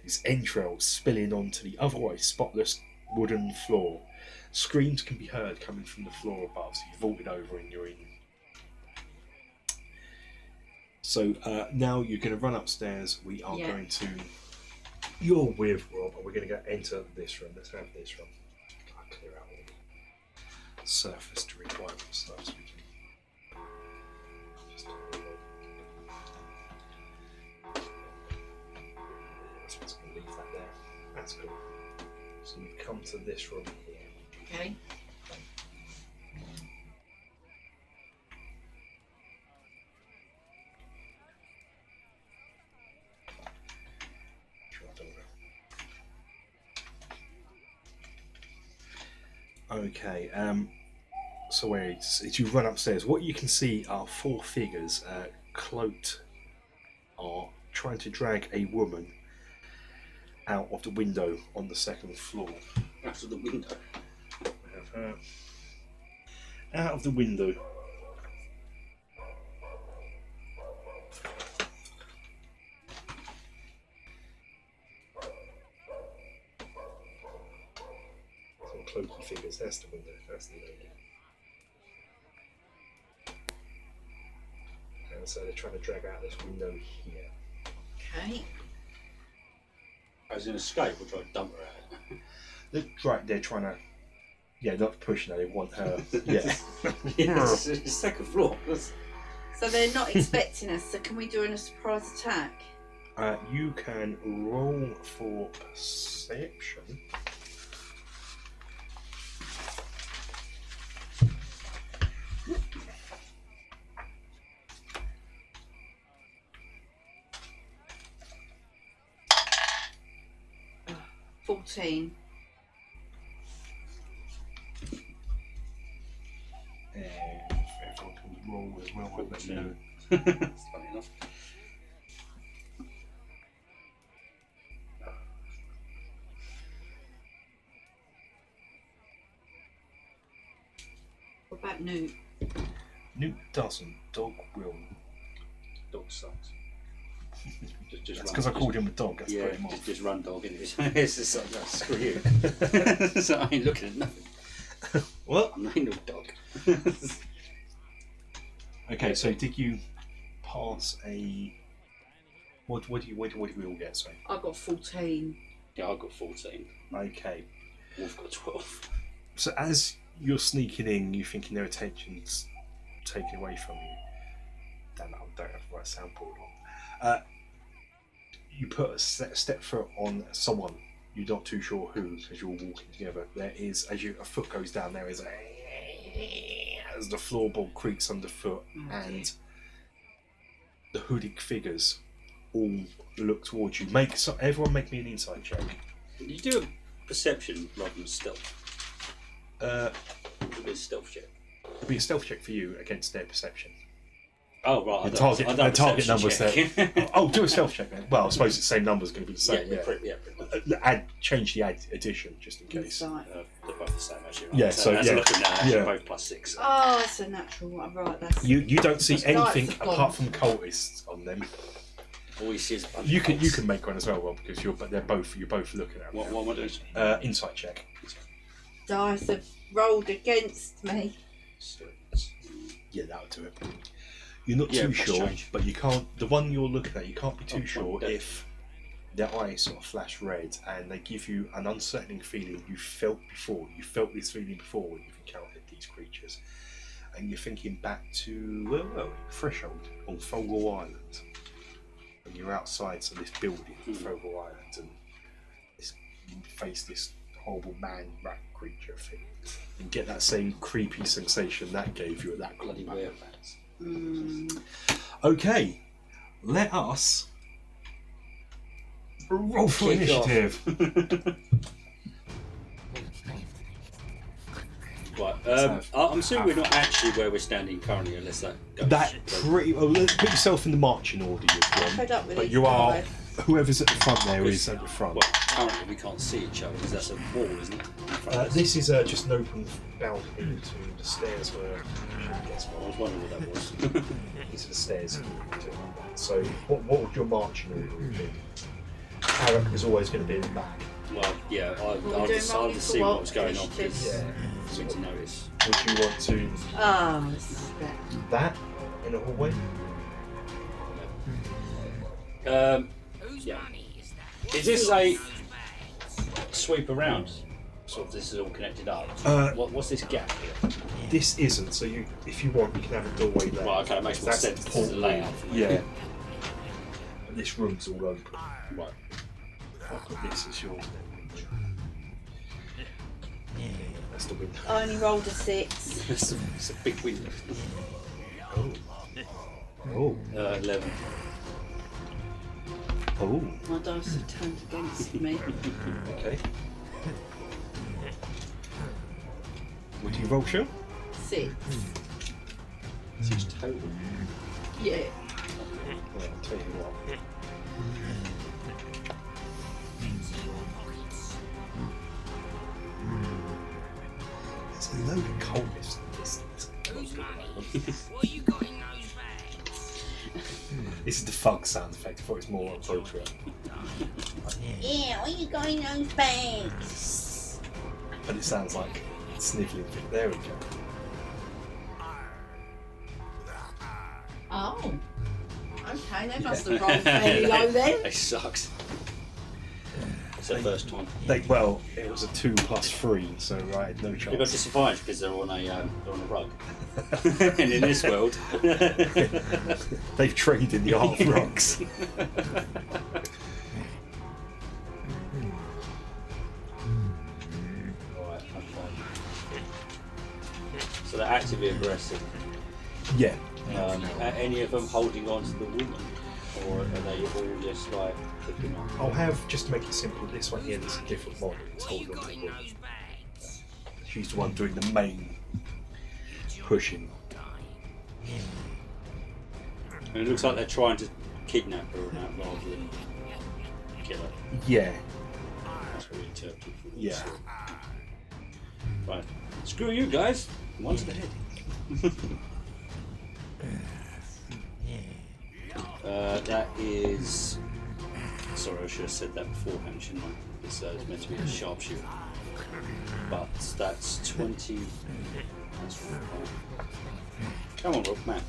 its entrails spilling onto the otherwise spotless wooden floor. Screams can be heard coming from the floor above, so you've vaulted over and you're in. So now you're going to run upstairs. We are going to. You're with Rob, and we're going to go enter this room. Let's have this room. I'll clear out all the surface to requirement stuff. So we can just I'm just going to leave that there. That's cool. So we've come to this room here. Okay. Okay, so as you run upstairs, what you can see are four figures, cloaked, are trying to drag a woman out of the window on the second floor. Out of the window. We have her out of the window. Cloaky figures, that's the window, that's the lady. And so they're trying to drag out this window here. Okay. As in escape, or try to dump her out. They're trying to, not pushing her, they want her, Yes, it's second floor. So they're not expecting us, so can we do a surprise attack? You can roll for perception. Uh, 14. And if everyone can roll as well, I'll let you know. That's funny enough. What about Newt? Newt doesn't, dog will. Dog sucks. Just That's because I called him a dog, that's yeah, pretty much. just run dog in it. It's just like, no, screw you. So I ain't looking at nothing. What? I'm not no dog. Okay, so did you pass a... What do we all get, sorry? I got 14. Yeah, I've got 14. Okay. Wolf got 12. So as you're sneaking in, you're thinking their attention's taken away from you. Damn it, I don't have the right soundboard on. You put a step foot on someone, you're not too sure who, as you're walking together. There is, as a foot goes down, there is as the floorboard creaks underfoot, and the hooded figures all look towards you. Everyone make me an insight check. Did you do a perception rather than stealth? It'd be a stealth check. It'll be a stealth check for you against their perception. Oh, right. The target numbers there. Oh, do a stealth check then. Well, I suppose the same number's going to be the same. Yeah, pretty much. Change the addition just in case. Insight. They're both the same, actually. Right? Yeah, so as I'm looking now, yeah. both +6. Oh, that's a natural one. Right, that's... You don't see That's anything right, apart from cultists on them. All you see is a bunch You of can bolts. make one as well, Rob, because you're both looking at them. What am I doing? Insight check. Dice have rolled against me. Yeah, that'll do it. You're not Yeah, too must sure, change. but you can't. The one you're looking at, you can't be too Oh, sure okay. if their eyes sort of flash red and they give you an unsettling feeling you felt before. You felt this feeling before when you've encountered these creatures. and you're thinking back to where were we? Threshold on Fogle Island. And you're outside this building on Fogle Island, and you face this horrible man-rat creature thing. And get that same creepy sensation that gave you at that Bloody combat. werewolves. Okay, let us roll for Kick off. initiative. Right, I'm assuming we're not actually where we're standing currently, unless that goes. That pretty well. Put yourself in the marching order you've Fed gone, up with but these you are guys. whoever's at the front there is at the front. Well, currently we can't see each other because that's a wall, isn't it? in front of us? This is just an open balcony into the stairs where. I was wondering what that was. These are the stairs. So, what would your marching order be? Tarek was always going to be in the back. Well, yeah, Well, I'll we're just doing see what was going on. initiative. Because Yeah. something to notice. Would you want to Oh, this is bad. that in a hallway? Yeah. Is this a sweep around? Sort of, this is all connected up. What's this gap here? This isn't. So if you want, you can have a doorway there. Well, okay, that makes more That's sense. the This is the layout. Yeah. And this room's all open. Right. I'll put this as yours then. That's the window. I only rolled a 6. It's a big window. Oh. 11. Oh. My dice have turned against me. Okay. What do you roll, Sean? 6. 6 total. Yeah. Well, I'll tell you what. There's a load of coldness in this. This is the fug sound effect. I thought it was more appropriate. Yeah, where you going those bags? But it sounds like sniffling thing. There we go. Oh. Okay, they must have rolled fairly low then. It sucks. It's the first time. Well, it was a 2 plus 3, so I had no You've got chance. disadvantage because they're on a rug. And in this world, They've trained in the art of rocks. Alright, okay. So they're actively aggressive. Yeah. Are any of them holding on to the woman? Or are they all just like picking up? I'll have, just to make it simple, this one here, this is a different model. It's holding on to the woman. She's the one doing the main pushing. And it looks like they're trying to kidnap her rather than kill her. Yeah. That's what we interpret from Yeah. this. Right. Screw you guys. One to the head. That is. Sorry, I should have said that beforehand, shouldn't I? It's meant to be a sharpshooter. But that's 20. That's right. Come on, Rob, man.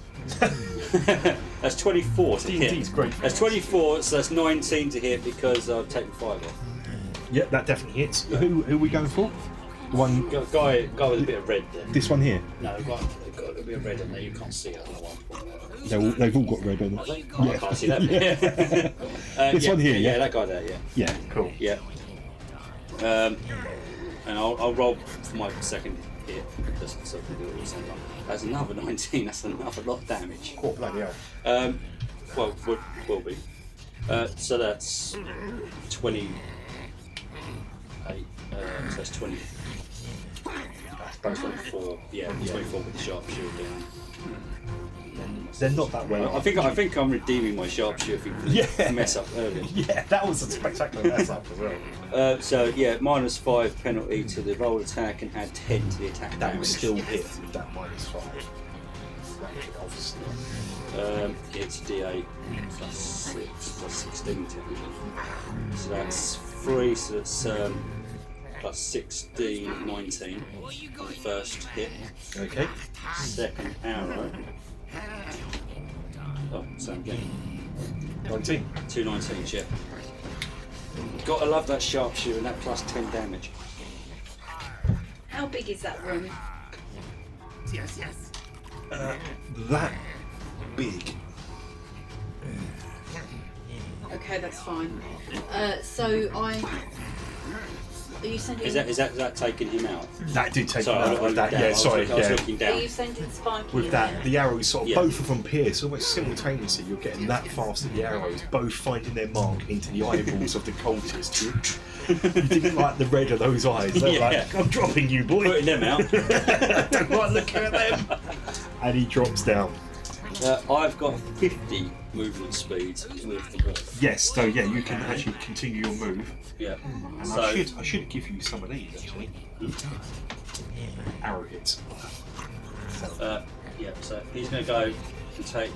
That's 24 to hit. D&D's great. That's 24, so that's 19 to hit because I've taken 5 off. Yep, that definitely hits. Who are we going for? The one, Guy with a bit of red there. this one here. No, got a bit of red on there. You can't see it on the one. They've all got red on them. Oh, I can't see that bit. This one here, Yeah, yeah? that guy there, yeah. Yeah, cool. Yeah. And I'll roll for my second hit, just so we do it at the same time. That's another 19, that's another lot of damage. Oh, bloody hell. Well, will be. So that's 28. So that's 20. That's 24. Yeah, 24 with the sharpshooter down. They're not that well. I think I'm redeeming my sharpshooter for the mess up earlier. Yeah, that was a spectacular mess up as well. So yeah, -5 penalty to the roll attack and add 10 to the attack That damage. was still hit with that -5. That could obviously. It's D8 plus 6 plus 16 technically. So that's 3, so that's plus 16, 19 on the first hit. Okay. Second arrow. Oh, same again. 19. 2 19s, yeah. Gotta love that sharpshooter and that plus 10 damage. How big is that room? That big. Okay, that's fine. So I. Are you sending? Is that taking him out? That did take Sorry, him out with that. Yeah, sorry. I was Yeah. looking Are down. you sending Spikey? With that, there? the arrows sort of Yeah. both of them pierce almost simultaneously. You're getting that fast at the arrows, both finding their mark into the eyeballs of the cultist. You didn't like the red of those eyes. They're Yeah. like, I'm dropping you, boy. Putting them out. I don't like looking at them. And he drops down. I've got 50 movement speed with the wolf. Yes, so yeah, you can actually continue your move. Yeah. And So I should give you some of these actually. Arrow hits. yeah. So he's going to go and take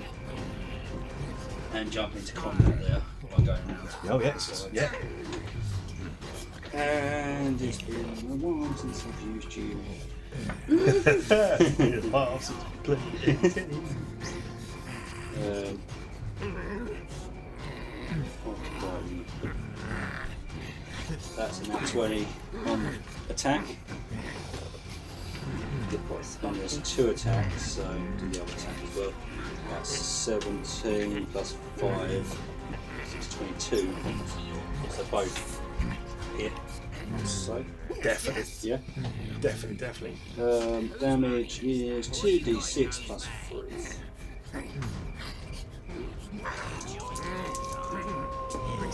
and jump into combat there. By going now. Oh yes, yeah. And it's been a while since I've used you. That's a nat 20 on attack. And there's 2 attacks, so do the other attack as well. That's 17 plus 5, it's 22. So both hit. So, Definitely, yeah. definitely. Damage is 2d6 plus 3.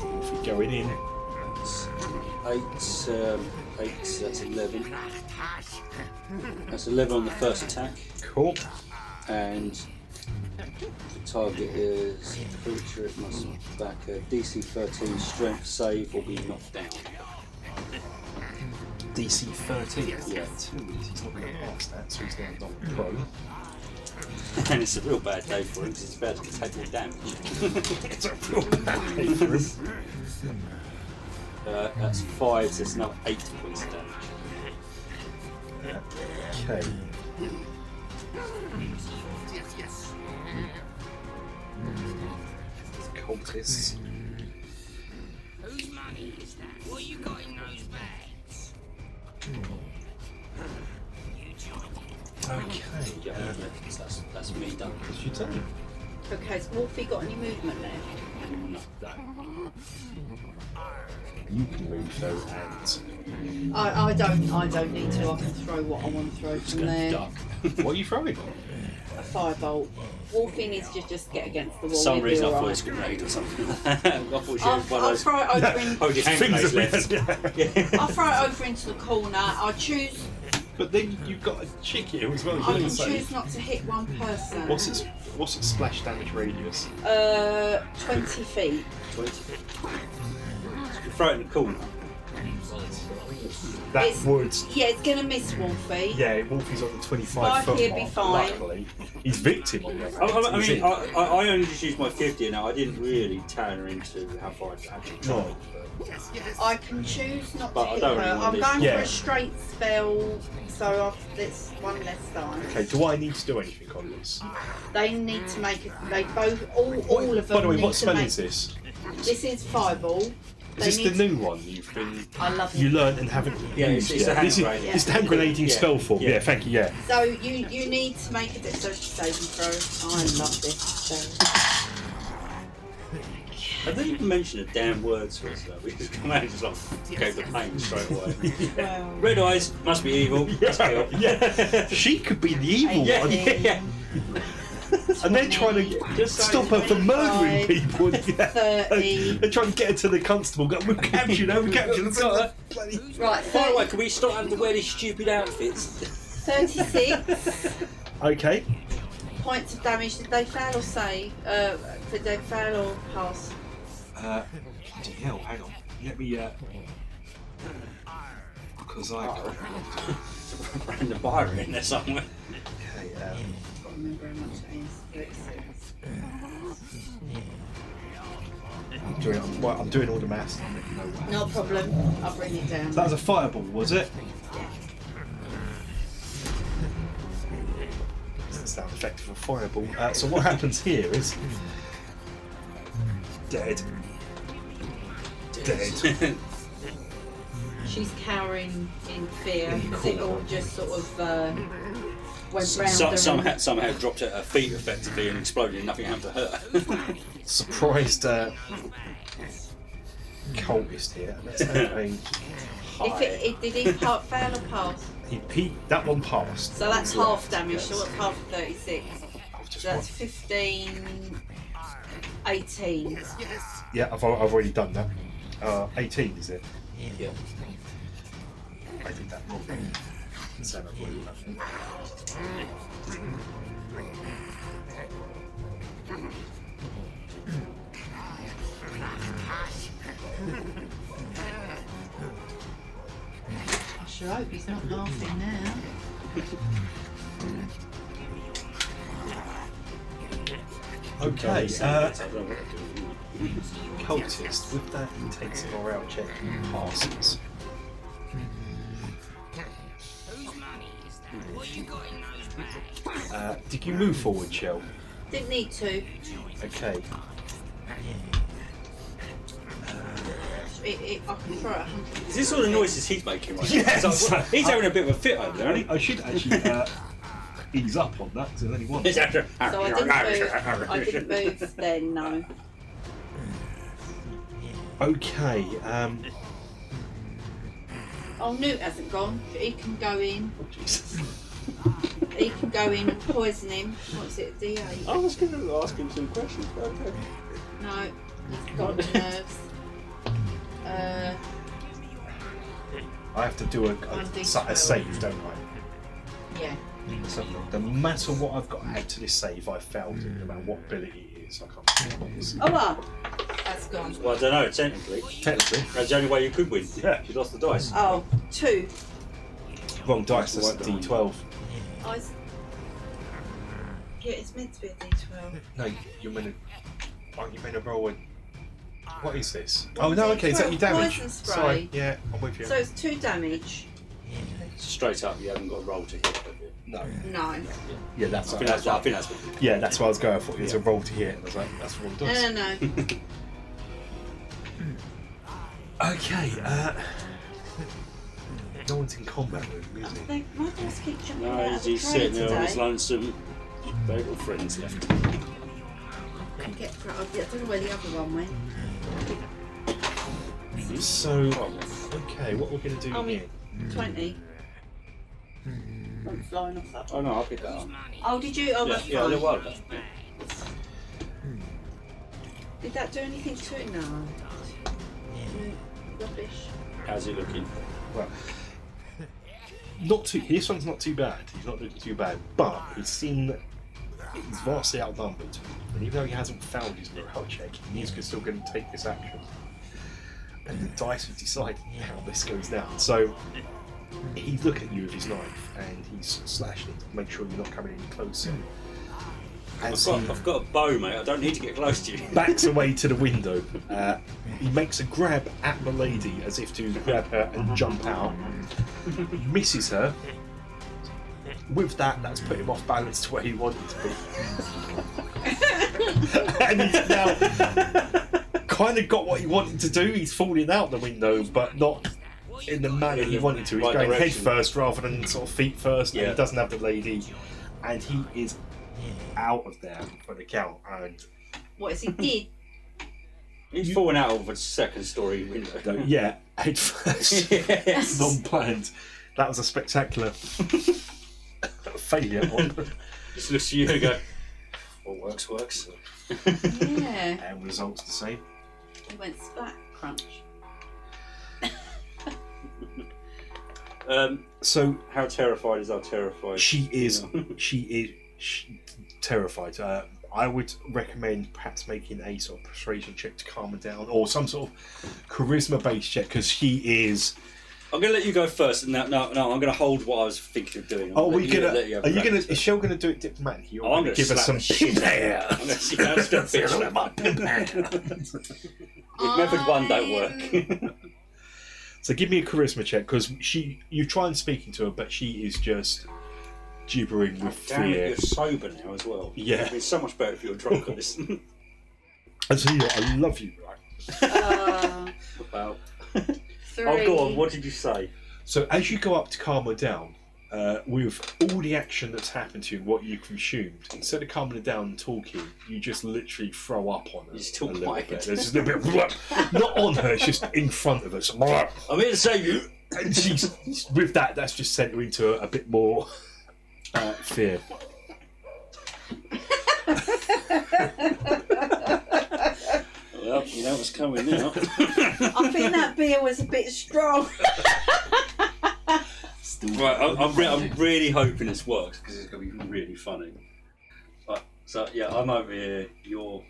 Wolfie going in. That's 8, so that's 11. That's 11 on the first attack, Cool. and the target is a creature. It must back a DC 13 strength save or be knocked down. DC 13. Yeah. He's not going to pass that, so he's now knocked prone. And it's a real bad day for him because he's about to take more damage. It's a real bad day for him. That's 5, so it's another 8 points of damage. Okay. Cultists. Whose money is that? What you got in those bags? You joined it. Okay. Yeah, that's me done. What's your turn? Okay, has Wolfie got any movement left? No. You can move though, and I don't need to. I can throw what I want to throw Just from going to there. duck. what are you throwing? A firebolt. Wolfie needs to just get against the wall. For some He'll be reason I all thought it right. was grenade or something like that. I thought she was one I'll of those. throw it over in, Hold your hand grenades left. I'll throw it over into the corner. I'll choose. But then you've got a chick here as well. I can choose not to hit one person. What's its splash damage radius? 20 feet. 20. Throw it in the corner. That It's- would. Yeah, it's gonna miss Wolfie. Yeah, Wolfie's on the 25 Spike foot here mark. be fine. Luckily, he's victim on the other I hand. He's mean, in. I only just used my 50 now. I didn't really turn her into how far I'd actually No. tried. I can choose not But to I hit don't her. really I'm want to going do- for Yeah. a straight spell, so it's one less die. Okay, do I need to do anything on this? They need to make it. They both, all of them. By the way, need what to spell make, is this? This is Fireball. Is this the new one you've been? I love You it. learn't and haven't Yeah, used it's yet? a hand This is- grenade. It's the hand grenading Yeah. spell form. Yeah. Yeah, thank you. Yeah. So you need to make a dexterity saving throw. I love this. So. I didn't even mention the damn words for us though. We just come out and just like gave the pain straight away. Well, Red eyes, must be evil. Let's kill. Yeah, she could be the evil Yeah, one, yeah. and they're trying to Just stop her from murdering 25, people. Yeah. 30. They're trying to get her to the constable. Go, we've captured her. We've captured her. Got her. Bloody- Right, By the way, can we stop having to wear these stupid outfits? 36 Okay. points of damage. Did they fail or save? Did they fail or pass? Bloody hell, hang on. Let me, because I can't. Random fire in there somewhere. Okay, I can't remember how much it is. 36. I'm doing all the maths. I'll let you know what No problem. I'll bring it down. So that was a fireball, was it? Doesn't sound effective for fireball. So what happens here is dead. Dead. She's cowering in fear. Is it all just sort of went round her. somehow dropped at her feet effectively and exploded and nothing happened to her. Surprised cultist here. Let's have a high. Did he fail or pass? That one passed. So that's half damage, so what's half of 36? Just So that's 15, 18. Yeah, I've already done that. 18 is it? Yeah. I did that wrong. So I've already done I sure hope he's not laughing now. Okay, I don't know what to do. cultist, with that he takes a morale check and passes. Whose money is that? What you got in those bags? Did you move forward, Shell? Didn't need to. Okay. I can throw it 100. Is this all the noises he's making right now? Yes. It's like, he's having a bit of a fit over there, isn't he? I should actually ease up on that because there's only one. He's after- So I didn't move then, no. Okay. Oh, Newt hasn't gone. He can go in. Jesus. He can go in and poison him. What's it, D8? I was going to ask him some questions, but okay. No, he's got nerves. I have to do a D12. save, don't I? Yeah. So no matter what I've got to add to this save, I failed it, no matter what ability it is. I can't do this. Oh, well, that's gone. Well, I don't know, technically. Technically. That's the only way you could win. Yeah. You lost the dice. Oh, 2. Wrong dice, that's a D12. Oh, yeah, it's meant to be a D12. No, you're meant to. Aren't you meant to roll a. What is this? Well, Oh no, okay, is that your damage? poison spray. Sorry, yeah, I'm with you. So it's 2 damage. Straight up, you haven't got a roll to hit. Have you? No. No. Yeah, that's I think that's what. Yeah, that's what I was going for. It's a roll to hit. I was like, that's the wrong dice. No. Okay, no one's in combat with me, is he? My dice keep jumping No, out of the he's tray sitting there on his today. lonesome. Very good friends left. I don't know where the other one went. So, okay, what we're going to do Oh, here? 20. I'm flying off that Oh one. no, I'll pick that up. Oh, did you? Oh, Yeah, that's yeah, a fine. little while ago. Did that do anything to it? No. Rubbish. How's it looking? Well, not too. This one's not too bad. He's not looking too bad, but he's seen that he's vastly outnumbered, and even though he hasn't found his morale check, he's still going to take this action. And the dice have decided how this goes down. So he's looking at you with his knife, and he's slashing it to make sure you're not coming any closer. As I've got a bow, mate. I don't need to get close to you. backs away to the window. He makes a grab at the lady as if to grab her and jump out. Misses her. With that, that's put him off balance to where he wanted to be. And he's now kind of got what he wanted to do. He's falling out the window, but not in the manner he wanted to. He's Right going head direction. first rather than sort of feet first. And Yeah. he doesn't have the lady. And he is out of there for the count. And What is he did? He's fallen out of a second story window. yeah, head first. Yes. Non-planned. That was a spectacular failure. Just looks at you and go, what works, works. Yeah. And results the same. He went splat crunch. So How terrified is our terrified? she is terrified. I would recommend perhaps making a sort of persuasion check to calm her down, or some sort of charisma-based check, because she is. I'm going to let you go first. No, I'm going to hold what I was thinking of doing. Oh, are you gonna? Are Are you gonna? Is Shell gonna do it diplomatically? You're I'm gonna going to give us some. I'm going to see how it's going to If method 1 don't work. So give me a charisma check, because you try and speaking to her, but she is just gibbering with Damn it, fear. you're sober now as well. Yeah. It'd be so much better if you were drunk at this. And so you know, I love you, right? Wow. 3. Oh, go on. What did you say? So as you go up to calm her down, with all the action that's happened to you and what you consumed, instead of calming her down and talking, you just literally throw up on her. You're still a little quiet. bit. There's just a bit not on her, it's just in front of us. I'm here to save you. And she's with that's just sent her into a bit more fear. Well, you know what's coming now. I think that beer was a bit strong. Right, I'm really hoping this works because it's going to be really funny. Right, so yeah, I'm over here. You're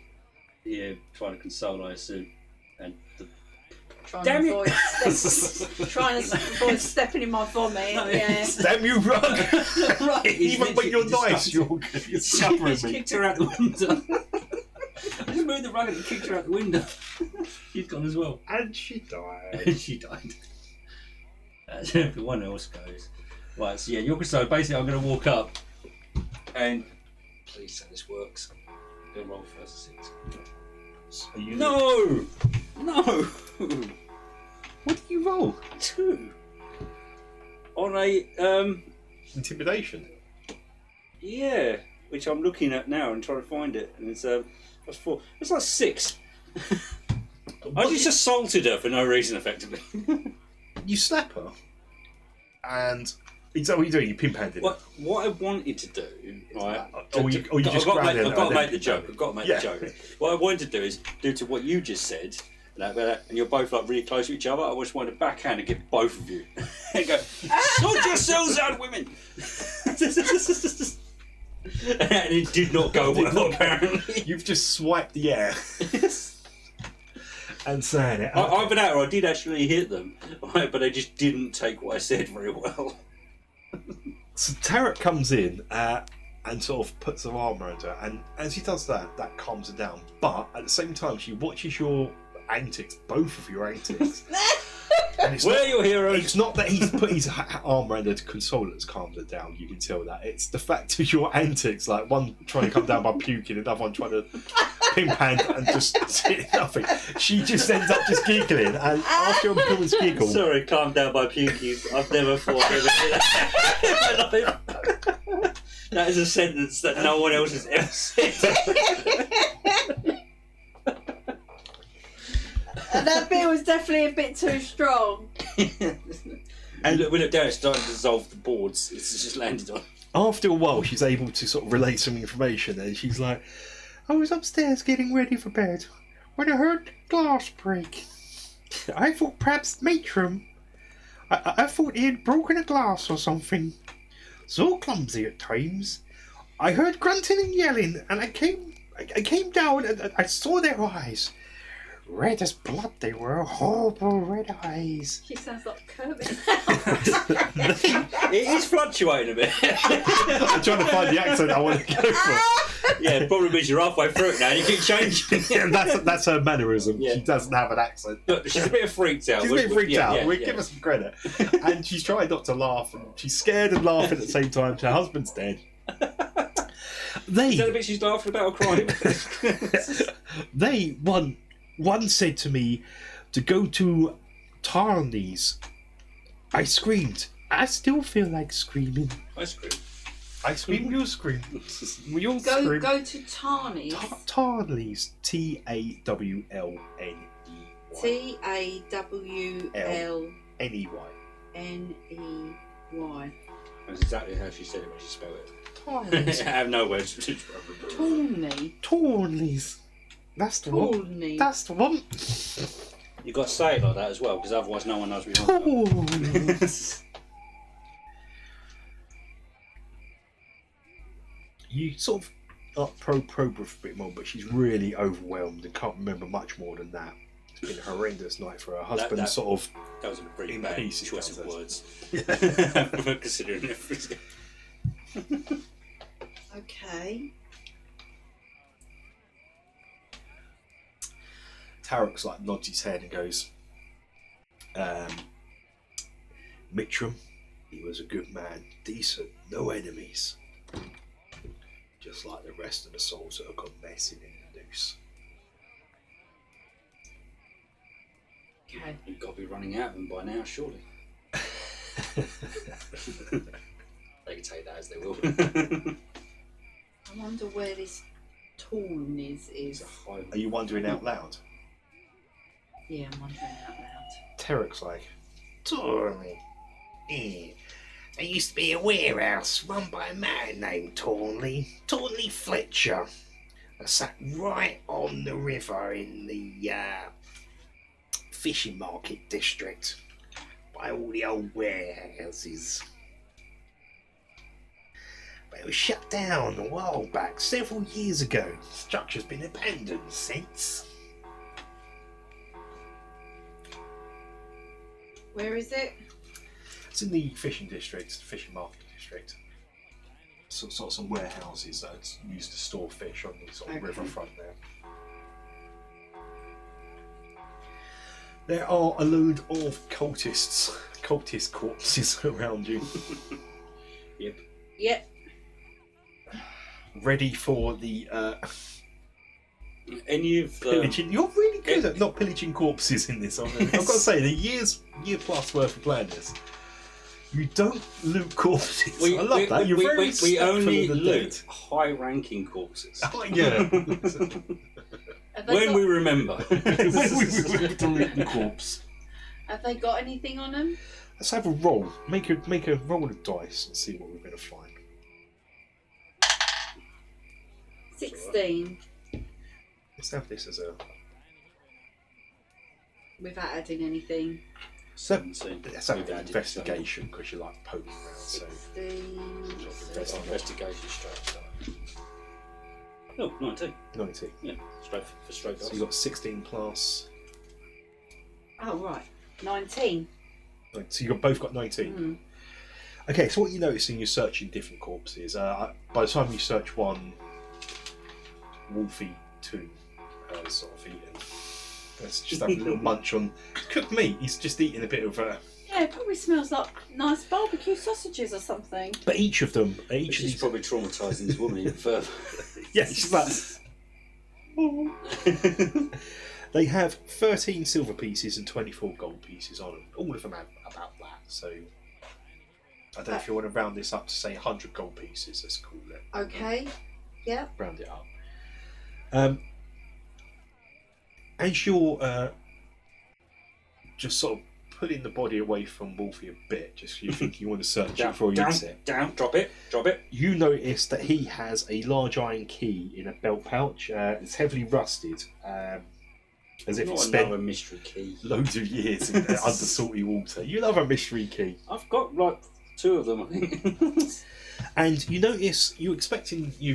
here trying to console, I assume, and Trying Damn to it. avoid stepping in my vomit. Yeah. Damn you, Rug! Right. Even when you're nice, you're scattering Just me. kicked her out the window. I just moved the rug and kicked her out the window. She's gone as well. And she died. And she died. Everyone else goes. Right, so yeah, you're so basically I'm going to walk up and please say this works. I'm going to roll first 6. Are you No! What did you roll? 2. On a, Intimidation. yeah, which I'm looking at now and trying to find it. And it's, that's 4. It's like 6. I just assaulted her for no reason, effectively. You slap her, and is that what you're doing? You pimp-handed her. What I wanted to do, right? Or you just I've grab her got to and make then- the joke. I've got to make Yeah. the joke. What I wanted to do is do to what you just said, and you're both like really close to each other. I just wanted to backhand and get both of you and go, sort yourselves out, women. And it did not go well, apparently. You've just swiped the air and saying it. Either that or I did actually hit them, right, but they just didn't take what I said very well. So Tarek comes in and sort of puts her arm around her, and as he does that, that calms her down. But at the same time, she watches your antics, both of your antics. And it's Where not, are your heroes? it's not that he's put his arm around her to console her that's calmed her down. You can tell that. It's the fact of your antics, like one trying to come down by puking, another one trying to pimp hand and just nothing. She just ends up just giggling, and after a woman's giggle, Sorry, calm down by puking. I've never thought I'd ever do that in my life. That is a sentence that no one else has ever said. That beer was definitely a bit too strong. And we look down, it's starting to dissolve the boards. It's just landed on. after a while, she's able to sort of relate some information, and she's like, I was upstairs getting ready for bed when I heard the glass break. I thought perhaps Matron. I thought he had broken a glass or something. So clumsy at times. I heard grunting and yelling, and I came down and I saw their eyes. Red as blood they were, horrible red eyes. She sounds like Kermit. It is fluctuating a bit. I'm trying to find the accent I want to go for. Yeah, it probably means you're halfway through it now and you keep changing. Yeah, that's her mannerism. Yeah. She doesn't have an accent. Look, she's a bit freaked out. She's a bit freaked out. Yeah, We yeah. give her some credit. And she's trying not to laugh. And she's scared and laughing at the same time. Her husband's dead. Is that the bit she's laughing about or crying? One said to me to go to Tarney's. I screamed. I still feel like screaming. Ice cream. I scream, you scream. We all scream. Go to Tarney's. Tarney's. Tawlney. Tawlney. Ney. That's exactly how she said it when she spelled it. Tarney's. I have no words. Tarney. Tarney's. That's the one. Tarney. That's the one. You've got to say it like that as well, because otherwise no one knows what you're on about. Tarney's. You sort of probe her a bit more, but she's really overwhelmed and can't remember much more than that. It's been a horrendous night for her husband. that- Sort of. That was a pretty In bad pieces, choice that of was. words. Considering everything. Okay. Tarek's like nods his head and goes, Mitchum, he was a good man, decent, no enemies. Just like the rest of the souls that have gone messing in the noose. Okay. You've got to be running out of them by now, surely. you take that as they will. I wonder where this tune is. It's a high. Are you wondering out loud? Yeah, I'm wondering out loud. Terek's like, Torley. There used to be a warehouse run by a man named Torley Fletcher. That sat right on the river in the fishing market district by all the old warehouses. But it was shut down a while back, several years ago. The structure's been abandoned since. Where is it? It's in the fishing district, the fishing market district. Sort of some warehouses that are used to store fish on the sort of riverfront there. There are a load of cultist corpses around you, Yep. ready for the Any of the pillaging. You're really good at not pillaging corpses in this. I've got to say, the year plus worth of playing this. You don't loot corpses. I love that. You're very we respectful only of the loot high-ranking corpses dead. Oh, yeah. Have they when got, we remember. When we remember to loot the corpse. have they got anything on them? Let's have a roll. Make a roll of dice and see what we're going to find. 16. Let's have this as a. Without adding anything. 17. Let's have We've an added investigation because you like poking around. So 16. Investigation straight. No, 19. 19. Yeah, straight. So you got 16 plus. Oh, right. 19. So you both got 19. Mm. Okay, so what you notice in your searching different corpses, by the time you search one, Wolfie 2 has sort of eaten. Let's just have a little munch on cooked meat. He's just eating a bit of. Yeah, it probably smells like nice barbecue sausages or something. But each of them, each of She's these. probably traumatising this woman even further. Yeah, she's like. They have 13 silver pieces and 24 gold pieces on them. All of them have about that. So I don't know if you want to round this up to say 100 gold pieces. Let's call it. Okay. Yeah. Round it up. As you're just sort of pulling the body away from Wolfie a bit, just you think you want to search it before you eat it. Down, drop it. You notice that he has a large iron key in a belt pouch. It's heavily rusted, as if Not it's another spent mystery key. loads of years in under salty water. You love a mystery key. I've got like 2 of them, I think. And you notice, you've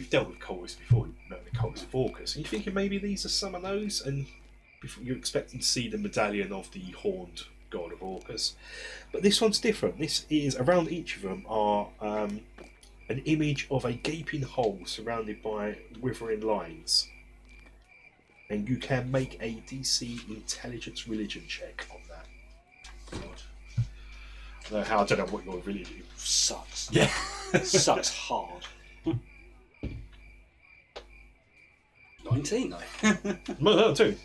dealt with cultists before, you know the cultists of Orcus, and you're thinking maybe these are some of those, and you're expecting to see the medallion of the horned god of Orcus. But this one's different. This is, around each of them are an image of a gaping hole surrounded by withering lines. And you can make a DC intelligence religion check on that. I don't know what your religion is. Sucks. Yeah. Sucks hard. 19 though. No, too.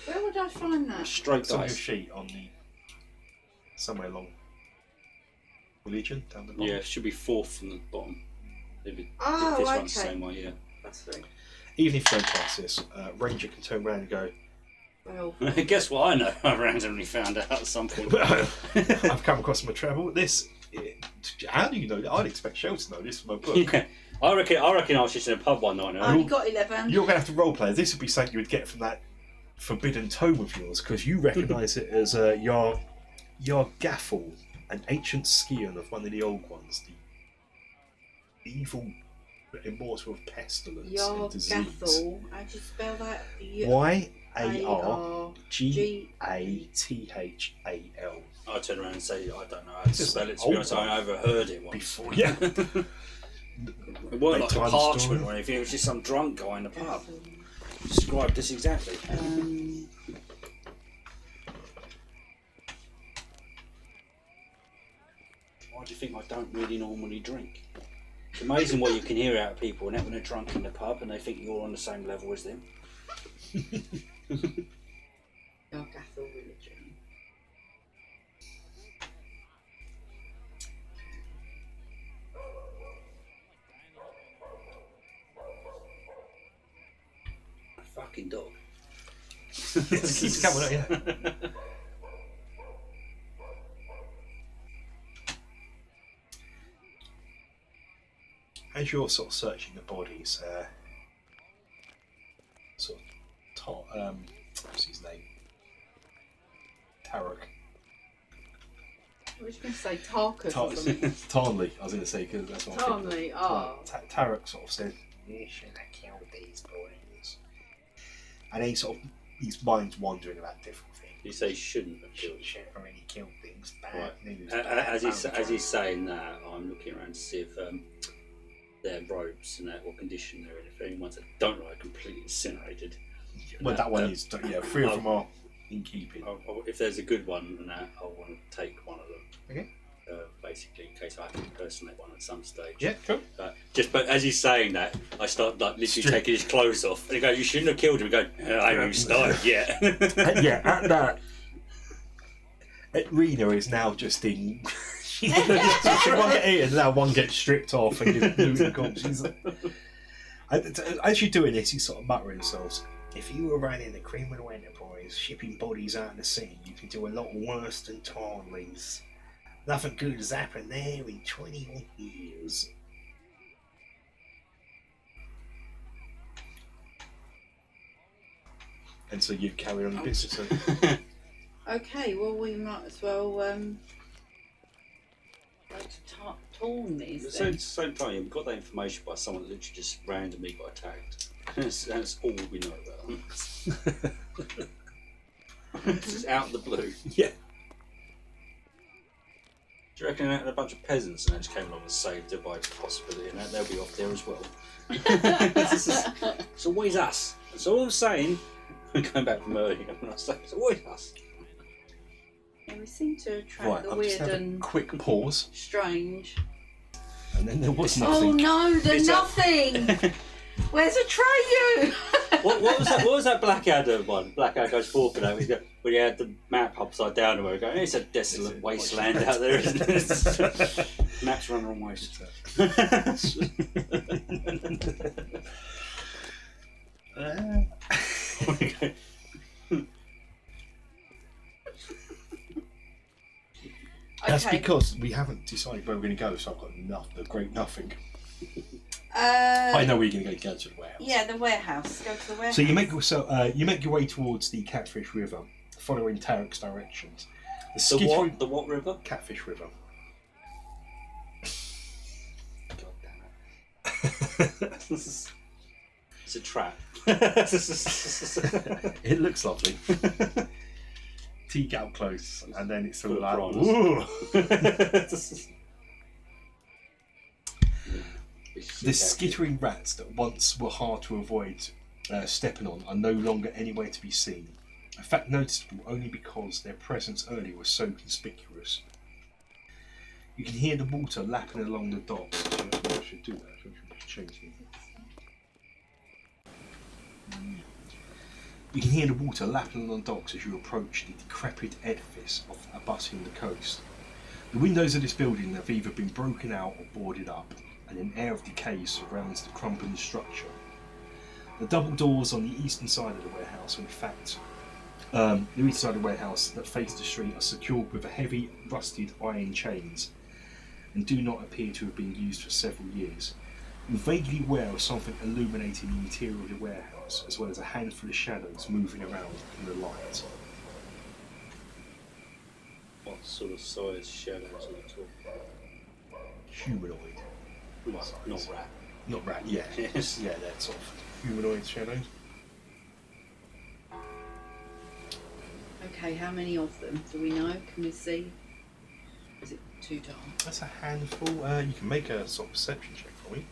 Where would I find that? Straight It's on your dice. sheet on the somewhere along religion down the bottom. Yeah, it should be 4th from the bottom. Maybe Oh, this okay. one's the same way, yeah. That's right. Even if you don't pass this, Ranger can turn around and go, Well, Guess what I know? I randomly found out at some point. I've come across my travel. How do you know that? I'd expect Shell to know this from a book. Yeah. I reckon I was just in a pub one night. I only got 11. You're going to have to roleplay. This would be something you would get from that forbidden tome of yours, because you recognise it as your Gaffle, an ancient scion of one of the old ones, the evil immortal of pestilence and disease. Gathel. How'd you spell that? YARGATHAL. I turn around and say I don't know how to It's just spell it. To old be honest, I overheard it once. Before, yeah. It wasn't like a Bedtime parchment story. or anything. It was just some drunk guy in the pub. Described this exactly. Why do you think I don't really normally drink? It's amazing what you can hear out of people when they're drunk in the pub and they think you're on the same level as them. Your Gathel religion. fucking dog. Keeps coming up, yeah. As you're sort of searching the bodies, sort of what's his name? Tarek. I was going to say Tarkus or something. Tarnley, I was going to say, because that's what I'm thinking. Tarnley, oh. Tarek sort of said, "You shouldn't have killed these boys." And he sort of, his mind's wandering about different things. You say shouldn't have killed. Shouldn't have really killed things. Bad Right. news. As he's saying that, I'm looking around to see if their robes and what condition they're in. If anyone's that don't like completely incinerated. Well, that one is, 3 of them are in keeping. If there's a good one, and that I want to take one of them. Okay. Basically, in case I can impersonate one at some stage. Yeah, cool. But as he's saying that, I start like literally taking his clothes off, and he goes, "You shouldn't have killed him." We go, "I haven't even started yet." Yeah, at that, Rena is now just in. She one get eaten, now one gets stripped off and given looting corpses. As you're doing this, he's sort of muttering themselves. If you were running a criminal enterprise, shipping bodies out of the sea, you could do a lot worse than Tarnley's. Nothing good has happened there in 21 years. And so you carry on your business. Okay, well, we might as well go to Tarnley's At then. the same time, we've got that information by someone that literally just randomly got attacked. That's all we know about them. It's just out of the blue. Yeah. Do you reckon a bunch of peasants and they just came along and saved her by possibility, and they'll be off there as well? It's always us. That's all I'm saying. Going back from earlier, when I say it's always us. Yeah, we seem to attract Right, the I've weird just had a and quick pause, strange. and then there was Oh nothing. no, the It's nothing! Where's Atreyu? What was that? What was that Blackadder one? Blackadder goes forward now. When he had the map upside down, and we were going, "It's a desolate wasteland out there, isn't it?" Map's run wrong way. That's Okay. because we haven't decided where we're going to go, so I've got the great nothing. I I know where you're going to go to the warehouse. Yeah, the warehouse. Go to the warehouse. So you make your way towards the Catfish River, following Tarek's directions. The what river? Catfish River. God damn it! It's a trap. It looks lovely. Till you get up close, and then it's sort of like, Full of whoa. The skittering rats that once were hard to avoid stepping on are no longer anywhere to be seen. A fact noticeable only because their presence earlier was so conspicuous. You can hear the water lapping along the docks. I should do that. I should change it. You can hear the water lapping along the docks as you approach the decrepit edifice abutting the coast. The windows of this building have either been broken out or boarded up, and an air of decay surrounds the crumbling structure. The double doors on the eastern side of the warehouse, in fact, the east side of the warehouse that face the street, are secured with heavy, rusted iron chains and do not appear to have been used for several years. You're vaguely aware of something illuminating the interior of the warehouse, as well as a handful of shadows moving around in the light. What sort of size shadows are you talking about? Humanoid. Well, not rat. Not rat, yeah. Yes. Yeah, they're sort of humanoid shadows. Okay, how many of them do we know? Can we see? Is it too dark? That's a handful. You can make a sort of perception check for me.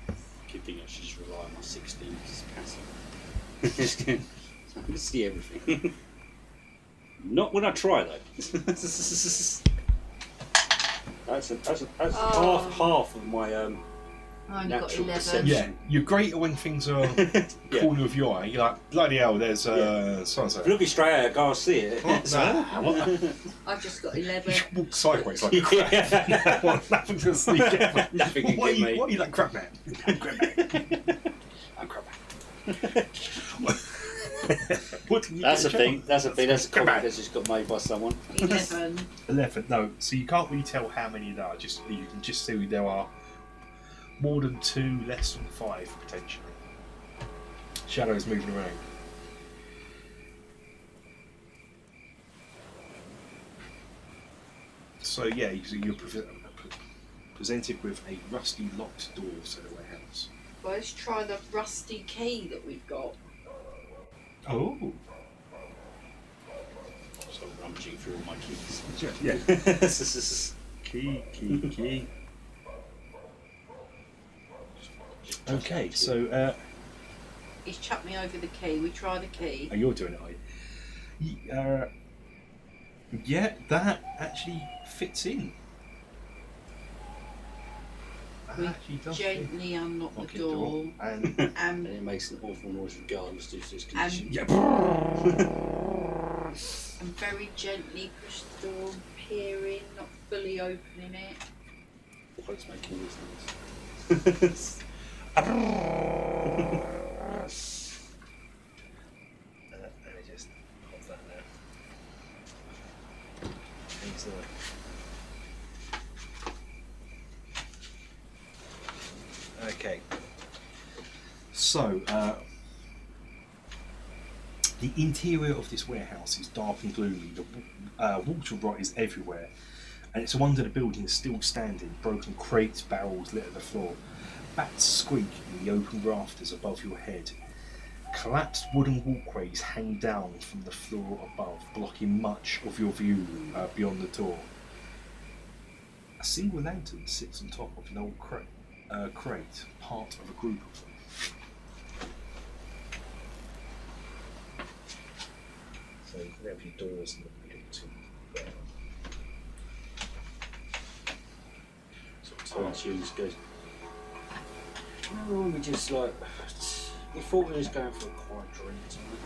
I keep thinking I should just rely on my 16 as passive. I can see everything. Not when I try though. That's Oh. half of my I only got natural 11. perception. Yeah, you're greater when things are corner of your eye. You're like, bloody hell, there's so and so. If you look straight at it, I can't see it. I just got 11. You should walk sideways like a crap. Nothing to sneak at me. Nothing can Why get me. are you like crap man? I'm crap man. I'm crap man. What did you That's a get, thing. That's a thing. That's a Come comment on. that's just got made by someone. 11. 11. No, so you can't really tell how many there are. Just you can just see there are more than 2, less than 5 potentially. Shadows moving around. So yeah, you're presented with a rusty locked door to the warehouse. Well, let's try the rusty key that we've got. Oh. So rummaging through all my keys. Yeah. Just Key. Okay, so He's chucked me over the key. We try the key. you're doing it, are you? Yeah, that actually fits in. That We actually does fit. gently unlock Lock the the door. and and it makes an awful noise regardless due to its condition. yeah. and very gently push the door and peer in, not fully opening it. Why it's making these noises? Let me just pop that there. Okay. So, the interior of this warehouse is dark and gloomy. The water rot is everywhere, and it's a wonder the building is still standing. Broken crates, barrels litter the floor. Bats squeak in the open rafters above your head. Collapsed wooden walkways hang down from the floor above, blocking much of your view beyond the door. A single lantern sits on top of an old crate, part of a group of them. So you can have your doors and look into So it's you just goes. Remember when we just like we thought we was going for a quiet drink or something?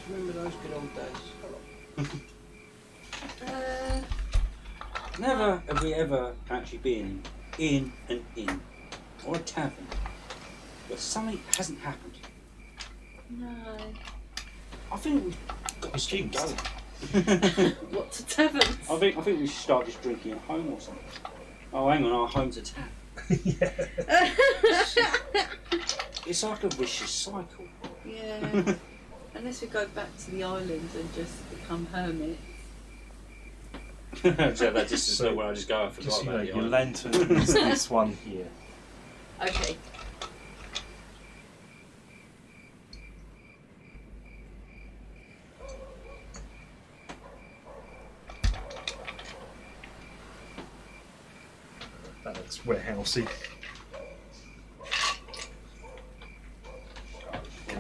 Do you remember those good old days? Never have we ever actually been in an inn or a tavern where something hasn't happened. No. I think we've got to keep jinxed. going. What to taverns? I think we should start just drinking at home or something. Oh, hang on, our home's a tavern. It's like a vicious cycle. Yeah. Unless we go back to the islands and just become hermits. So that just is not where I just go and forgot just, about the your island. lantern is this one here. Okay. That looks warehousey.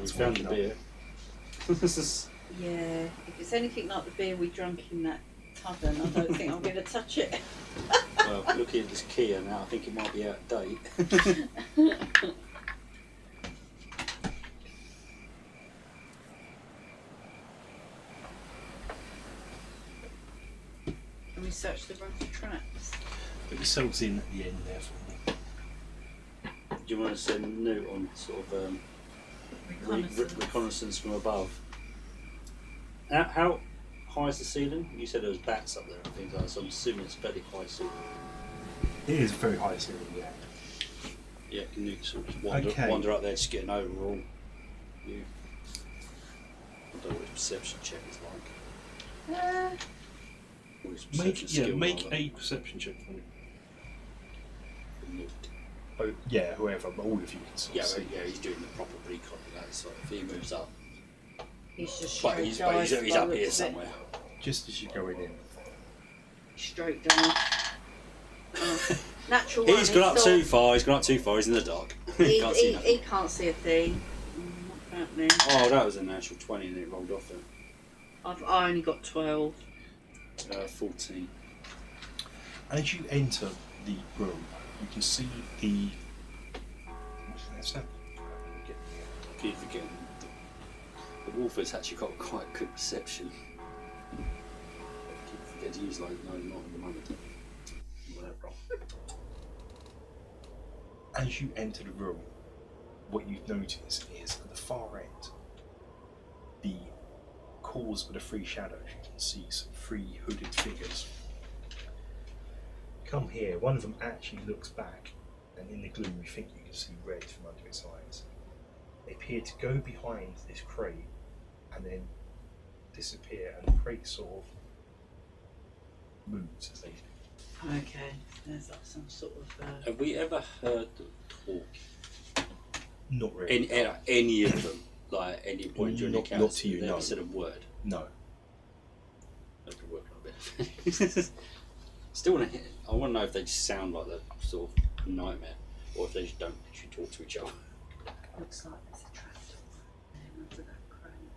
We found the beer. This is Yeah. If it's anything like the beer we drank in that tavern, I don't think I'm going to touch it. well, looking at this Kia now, I think it might be out of date. Can we search the room for traps? Put yourselves in at the end there for me. Do you want to send a note on sort of reconnaissance from above? How high is the ceiling? You said there was bats up there and things like that, so I'm assuming it's fairly high ceiling. It is very high ceiling, yeah. Yeah, can you sort of Okay. wander up there just get an overall view? I don't know what his perception check is like. Or his perception skill, Make rather. a perception check for me. Moved. Oh, yeah, whoever, but all of you can sort Yeah, of see. yeah, he's doing the proper recon of that, so if he moves up. He's just But straight he's dive up by here the looks of it. somewhere. Just as you're going in. Straight down. Natural one. He's gone up still- too far, he's in the dark. He, Can't see he, nothing. he can't see a thing. What's happening? Oh, that was a natural 20 and it rolled off I only got 12. at 14. As you enter the room, you can see the That's it. Keep forgetting. The wolf has actually got quite good perception. Keep forgetting he's like, no, not at the moment. Whatever. As you enter the room, what you've noticed is at the far end, the cause of the three shadows, you can see some three hooded figures. Come here, one of them actually looks back, and in the gloom you think you can see red from under its eyes. They appear to go behind this crate and then disappear, and the crate sort of moves as they do. Okay, there's like some sort of. Have we ever heard them talk? Not really. Any of them? Like any point during the Not encounter? to you, They never no. said a word. No. I've been working on a bit. Still want to hit. I want to know if they just sound like the sort of nightmare, or if they just don't actually talk to each other. Looks like there's a trapdoor there under that crane.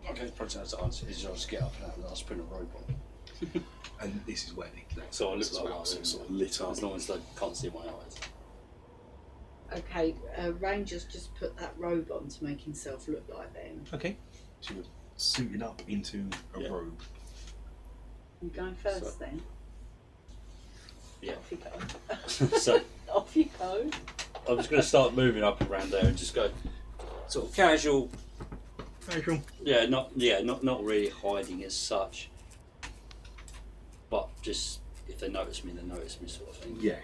Okay, probably that's the answer. Is I'll just get up and I'll put a robe on. And this is where they So I look like that, so it's sort of lit up. as long as they can't see my eyes. Okay, Ranger's just put that robe on to make himself look like them. Okay. So you're suited up into a Yeah. robe. You going first So- then? Yeah. Off you go. So Off you go. I'm just going to start moving up and around there and just go sort of casual. Casual. Yeah, not really hiding as such. But just if they notice me, they notice me, sort of thing. Yeah.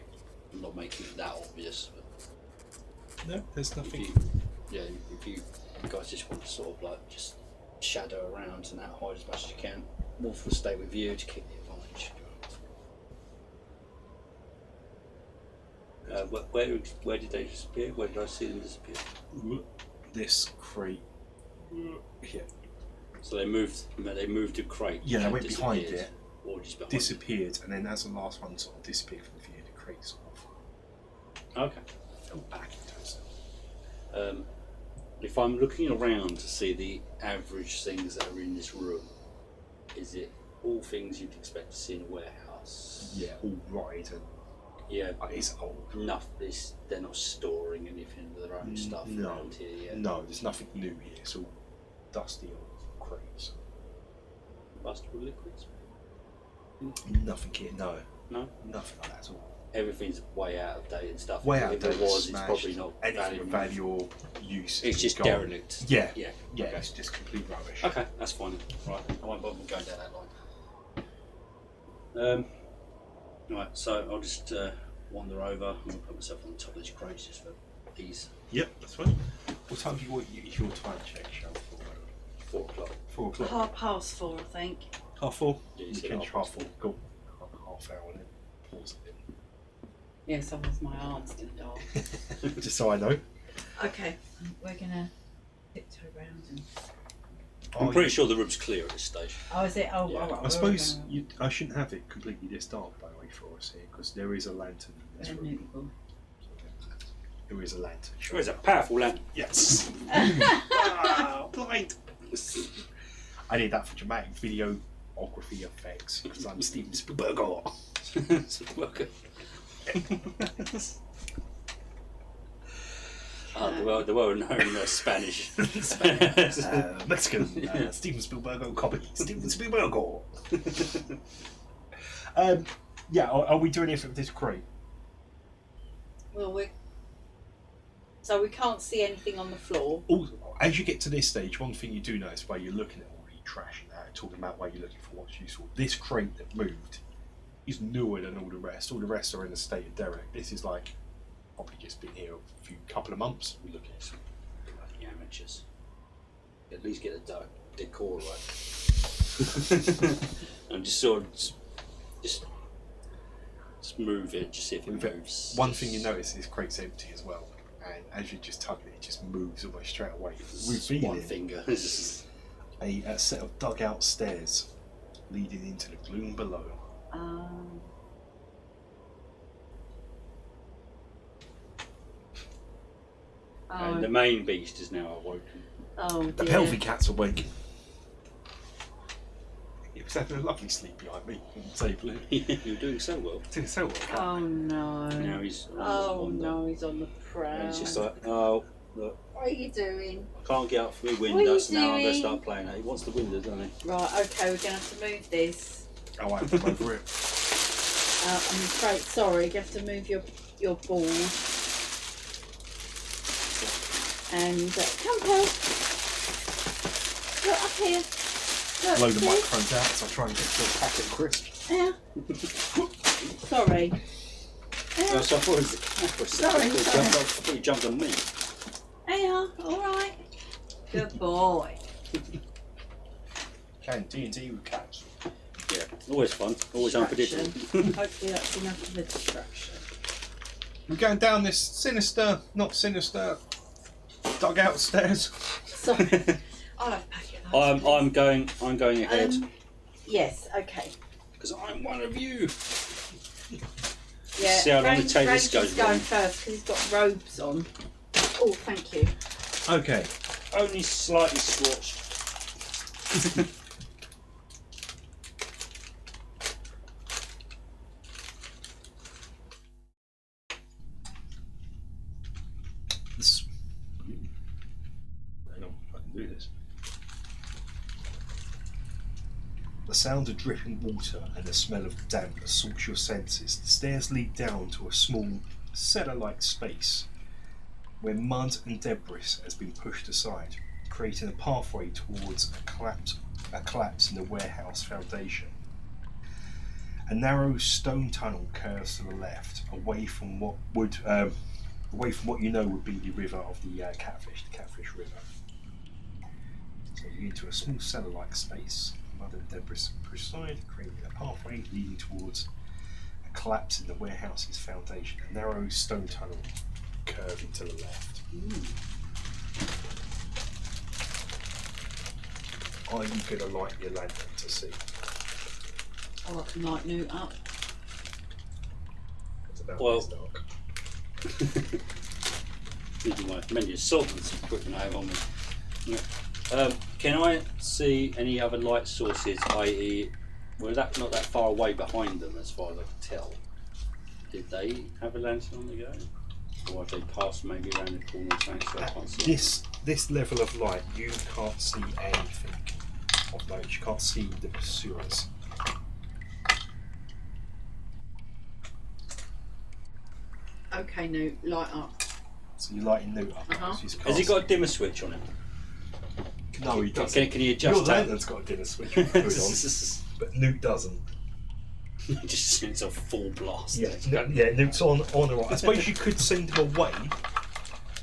I'm not making it that obvious. But No, there's if nothing. if you guys just want to sort of like just shadow around and that hide as much as you can, Wolf will stay with you to keep the advantage. Where did they disappear? Where did I see them disappear? This crate here So they moved a crate. Yeah, they and went behind disappeared, it, or just behind disappeared, and then as the last one sort of disappeared from view, the crate sort of it. Okay. fell back into itself. If I'm looking around to see the average things that are in this room, is it all things you'd expect to see in a warehouse? Yeah, all right, and Yeah. it's old. They're not storing anything of their own stuff No. around here yet. No, there's nothing new here. It's all dusty old crates. Combustible liquids? Nothing here. No, No. nothing like that at all. Everything's way out of date and stuff. Way out if of it date. was, smashed. it's probably not Anything of value or use. It's just gone. derelict. Yeah, Yeah. yeah, Okay. it's just complete rubbish. Okay, that's fine. Right, I won't bother going down that line. Right, so I'll just wander over. I'm going to put myself on the top of these crates just for ease. Yep, that's fine. What time do you want? Is your time check show for? 4 o'clock. 4 o'clock. 4:30, I think. Half 4. Yeah, you You said can half half 4. Cool. Half hour and then pause it. Yes, otherwise my arm's going to die. Just so I know. Okay, we're going to tiptoe around and. I'm pretty sure the room's clear at this stage. Oh, is it? Oh, Yeah. all right. I suppose I shouldn't have it completely this dark, by the way, for us here, because there is a lantern in this room. There is a lantern. There is a powerful lamp. Yes. Blind. I need that for dramatic videography effects, because I'm Steven Spielberg. It's a worker. The well-known Spanish. Mexican. Steven Spielberg copy. Steven Spielberg. Yeah, are we doing anything with this crate? Well, so we can't see anything on the floor. Also, as you get to this stage, one thing you do notice while you're looking at all the trash and that, talking about why you're looking for what's useful, this crate that moved is newer than all the rest. All the rest are in a state of derelict. This is like probably just been here a couple of months. We're looking at some bloody amateurs. At least get the decor right. And just sort of just move it, just see if it moves. One thing you notice, this crate's empty as well, and as you just tug it, it just moves almost straight away, One revealing finger. a set of dugout stairs leading into the gloom below. And the main beast is now awoken. Oh, The dear. pelvic cat's awake. was having a lovely sleep behind me on the table. You're doing so well. Doing so well. Oh no. Now he's He's on the prowl. And he's just like, oh, look, What are you doing? I can't get up from my What are window, you so now I'm going to doing? start playing it. He wants the window, doesn't he? Right, okay, we're going to have to move this. Oh, I have to go for it. I'm afraid, sorry, you have to move your ball. And come, Pearl. Look up here. Look, Load the see? microphones out as I try and get to a packet of crisps. Yeah. Sorry. So I thought it was the camera. Sorry. I thought he jumped on me. Yeah, alright. Good boy. Playing D&D with cats. Yeah, always fun, always Distraction. unpredictable. Hopefully that's enough of a distraction. We're going down this sinister, not sinister, dugout stairs. Sorry. I'll have a packet of those, I'm going ahead yes, okay. because I'm one of you. Yeah, See how long it takes this Frank goes is going wrong. first because he's got robes on. Oh, thank you. Okay. Only slightly swatched. This. Hang on, I can do this. The sound of dripping water and the smell of damp assault your senses. The stairs lead down to a small, cellar-like space where mud and debris has been pushed aside, creating a pathway towards a collapse in the warehouse foundation. A narrow stone tunnel curves to the left, away from what you know would be the river of the Catfish River. So you into a small cellar-like space, mud and debris pushed aside, creating a pathway leading towards a collapse in the warehouse's foundation. A narrow stone tunnel curving to the left. Are you going to light your lantern to see? Oh, I can light Newt up. It's about Well- this dark. Using my menu salt and some quick knife on me. Yeah. Can I see any other light sources, i.e., was that not that far away behind them as far as I could tell? Did they have a lantern on the go? Or have they passed maybe around the corner or something so I can't see? This level of light, you can't see anything of note. You can't see the pursuers. Okay, Newt, light up. So you're lighting Newt up. Uh-huh. So he's Has he got a dimmer switch on him? No, he doesn't. Can he adjust Your that? lantern's got a dinner switch on, but Newt doesn't. Just it's a full blast. Yeah, Newt's on the right. I suppose you could send him away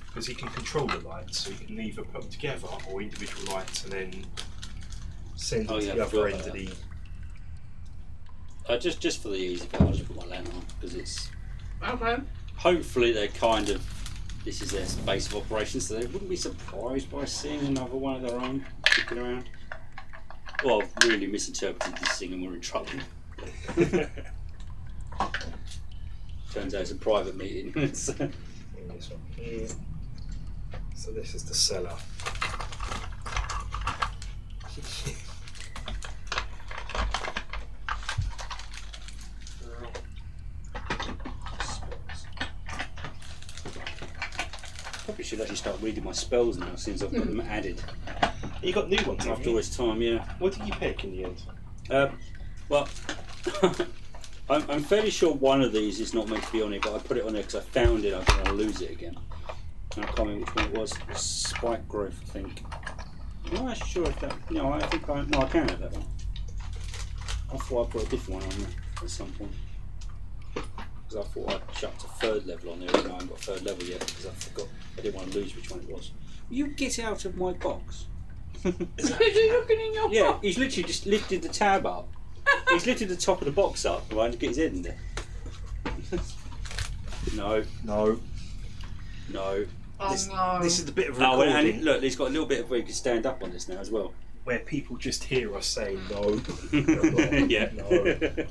because he can control the lights, so you can either put them together or individual lights and then send them to the other end of the. Just for the easy part, I'll just put my lantern on because it's. Okay. Hopefully, they're kind of. This is their base of operations, so they wouldn't be surprised by seeing another one of their own kicking around. Well, I've really misinterpreted this thing and we're in trouble. Turns out it's a private meeting. This one here. So this is the cellar. Probably should actually start reading my spells now since I've got them added. You got new ones After all this time, yeah. What did you pick in the end? Well, I'm fairly sure one of these is not meant to be on it, but I put it on there because I found it. I don't want to lose it again. And I can't remember which one it was. Spike growth, I think. I'm not actually sure if that. No, I think I. No, I can have that one. I thought I put a different one on there at some point. Because I thought I chucked a third level on there, and I haven't got a third level yet because I forgot. I didn't want to lose which one it was. You get out of my box. Is he looking in your Yeah, box? he's literally just lifted the tab up. He's lifted the top of the box up, right, to get his head in there. No. No. Oh no. This is the bit of Oh, recording and look, he's got a little bit of where you can stand up on this now as well. where people just hear us saying no. Yeah. No.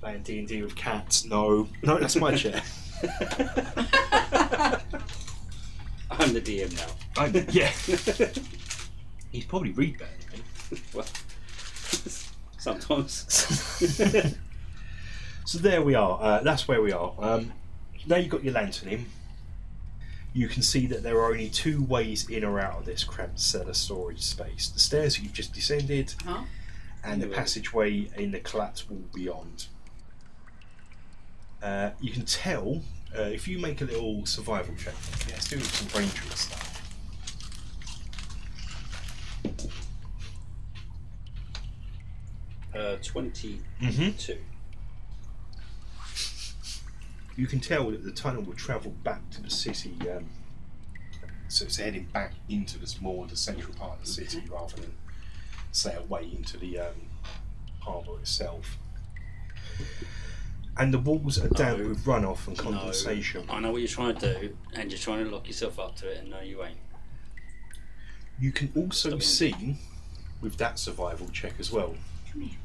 Playing D&D with cats. No. No, that's my chair. I'm the DM now. Yeah. He'd probably read better than me. Well, Sometimes. So there we are. That's where we are. Now you've got your lantern in. You can see that there are only two ways in or out of this cramped cellar storage space. The stairs that you've just descended and the passageway in the collapsed wall beyond. You can tell, if you make a little survival check, let's do some brain trick stuff. Uh, 22. You can tell that the tunnel will travel back to the city, so it's heading back into the central part of the city rather than, say, away into the harbour itself. And the walls are damp with runoff and condensation. I know what you're trying to do, and you're trying to lock yourself up to it, and no, you ain't. You can also see, with that survival check as well, Come here.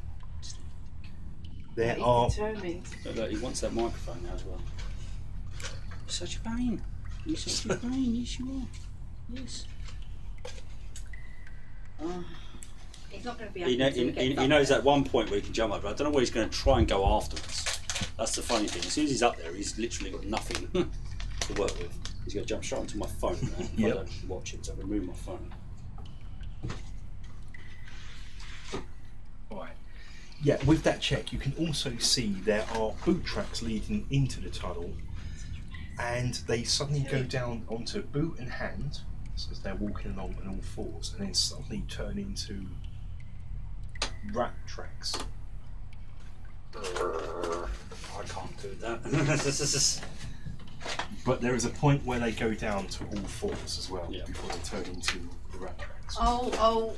there are... Determined. Look, he wants that microphone now as well. You're such a pain. You're such a pain. Yes, you are. Yes. He's not going to be He, able to he knows at one point where he can jump up, but I don't know where he's going to try and go afterwards. That's the funny thing. As soon as he's up there, he's literally got nothing to work with. He's going to jump straight onto my phone now. If I don't watch it, so I remove my phone. Right. Yeah, with that check, you can also see there are boot tracks leading into the tunnel, and they suddenly go down onto boot and hand, so as they're walking along on all fours, and then suddenly turn into rat tracks. I can't do that. But there is a point where they go down to all fours as well, Yeah. before they turn into the rat tracks. Oh.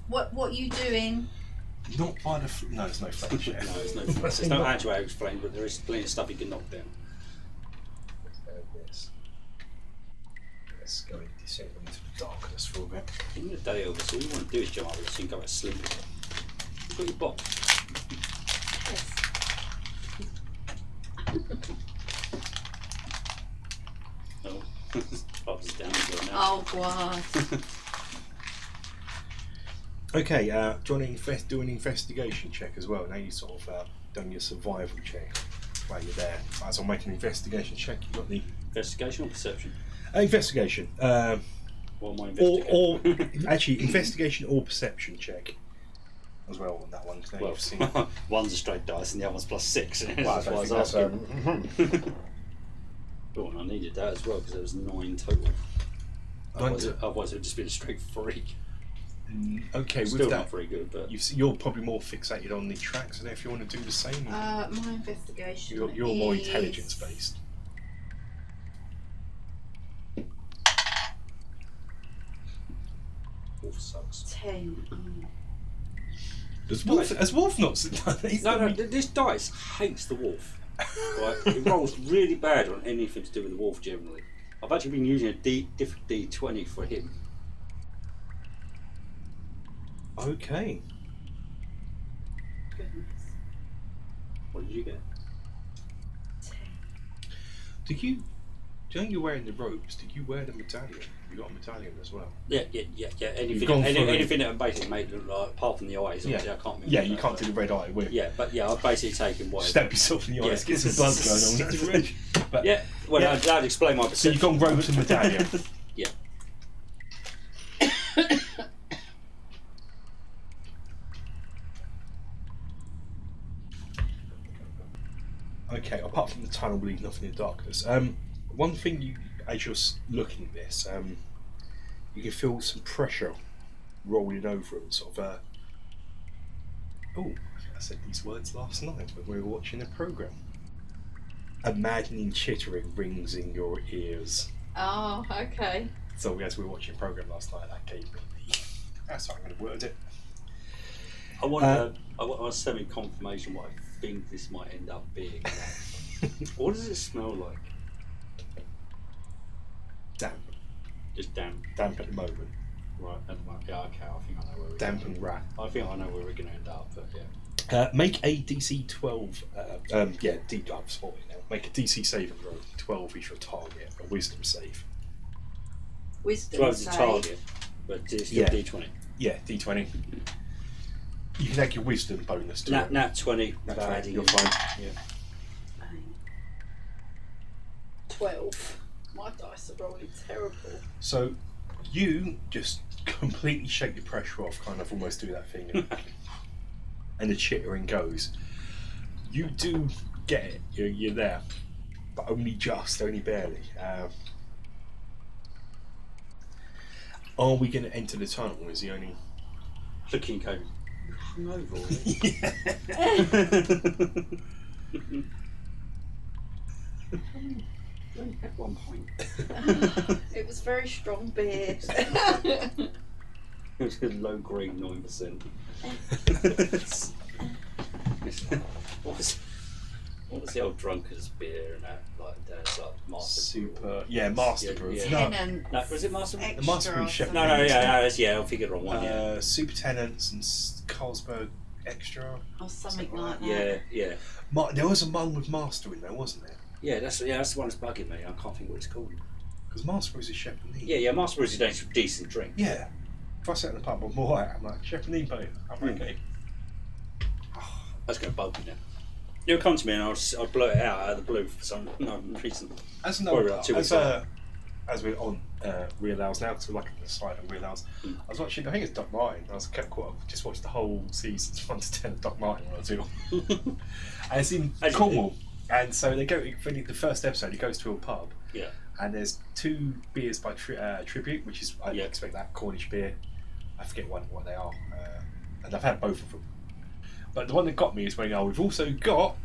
What you doing? Not by the... no, there's no flash yet. No, there's no actual flame, but there is plenty of stuff you can knock down. Let's go and descend into the darkness for a bit. In the day over, so all you want to do is jump over so you can go out sleeping. You've got your box. Yes. Oh, Bob's down as well now. Oh, God. Okay, do you want to do an investigation check as well? Now you've sort of done your survival check while you're there. As I'm making an investigation check, you've got the... Investigation or perception? Investigation. What am I investigating? Or actually, investigation or perception check as well on that one. Now Well, you've seen... one's a straight dice and the other one's +6. Well, I That's why I was don't think asking. Oh, and I needed that as well because there was 9 total. Otherwise it would just be a straight 3. Okay, Still with not that, very good, but you're probably more fixated on the tracks, and if you want to do the same, My investigation you're more is intelligence based. Wolf sucks. 10. Has Wolf not? No, this dice hates the wolf. Right? It rolls really bad on anything to do with the wolf generally. I've actually been using a different D20 for him. Okay. Goodness. What did you get? 10. Don't you wearing the robes? Did you wear the medallion? You got a medallion as well. Yeah. You've gone for Anything that basically made it look like, apart from the eyes, obviously I can't. Yeah, you can't do the red eye. Yeah, but yeah, I've basically taken whatever. Stab yourself in the eyes, get some blood going on. That's red. But, Yeah, well, Yeah. that'd explain my So perception. you've gone robes and medallion. Yeah. Okay, apart from the tunnel leading off in the darkness, one thing as you're looking at this, you can feel some pressure rolling over and sort of. I think I said these words last night when we were watching the program. A maddening chittering rings in your ears. Oh, okay. So as we were watching the program last night, that gave me the. That's how I'm going to word it. I want a semi-confirmation what I think this might end up being. What does it smell like? Damp. Just damp. Damp at the moment. Right, at the moment. Yeah, okay, I think I know where we're Damp going. and rat. I think I know where we're going to end up, but yeah. Make a DC 12. I'm sorry now. Make a DC saving throw. 12 is your target. A wisdom save. Wisdom 12 is the save. target, but it's still Yeah. D20. Yeah, D20. You can add your wisdom bonus to it. Nat 20. Nat without 20, adding you're in. fine. Yeah. 12. My dice are rolling terrible. So you just completely shake the pressure off, kind of almost do that thing, and the chittering goes. You do get it. You're there, but only barely. Are we going to enter the tunnel? Is the only Looking code. Over Only had 1 point. It was very strong beer. It was a low grade 9%. What was the old drunkard's beer and that? Like, that's like Master Brew. Master Brew. Yeah. No, Tenant. No, was it Master Brew? Extra Master Brew or Chef. something. I figured wrong one, yeah. Super Tenants and Carlsberg Extra. Or something like that. Yeah. There was a one with Master in there, wasn't there? Yeah, that's the one that's bugging me. I can't think what it's called. Because Master Brew's a Chef and Yeah, Master Brew's a decent drink. Yeah. If I sit in the pub with more, I'm like, Chef and mate, I'm okay. That's going to bug me now. It'll come to me and I'll blow it out of the blue for some reason. As Probably about 2 weeks on. as we're on Real Hours now, because we're like the side of Real Hours, I was watching, I think it's Doc Martin, I was kept caught up, just watched the whole seasons 1 to 10 of Doc Martin when I was ill. And it's in Cornwall, and so they go, for the first episode, he goes to a pub, Yeah. and there's 2 beers by Tribute, which is, I expect that Cornish beer, I forget what they are, and I've had both of them. But the one that got me is when we've also got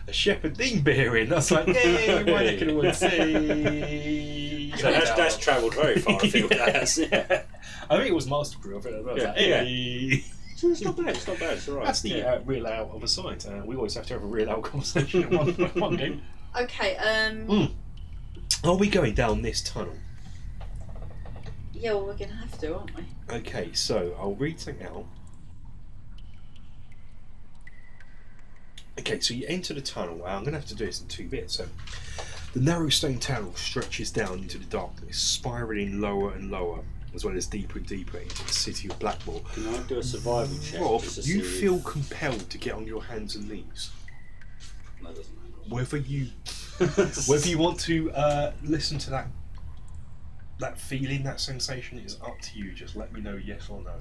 a Shepherd Dean beer in. I was like, yay, my neck of the woods, hey. So that's travelled very far, I feel that has. Yeah. I think it was Master Brew. I think I was Yeah, like, hey. So it's not bad, it's alright. That's the real out of a site. We always have to have a real out conversation in one game. Okay, Are we going down this tunnel? yeah, well, we're going to have to, aren't we? Okay, so I'll read something out. Okay, so you enter the tunnel. I'm going to have to do this in 2 bits. So, the narrow stone tunnel stretches down into the darkness, spiralling lower and lower, as well as deeper and deeper into the city of Blackmore. Can I do a survival check? Rob, just to you see feel compelled to get on your hands and knees. That doesn't matter. Whether you want to listen to that feeling, that sensation, is up to you. Just let me know yes or no.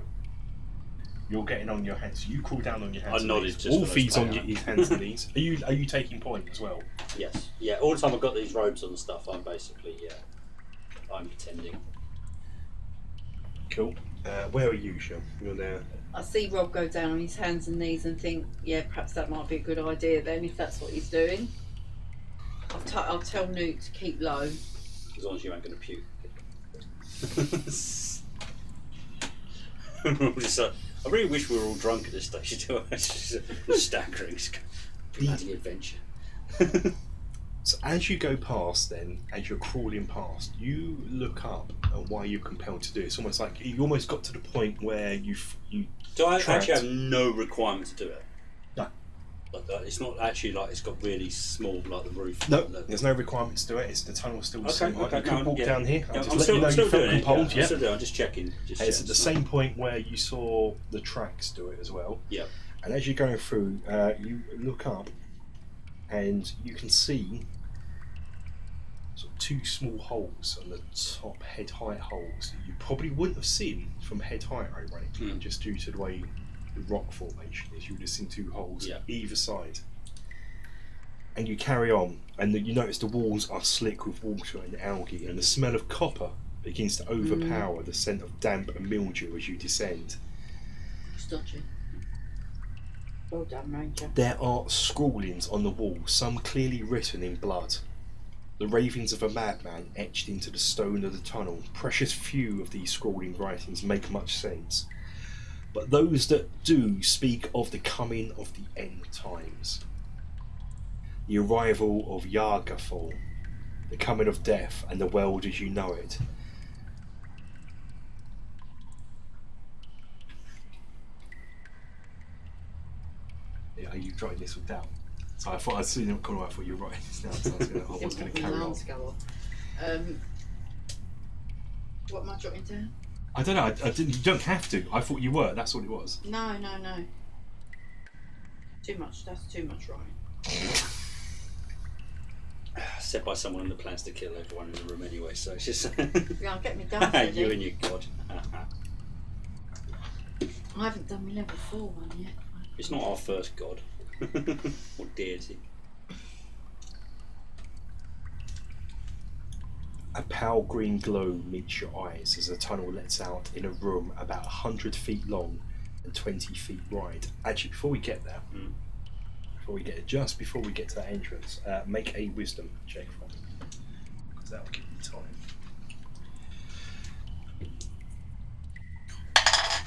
You're getting on your hands. You crawl down on your hands. I and nodded knees. just All when I was feeds on playing your hands and knees. Are you taking point as well? Yes. Yeah, all the time I've got these robes on and stuff, I'm basically, I'm pretending. Cool. Where are you, Sean? You're there. I see Rob go down on his hands and knees and think, yeah, perhaps that might be a good idea then, if that's what he's doing. I'll tell Newt to keep low. As long as you ain't going to puke. Just like, I really wish we were all drunk at this stage. It's just staggering. It's a bloody adventure. So as you go past, then, as you're crawling past, you look up, and why you're compelled to do it. It's almost like you almost got to the point where you. Do I trapped. actually have no requirement to do it? No. Like it's not actually like it's got really small, like the roof. No, there's no requirement to do it. It's the tunnel's still the same height. You no, can walk down here. Yeah, I'll I'm just let you know still you felt doing it. compelled. Yeah, I'm still doing it. I'm just checking. It's at the same point where you saw the tracks do it as well. Yeah. And as you're going through, you look up, and you can see sort of 2 small holes on the top, head height holes that you probably wouldn't have seen from head height, ironically, just due to the way the rock formation is. You would have seen 2 holes either side. And you carry on, and you notice the walls are slick with water and algae, and the smell of copper begins to overpower the scent of damp and mildew as you descend. It's dodgy. Well done, Ranger. There are scrawlings on the wall, some clearly written in blood. The ravings of a madman etched into the stone of the tunnel. Precious few of these scrawling writings make much sense, but those that do speak of the coming of the end times. The arrival of Yargafall, the coming of death and the world as you know it. Yeah, are you writing this all down? So I thought I'd seen it corner. I thought you were writing this down. So I was going to carry on. To go off. What am I jotting down? I don't know. I didn't. You don't have to. I thought you were. That's what it was. No. too much. That's too much, right? Set by someone that plans to kill everyone in the room anyway, so it's just Yeah, I'll get me done. Eddie. you and your god. I haven't done my level 4 one yet. It's not our first god or deity. A pale green glow meets your eyes as a tunnel lets out in a room about 100 feet long and 20 feet wide. Actually, before we get there, just before we get to that entrance, make a wisdom check for me, because that will give you time.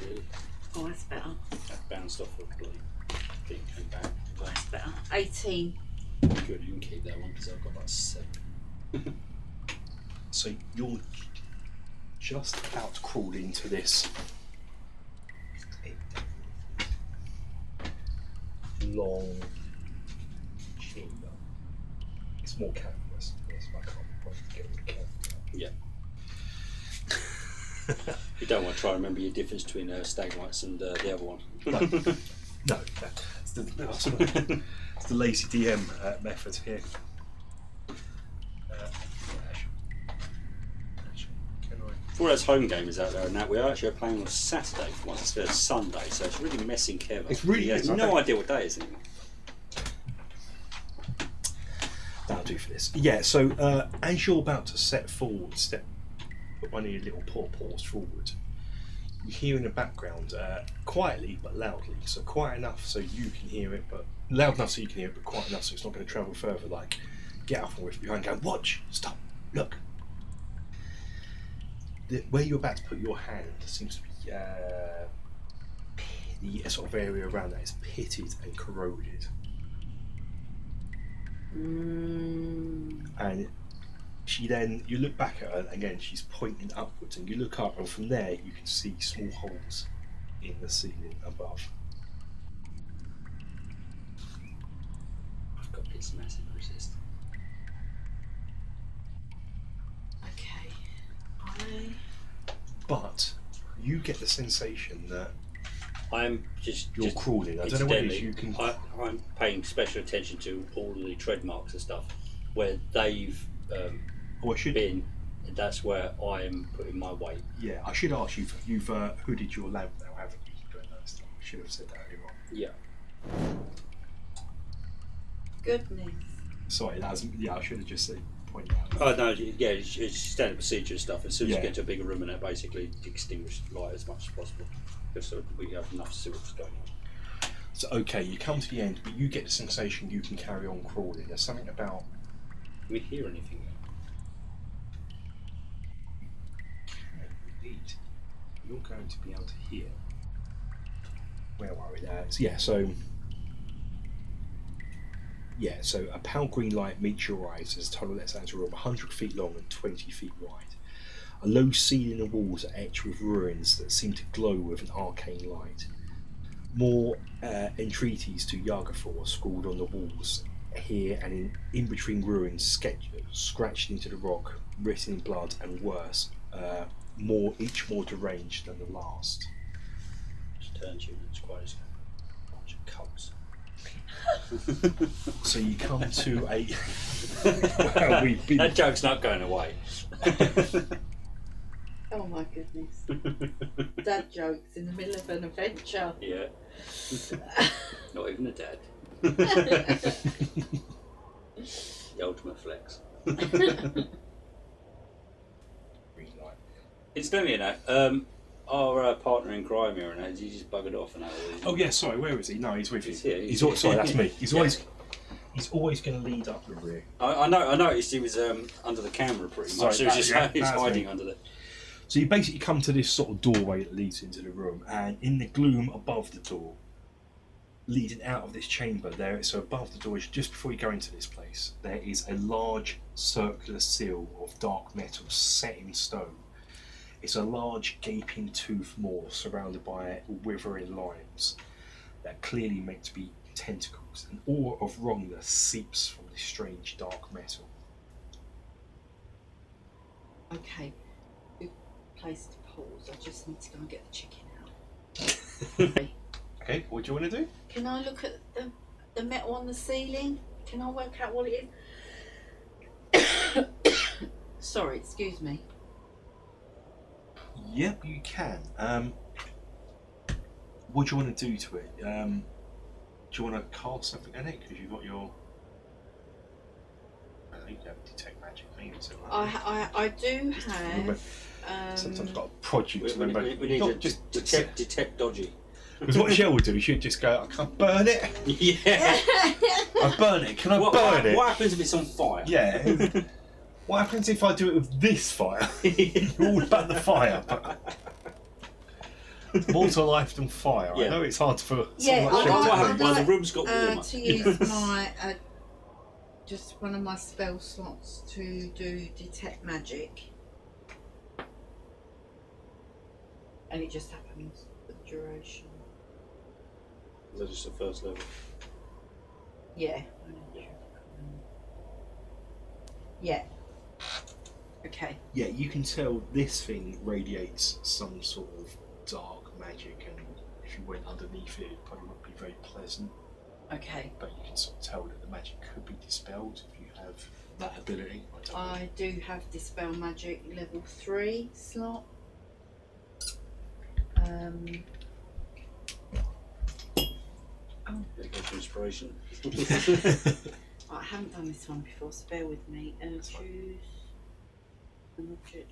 Really? Oh, that's better. That bounced off of bloody thing, came back. That's better. 18. Good, you can keep that one because I've got like 7. So you're just about to crawl into this long chamber. It's more cavernous than this, but I can't quite get rid of cavern. Yeah. You don't want to try and remember your difference between stalagmites and the other one. No, it's the lazy DM method here. For all those home gamers out there and that, we are actually playing on Saturday for once instead of Sunday, so it's really messing Kev up. It's really he has messing no up. idea what day it is anymore. That'll do for this. Yeah, so as you're about to step put one of your little paws forward, you hear in the background, quietly but loudly, so quiet enough so you can hear it, but loud enough so you can hear it, but quiet enough so it's not going to travel further, like get up and with behind, go, watch, stop, look. Where you're about to put your hand seems to be the sort of area around that is pitted and corroded. And you look back at her, and again she's pointing upwards, and you look up, and from there you can see small holes in the ceiling above. I've got this massive resist. Okay. But you get the sensation that I'm just you're crawling. I don't know what it is you can. I'm paying special attention to all the tread marks and stuff where they've I should. been. And that's where I'm putting my weight. Yeah, I should ask you. You've hooded your lamp now, haven't you? Doing that stuff. I should have said that earlier on. Yeah. Goodness. Sorry, that was, I should have just said pointed out. Oh no, yeah, it's standard procedure and stuff. As soon as Yeah. you get to a bigger room and that, basically extinguish the light as much as possible, just so we have enough to see what's going on. So okay, you come to the end, but you get the sensation you can carry on crawling. There's something about. Can we hear anything? Indeed, you're going to be able to hear. Where are we there? So a pale green light meets your eyes as the tunnel lets out into a room 100 feet long and 20 feet wide. A low ceiling and walls are etched with ruins that seem to glow with an arcane light. More entreaties to Yagafor are scrawled on the walls here, and in between ruins scratched into the rock, written in blood, and worse, each more deranged than the last. Just turn to you and it's quite a bunch of cults. So you come to a. Well, we've been. That joke's not going away. Oh my goodness. Dad jokes in the middle of an adventure. Yeah. Not even a dad. The ultimate flex. Incidentally, our partner in crime here, and he just buggered off and that. Oh yeah, sorry. Where is he? No, he's with you. He's here. Sorry, that's me. He's Yeah. always going to lead up the rear. I noticed he was under the camera pretty much. Sorry, So he was that's hiding me. under the. So you basically come to this sort of doorway that leads into the room, and in the gloom above the door, leading out of this chamber, so above the door, just before you go into this place, there is a large circular seal of dark metal set in stone. It's a large gaping tooth maw surrounded by withering limes that clearly meant to be tentacles. An aura of wrongness seeps from this strange dark metal. Okay. Good place to pause. I just need to go and get the chicken out. Okay, what do you want to do? Can I look at the the metal on the ceiling? Can I work out what it is? Sorry, excuse me. Yep, you can. What do you want to do to it? Do you want to cast something in it? Because you've got your... I think you have detect magic, maybe. I do have. Sometimes I've got a produce. We need Not to just detect dodgy. Because what Shell would do, she'd just go, I can't burn it. Yeah. I burn it. Can I burn it? What happens if it's on fire? Yeah. What happens if I do it with this fire? You're all about the fire. But more to life than fire. Yeah. I know it's hard for Yeah, someone like Shell to What do. happens when the room's got warmer? to use my just one of my spell slots to do detect magic, and it just happens for the duration. Is that just the first level? Yeah. Yeah. Okay. Yeah, you can tell this thing radiates some sort of dark magic, and if you went underneath it, it probably wouldn't be very pleasant. Okay. But you can sort of tell that the magic could be dispelled if you have that ability. I don't know. I do have dispel magic level 3 slot. There goes inspiration. I haven't done this one before, so bear with me. Choose an object.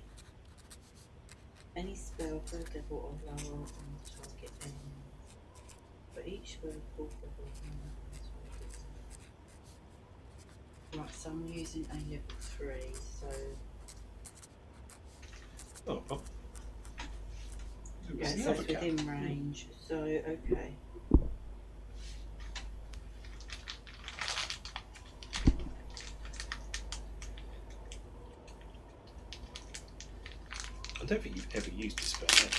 Any spell, third level or lower on target enemies. For each spell, fourth level. Right, so I'm using a level 3, so Oh. yeah, so it's within range. So okay. I don't think you've ever used dispel magic.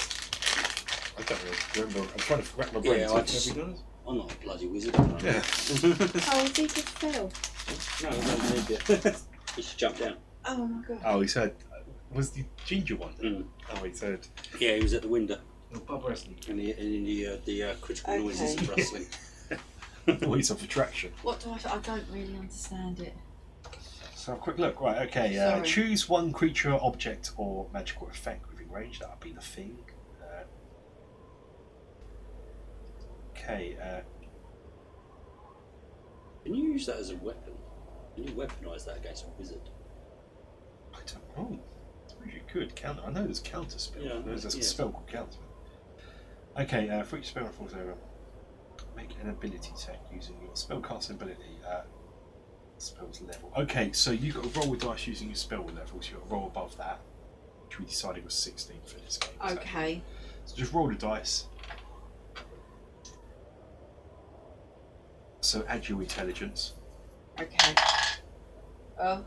I don't remember. I'm trying to rack my brain. Yeah, to I ever just- done it. I'm not a bloody wizard. Yeah. Oh, is he dispel? No, I don't need it. You should jump down. Oh my god. Oh, he said, was the ginger one? Mm. Oh, he said, Yeah, he was at the window, oh, Bob Wesley. and the critical Okay. noises of rustling. Voice of attraction. What do I don't really understand it. So, a quick look. Right, okay. Sorry. Choose one creature, object, or magical effect within range. That would be the thing. Okay. Can you use that as a weapon? Can you weaponise that against a wizard? I don't know. I suppose you could counter. I know there's counter spell. Yeah, There's a yeah. spell called counter. Okay. For each spell falls over, make an ability check using your spellcasting ability. Spells level. Okay, so you got to roll a dice using your spell level. So you got to roll above that, which we decided was 16 for this game. Okay. So just roll the dice. So add your intelligence. Okay. Oh,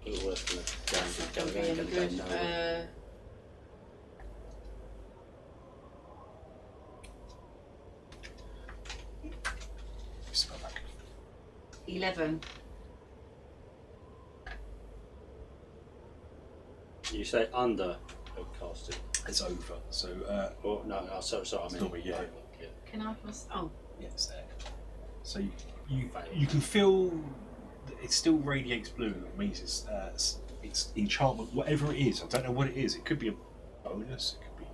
Oh, that's gonna that's not going to be any gonna go good. nowhere. 11. You say under casting. It's over. So Or no, sorry, I mean Normally, yeah. over. Yeah. Can I plus? Oh, yeah, it's there. So you can feel that it still radiates blue. It means it's enchantment, whatever it is. I don't know what it is. It could be a bonus. It could be,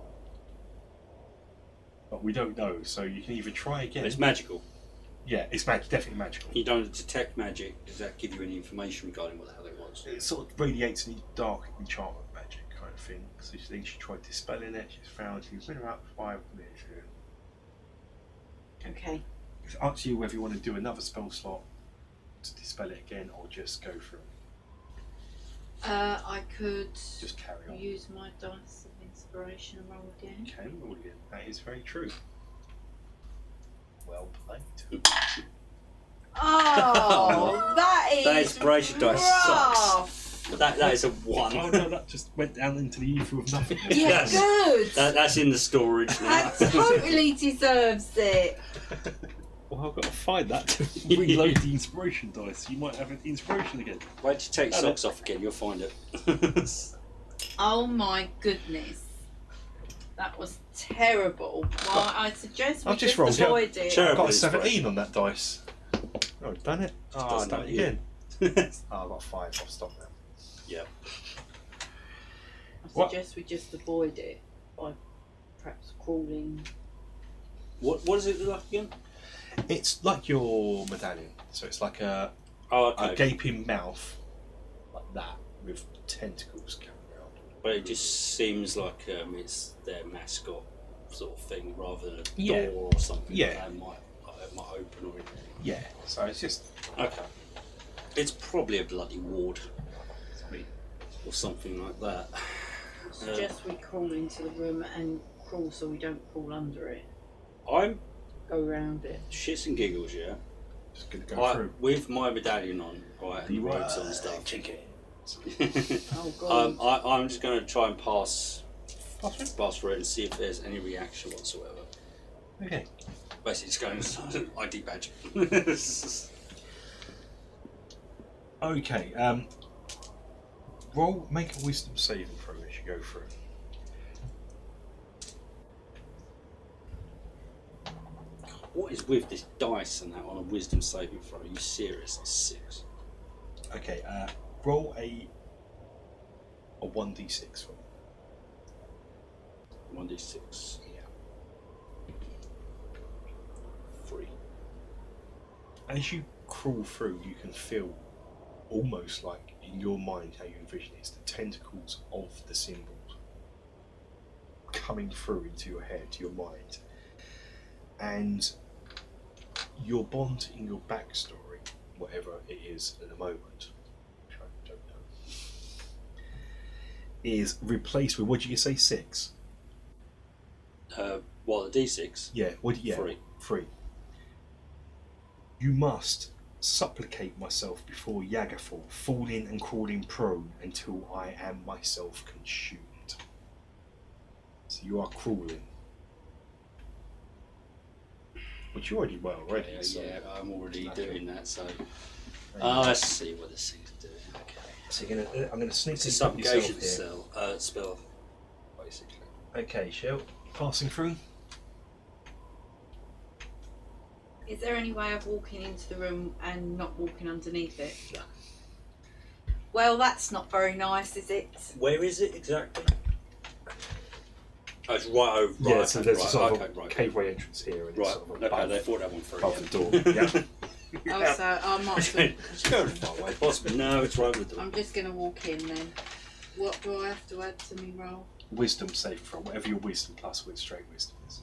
but we don't know. So you can either try again. But it's magical. Yeah, it's definitely magical. You don't detect magic. Does that give you any information regarding what the hell it was? It sort of radiates any dark enchantment magic kind of thing. So then she tried dispelling it. She's found she's been about 5 minutes. okay. It's up to you whether you want to do another spell slot to dispel it again, or just go for it. I could Just carry on. use my dice of inspiration and roll again. Okay, roll again. That is very true. Well played. Oh, that is. That inspiration dice rough. But that is a one. Oh no, that just went down into the ether of nothing. Yeah, Yes. good. That's in the storage now. That totally deserves it. Well, I've got to find that to reload the inspiration dice. You might have an inspiration again. Wait to take socks off again, you'll find it. Oh my goodness. That was terrible. Well, I suggest we I've just just rolled it. avoid it. Terrible. I've got a 17 on that dice. Oh, I've done it. Oh, I've Doesn't done it like you. again. Oh, I've got 5. I'll stop now. Yeah. I What? suggest we just avoid it by perhaps crawling. What does it look like again? It's like your medallion. So it's like a Okay. gaping mouth, like that, with tentacles coming out. But it just seems like it's their mascot sort of thing rather than a Yeah. door or something. Yeah. That might open or anything. Yeah. So it's just. Okay. It's probably a bloody ward or something like that. I suggest we crawl into the room and crawl so we don't crawl under it. I'm Go around it. shits and giggles, yeah. Just gonna go through. With my medallion on, right, and the robes on and stuff. Oh god. I'm just going to try and pass through it and see if there's any reaction whatsoever. Okay. Basically, just going ID badge. Okay. Make a wisdom saving throw as you go through. What is with this dice and that on a wisdom saving throw? Are you serious? That's 6. Okay. Roll a 1d6 for me. 1d6. Yeah. 3. As you crawl through, you can feel almost like in your mind how you envision it, it's the tentacles of the symbols coming through into your head, your mind, and your bond in your backstory, whatever it is at the moment, which I don't know, is replaced with, what did you say, 6? What, the d6? Yeah, 3. 3. You must supplicate myself before Yagafall, falling and crawling prone until I am myself consumed. So you are crawling. Which you already were already. Yeah, so yeah, I'm already natural. doing that, so... There you go. let's see what this thing's doing. Okay. So I'm going to sneak It's a this subjugation yourself spell, basically. here. Okay, Shell. Passing through. Is there any way of walking into the room and not walking underneath it? No. Well, that's not very nice, is it? Where is it exactly? Oh, it's right over. Right, Yeah, so there's a sort of right. caveway entrance here. And Right, it's sort of okay, above, they thought that one through. above the door. Yeah. Oh, so I might as well. It's going far away, possibly. No, it's right with the door. I'm just going to walk in then. What do I have to add to me roll? Wisdom save throw, whatever your wisdom plus with straight wisdom is.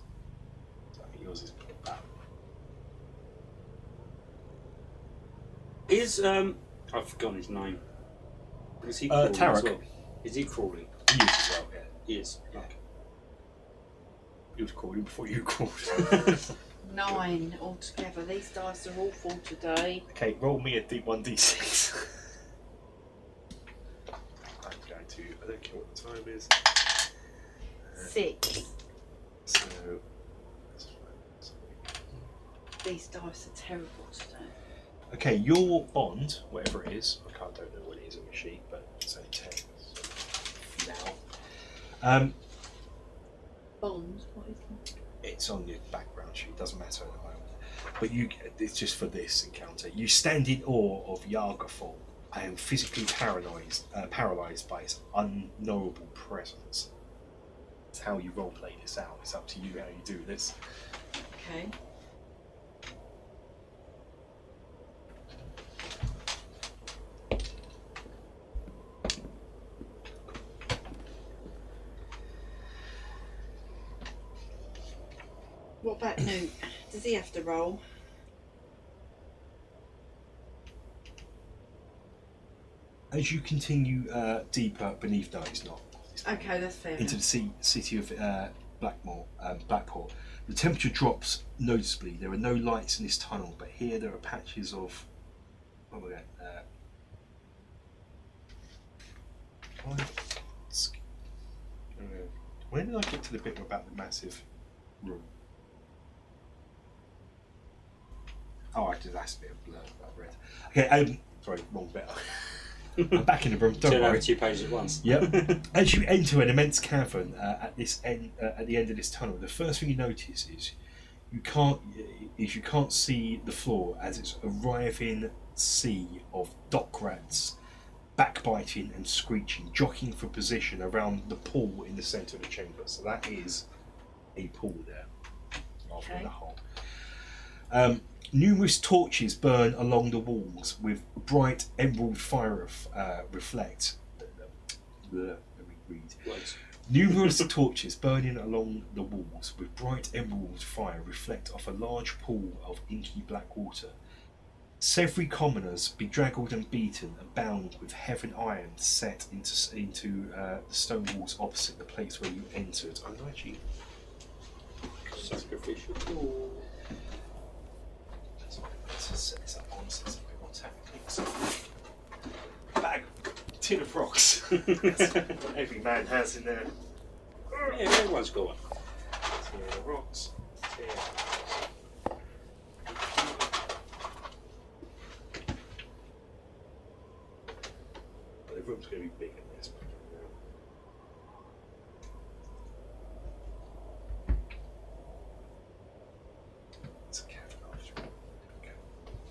So I think yours is about. Is I've forgotten his name. Is he crawling as Tarek. well? Is he crawling? You as well, yeah. He is. Yeah. Okay. You was crawling before you crawled. 9 altogether. These dice are awful today. Okay, roll me a D1d6. I'm going to. I don't care what the time is. 6. So. These dice are terrible today. Okay, your bond, whatever it is, I don't know what it is on your sheet, but it's only 10 now. Bond? What is that? It's on your background sheet, doesn't matter at the moment. But it's just for this encounter. You stand in awe of Yargafall and physically paralysed by its unknowable presence. It's how you roleplay this out. It's up to you how you do this. Okay. What about Newt? Does he have to roll? As you continue deeper beneath, no, it's not. Okay, that's fair. Into the city of Blackport, the temperature drops noticeably. There are no lights in this tunnel, but here there are patches of. Oh my god. Where did I get to the bit about the massive room? Oh, that's a bit of blur that I've read. Okay, sorry, wrong bit. I'm back in the room. Don't Turn over worry. 2 pages at once. Yep. As you enter an immense cavern at the end of this tunnel, the first thing you notice is you can't see the floor as it's a writhing sea of dock rats, backbiting and screeching, jockeying for position around the pool in the centre of the chamber. So that is a pool there, rather than a hole. Numerous torches burn along the walls with bright emerald fire reflect. Let me read. Right. Numerous torches burning along the walls with bright emerald fire reflect off a large pool of inky black water. Several commoners, bedraggled and beaten and bound with heavy iron, set into the stone walls opposite the place where you entered. I'm actually Sacrificial pool. to set this up on, so it's a bit more tactics. Bag, tin of rocks. What every man has in there. Yeah, everyone's got one. Tin of rocks. Tin. The room's going to be big in this. It's a cavern after all.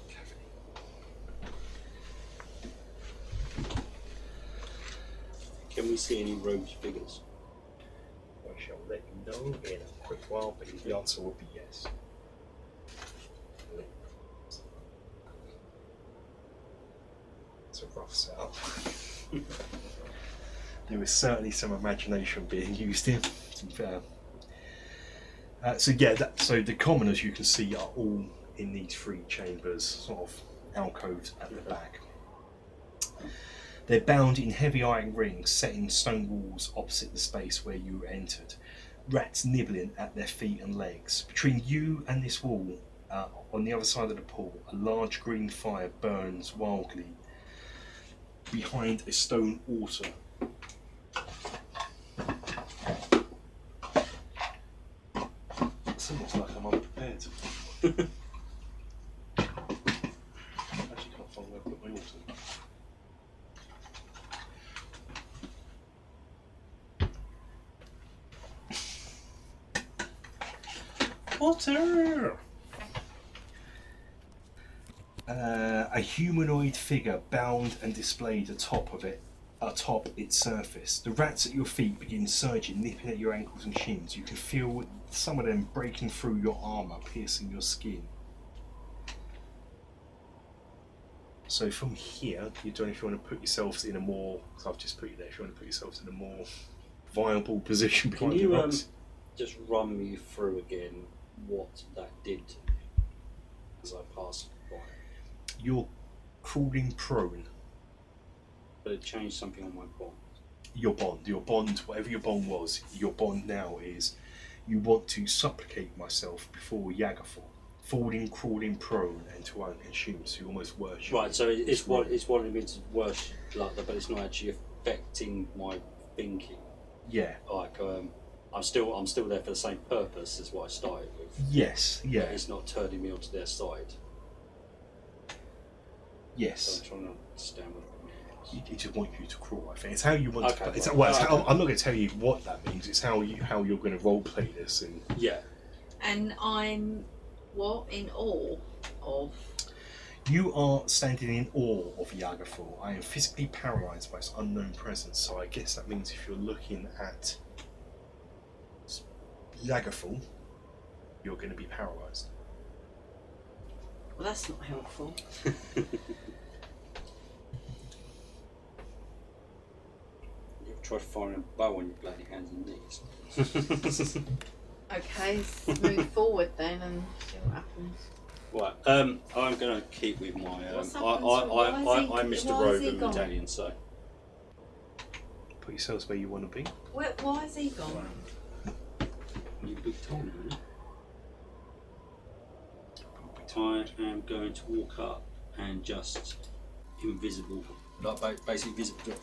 Cavern. Can we see any rogues figures? I shall let you know in a quick while, but the answer would be yes. It's a rough setup. There is certainly some imagination being used here, to be fair. So the commoners you can see are all in these three chambers, sort of alcoved at the back. They're bound in heavy iron rings set in stone walls opposite the space where you entered. Rats nibbling at their feet and legs. Between you and this wall, on the other side of the pool, a large green fire burns wildly behind a stone altar. It's almost like I'm unprepared. Actually can't find where I put my altar. Water! A humanoid figure bound and displayed atop its surface. The rats at your feet begin surging, nipping at your ankles and shins. You can feel some of them breaking through your armour, piercing your skin. So from here, you don't know if you want to put yourselves in a more, because I've just put you there, if you want to put yourselves in a more viable position Can behind the you rocks. just run me through again what that did to me as I passed by? You're crawling prone. But it changed something on my bond. Your bond, whatever your bond was, your bond now is you want to supplicate myself before Yaggerfall. Falling, crawling prone and to consume, so you almost worship. Right, so it's wanting me to worship like that, but it's not actually affecting my thinking. Yeah. Like I'm still there for the same purpose as what I started with. Yes, yeah. But it's not turning me onto their side. So Yes. I'm trying to understand what it means. It just wants you to crawl, I think. It's how you want Okay, to play. right. I'm not going to tell you what that means, it's how you're going to roleplay this. And Yeah. And I'm in awe of. you are standing in awe of Yaggerfall. I am physically paralysed by its unknown presence, so I guess that means if you're looking at Yaggerfall, you're going to be paralysed. Well, that's not helpful. You've tried firing a bow on your bloody hands and knees. Okay, let's move forward then and see what happens. Right, I'm going to keep with my. What's happened to- why I'm is Mr. he Rover gone? Medallion, so. Put yourselves where you want to be. Why has he gone? You big told me. I am going to walk up and just invisible, like basically visible.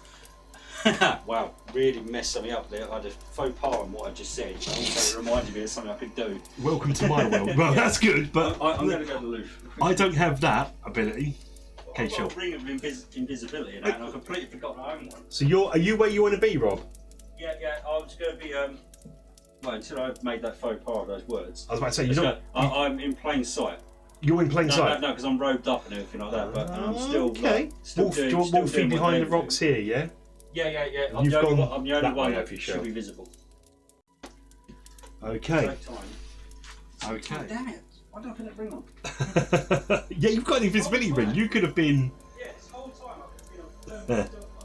Wow, really messed something up there. I had a faux pas on what I just said. But also it reminded me of something I could do. Welcome to my world. Well, that's good, but I'm going to go aloof. I don't have that ability. Okay, I've sure. got a ring of invisibility and I completely forgot my own one. So are you where you want to be, Rob? Yeah, I was going to be Well, until I made that faux pas of those words. I was about to say, you don't. I'm in plain sight. You're in plain sight. No, because I'm robed up and everything like that. But and I'm still okay. like, still Wolf, doing, do you want still Wolfie doing what behind the they rocks do. here? Yeah. Yeah. I'm You've the only gone one, I'm the only that one way, that have you, should sure? be visible. Okay. Take time. Okay. Damn it! Why don't I put that ring on? Yeah, you've got an invisibility ring. You could have been. Yeah, this whole time I could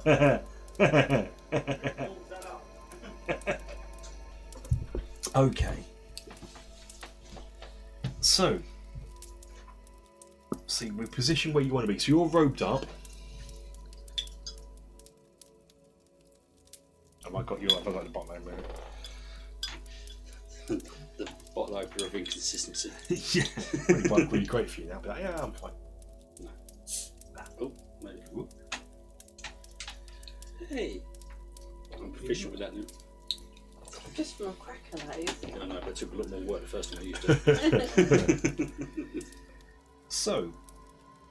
be on. Okay. So, see, we're positioned where you want to be. So you're robed up. Have I got you? Have I got the bottom end? The bottle opener of inconsistency. Yeah, really great for you now. But like, yeah, I'm fine. Oh, maybe. Whoop. Hey, I'm proficient with that now. Just from a cracker, that is. I know, but it took a lot more work the first time I used it. So,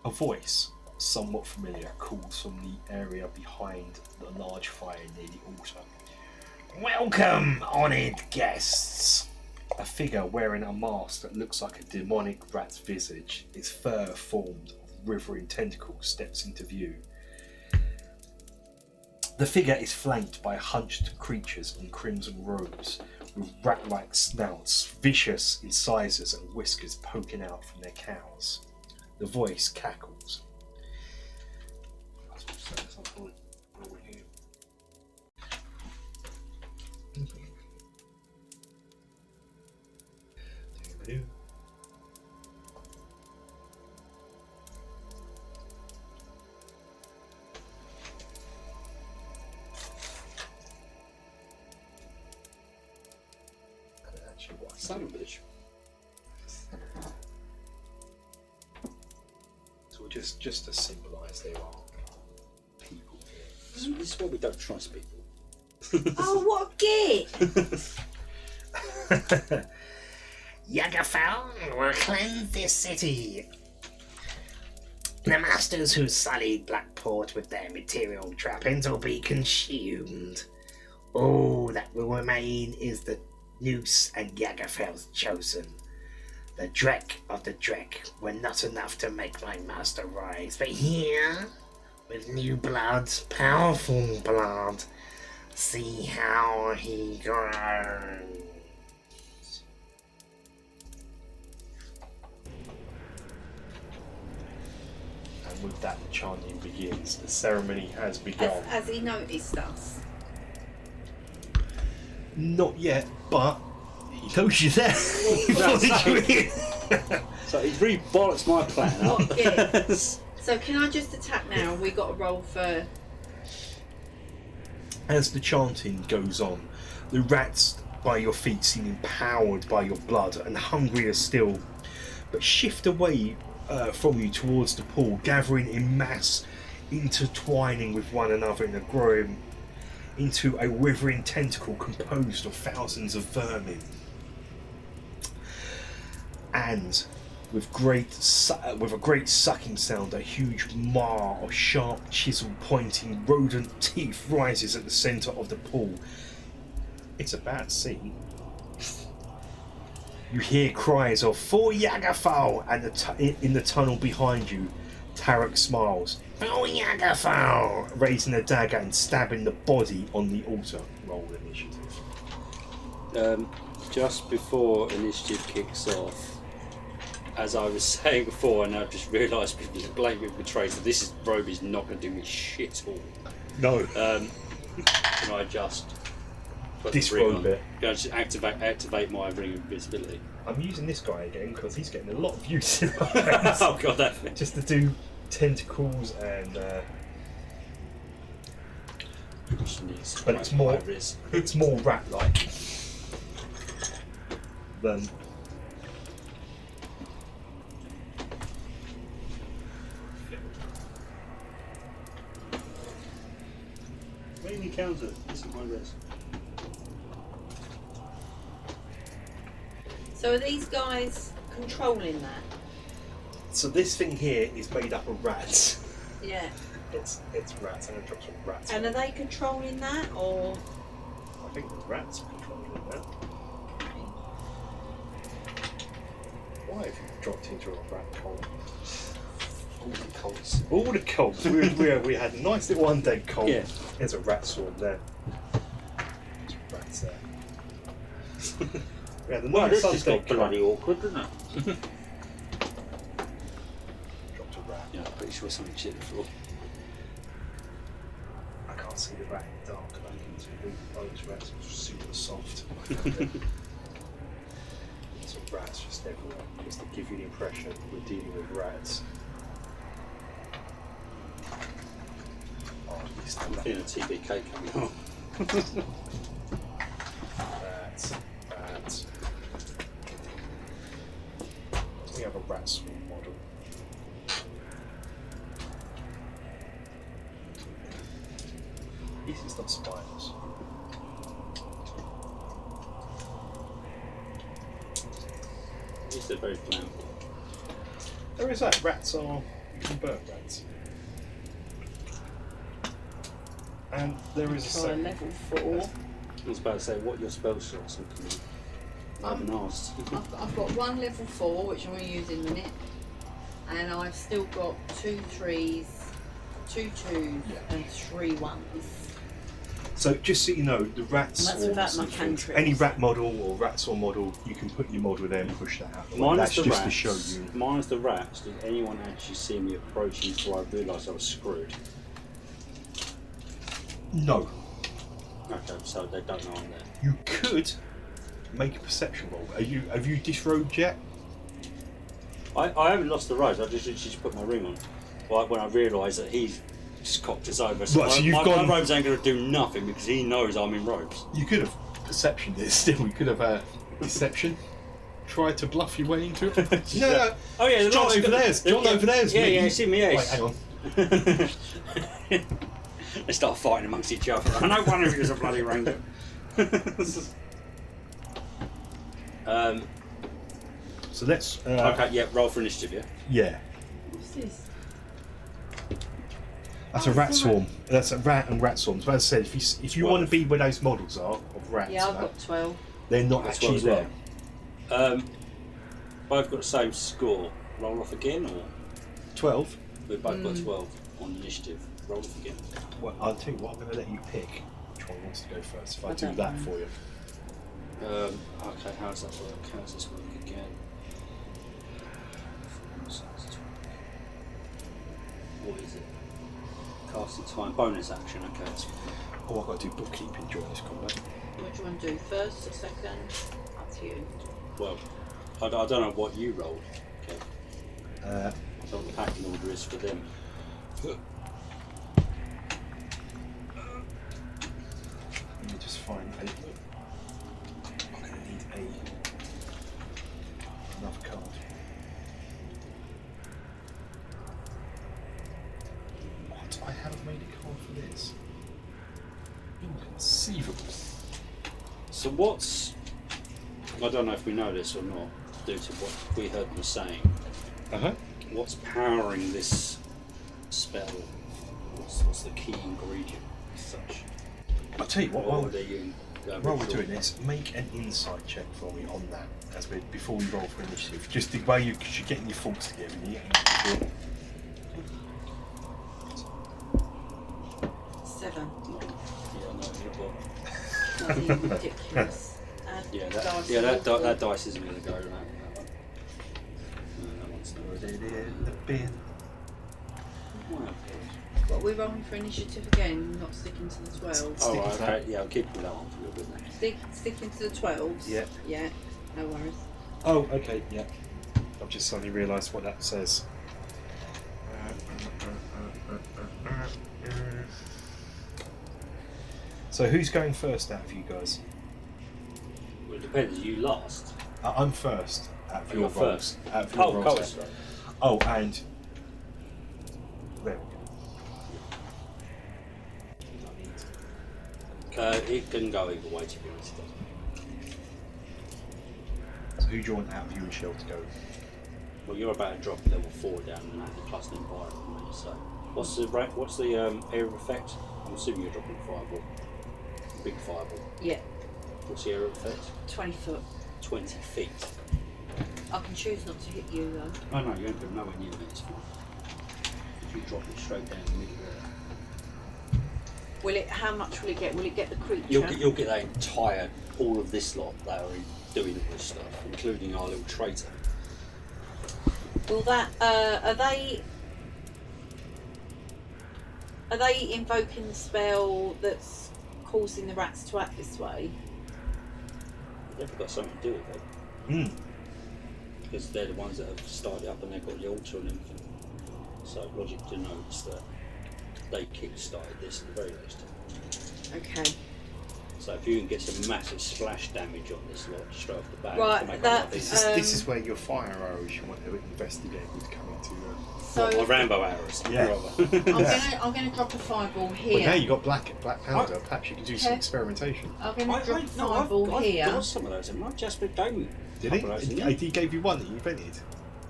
a voice, somewhat familiar, calls from the area behind the large fire near the altar. Welcome, honoured guests! A figure wearing a mask that looks like a demonic rat's visage, its fur formed of writhing tentacles, steps into view. The figure is flanked by hunched creatures in crimson robes, with rat-like snouts, vicious incisors and whiskers poking out from their cowls. The voice cackles. Son of a bitch. So just to symbolise there are people here. This is why we don't trust people. Oh, what a git! Yagafel will cleanse this city. The masters who sullied Blackport with their material trappings will be consumed. All that will remain is the noose and Yagafel's chosen. The Drek of the Drek were not enough to make my master rise, but here, with new blood, powerful blood, see how he grows. And with that, the chanting begins. The ceremony has begun. Has he noticed us? Not yet, but he knows you're there. He followed you in. So he's really bollocks my plan up. What a git. So can I just attack now? We got to roll for... As the chanting goes on, the rats by your feet seem empowered by your blood and hungrier still, but shift away from you towards the pool, gathering in mass, intertwining with one another and growing into a withering tentacle composed of thousands of vermin. And with a great sucking sound, a huge maw of sharp chisel pointing rodent teeth rises at the centre of the pool. It's a bad scene. You hear cries of "For Yagafal!" and in the tunnel behind you, Tarek smiles. Oh, Yagafel! Raising a dagger and stabbing the body on the altar. Roll initiative. Just before initiative kicks off, as I was saying before, and I've just realised people are blatantly betrayed, so this robe is not going to do me shit all. No. Can I just put Disrobe the ring on? it. Can I just activate my ring of invisibility? I'm using this guy again because he's getting a lot of use in my Oh god, that just to do tentacles and but it's more rat-like than Main encounter. This is my risk. So are these guys controlling that? So this thing here is made up of rats. Yeah. It's rats. I'm gonna drop some rats. And are they controlling that, or...? I think the rats are controlling that. Why have you dropped into a rat cult? All the cults. All the cults. We had a nice little undead cult. Yeah. There's a rat swarm there. There's rats there. We had a Well, nice this just got undead cult. bloody awkward, didn't it? Dropped a rat. Yeah, I'm pretty sure something shit the floor. I can't see the rat in the dark. I think it's those rats are super soft. Some rats just everywhere, just to give you the impression we're dealing with rats. Oh, he's I'm feeling a TBK coming on. rats. We have a rat swarm model. This is not spiders. At least they're very flammable. There is that. Rats are. You can burn rats. And there is a Try second. level 4. I was about to say, what are your spell slots? I haven't asked. I've got one level 4, which I'm going to use in a minute, and I've still got 2 3s, 2 2s, and 3 1s. So just so you know, the rats And that's or without my something, cantrips. any rat model or rat swarm model, you can put your model there and push that out. the way. Minus That's the just rats. to show you. Minus the rats. Did anyone actually see me approaching before I realised I was screwed? No. Okay, so they don't know I'm there. You could make a perception roll. Have you disrobed yet? I haven't lost the rose. I just put my ring on. Like when I realised that he's just cocked us over. So, Right, so my, you've my gone- robes ain't going to do nothing because he knows I'm in robes. You could have perceptioned it still. You could have deception. Try to bluff your way into it. No. Oh yeah, John over there's. John over there's. Yeah, mate. yeah, see me. Wait, Yes. hang on. They start fighting amongst each other. I know one of you is a bloody ranger. So let's. Okay, yeah, roll for initiative, yeah. Yeah. What's this? That's Oh, a rat it's a swarm. That's a rat and rat swarms. But as I said, if you want to be where those models are of rats, Yeah, I've and that, got 12. they're not That's actually what as well. there. Both got the same score. Roll off again, or 12. we've both got 12 on initiative. Roll off again. Well, I'll tell you what. I'm going to let you pick which one wants to go first. If I do don't that mind. for you. Okay, how does that work? How does this work again? What is it? Casting time bonus action. Okay. Oh, I've got to do bookkeeping during this combat. What do you want to do? First or second? Up to you. Well, I don't know what you rolled. Okay. Uh, I don't know what the packing order is for them. let me just find a. I'm going to need another card. What? I haven't made a card for this. Inconceivable. So what's... I don't know if we know this or not, due to what we heard them saying. What's powering this spell? What's the key ingredient as such? I'll tell you what. Or While the we're doing this, make an insight check for me on that as before we roll for initiative. Just the way you're getting your thoughts together. Yeah. 7. Yeah, I know you've got... Bloody ridiculous. Add Yeah, dice that roll. dice isn't going to go right. That one. No, that one's not. Put it in the bin. What, we're rolling for initiative again, not sticking to the 12s. Oh, right, with okay. Yeah, I'll keep with that one for a little bit then. Sticking to the 12s? Yeah. Yeah, no worries. Oh, okay, yeah. I've just suddenly realised what that says. So who's going first out of you guys? Well, it depends. You last. I'm first out of Oh, your you're rolls. first. Out of your Oh, rolls. Cole's Oh, and there we go. It can go either way, to be honest. So who do you want out of you and Shell to go? Well, you're about to drop level 4 down and that plus an environment, so what's the area of effect? I'm assuming you're dropping fireball. Big fireball. Yeah, What's the area of effect? 20 foot. 20 feet. I can choose not to hit you though. Oh no, you ain't going nowhere near me, it's fine. If you drop it straight down the middle there. Will it? How much will it get? Will it get the creature? You'll get that entire, all of this lot that are doing all this stuff, including our little traitor. Will that? Are they invoking the spell that's causing the rats to act this way? They've got something to do with it. Mm. Because they're the ones that have started up and they've got the altar and everything. So logic denotes that they kick-started this at the very least. Okay. So if you can get some massive splash damage on this lot straight off the bat, Right, you can make that- a This is where your fire arrows you want to investigate would come into. So my Rambo arrows. Yeah. I'm gonna drop a fireball here. Well, now you got black powder. Perhaps you can do some Okay. experimentation. I'm gonna drop a fireball I've here. got some of those. And Mike Jasper gave me Did a couple of those, he? didn't He gave you one that you invented.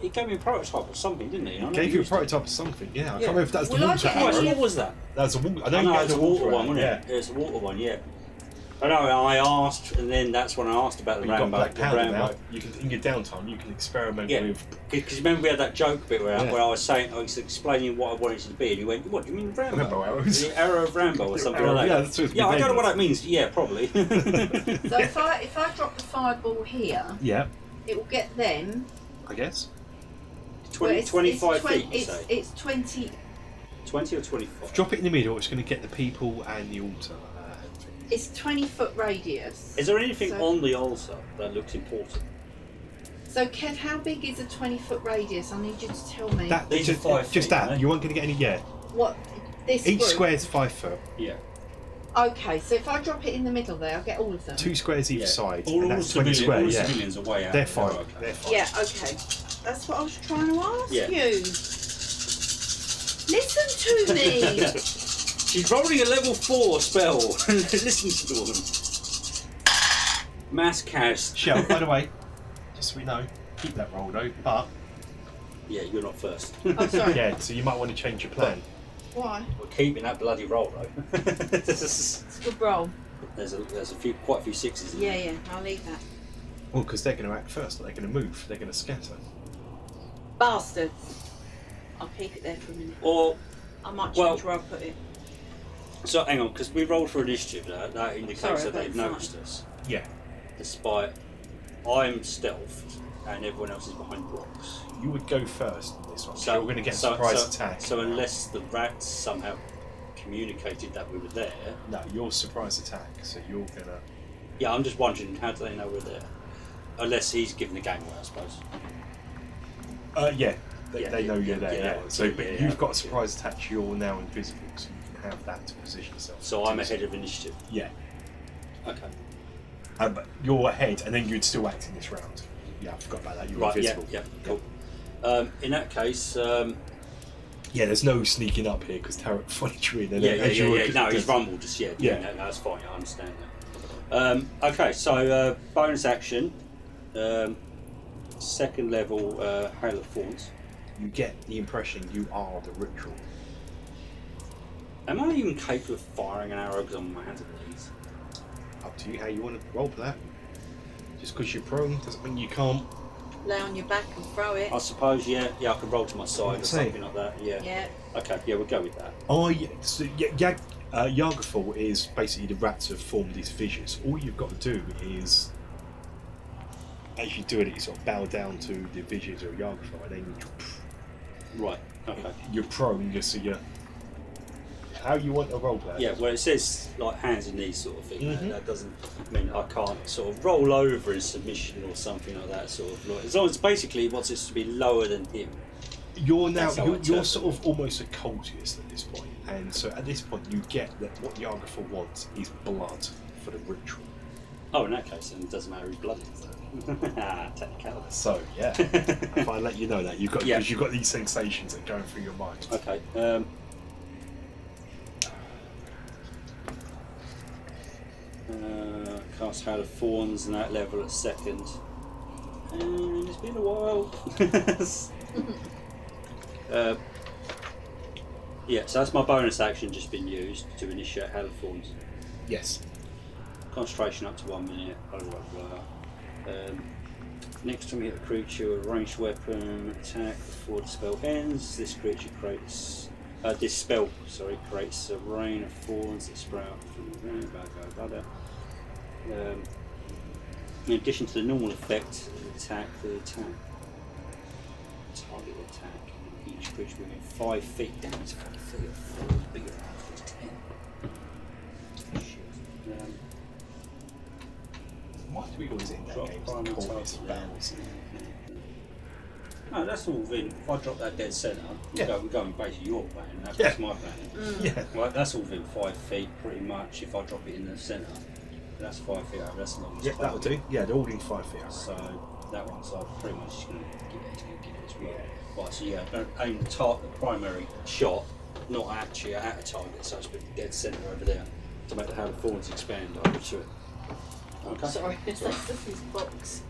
He gave me a prototype or something, didn't he? And I He never gave you a used it. prototype of something. Yeah, I can't Yeah. remember if that's the Will I water get arrow. any- What was that? That's a water. I I know know you it had was the a water water one, wasn't yeah. it? It was a water one, yeah. I know, I asked, and then that's when I asked about the You've got Rambo. black the powder Rambo. now. You can, in your downtime, you can experiment Yeah. with. Because remember we had that joke bit where, Yeah. where I was saying, I was explaining what I wanted it to be, and he went, "What do you mean Rambo? Rambo arrows." The arrow of Rambo or something Arrow, like yeah, that." that's what it's Yeah, I been don't know what named that means. Yeah, probably. So if I drop the fireball here, Yeah, it will get them. I guess. 25 feet, you it's, say? it's 20. 20 or 25? Drop it in the middle. It's going to get the people and the altar. It's 20-foot radius. Is there anything So- on the altar that looks important? So Kev, how big is a 20-foot radius? I need you to tell me. That These are just, 5 just feet, that. aren't they? You aren't going to get any. Yeah. What this Each group? square is 5 foot. Yeah. Okay, so if I drop it in the middle there, I'll get all of them. 2 squares either Yeah. side. All, and all, that's 20 civilian, square. all Yeah. civilians are way out. They're there. fine. Oh, okay. They're fine. Yeah, okay. That's what I was trying to ask Yeah. you. Listen to me. She's rolling a level 4 spell. Listen to the woman. Mass cast. Shell, by the way, just so we know, keep that roll though. But Yeah, you're not first. I'm sorry. yeah, so you might want to change your plan. Why? We're keeping that bloody roll though. It's a good roll. there's quite a few 6s in there. Yeah, I'll leave that. Well, because they're going to act first. They're going to move. They're going to scatter. Bastards. I'll keep it there for a minute. Or I might change Well- where I put it. so hang on, because we rolled for initiative. That indicates Sorry, that they've that's noticed us, Yeah. despite I'm stealthed and everyone else is behind blocks. You would go first in this one. So you're going to get a surprise attack. So unless the rats somehow communicated that we were there, No, your surprise attack. So you're going to. yeah, I'm just wondering how do they know we're there? Unless he's given the game away, I suppose. Yeah. They, Yeah, they know yeah, you're there. yeah, Yeah. yeah, So, yeah, but yeah, you've yeah. got a surprise attack. You're now invisible, so you can have that to position yourself. So I'm ahead of initiative. Yeah. Okay. But you're ahead, and then you'd still act in this round. Yeah, I forgot about that. You're Right. invisible. Yeah. Cool. In that case, Yeah, there's no sneaking up here because Tarek followed you in. And yeah. as you were- No, he's rumbled just yet. Yeah. Yeah. No, that's fine. I understand that. Okay. So bonus action. Second level Hail of Thorns. You get the impression you are the ritual. Am I even capable of firing an arrow because I'm on my hands and knees? Up to you how you want to roll for that. Just because you're prone doesn't mean you can't. Lay on your back and throw it. I suppose, yeah, I could roll to my side or Say. something like that. Yeah. Yeah. Okay, yeah, we'll go with that. Yagafal is basically the rats have formed these fissures. All you've got to do is, as you do it, you sort of bow down to the fissures of Yagafal, and then Right. Okay. you're prone. So you're how you want to roll that. Yeah. Well, it says like hands and knees sort of thing. Mhm. That doesn't mean I can't sort of roll over in submission or something like that. Sort of. Like, as long as basically wants us to be lower than him. You're now That's how I you're interpret sort of almost a cultist at this point, and so at this point you get that what Yagafal wants is blood for the ritual. Oh, in that case, then it doesn't matter whose blood it is. Technicality. So yeah, if I let you know that you've got Yeah. because you've got these sensations that are going through your mind. Okay. Cast Hail of Thorns and that level at second. And it's been a while. Yeah, so that's my bonus action just been used to initiate Hail of Thorns. Yes. Concentration up to 1 minute. Blah, blah, blah. Next time you hit a creature with a ranged weapon attack before the spell ends, this creature creates. This spell, creates a rain of thorns that sprout from the ground. In addition to the normal effect of the attack, target attack, each creature within 5 feet down is 5 feet, 4 bigger than 10. Shit. Why do we always end that Drop game? primary target levels. No, that's all within. If I drop that dead centre, we're going basically your plan, that's my plan. Yeah. Well, that's all within 5 feet pretty much. If I drop it in the centre, that's 5 feet over. That's the longest. Yeah, that'll do. Yeah, they're all in 5 feet. So that one's pretty much just going to give it as well. Right, so yeah, don't aim the primary shot, not actually at a target, so it's dead centre over there to make the Hail of Thorns expand over to it. Okay. Sorry, that's his box.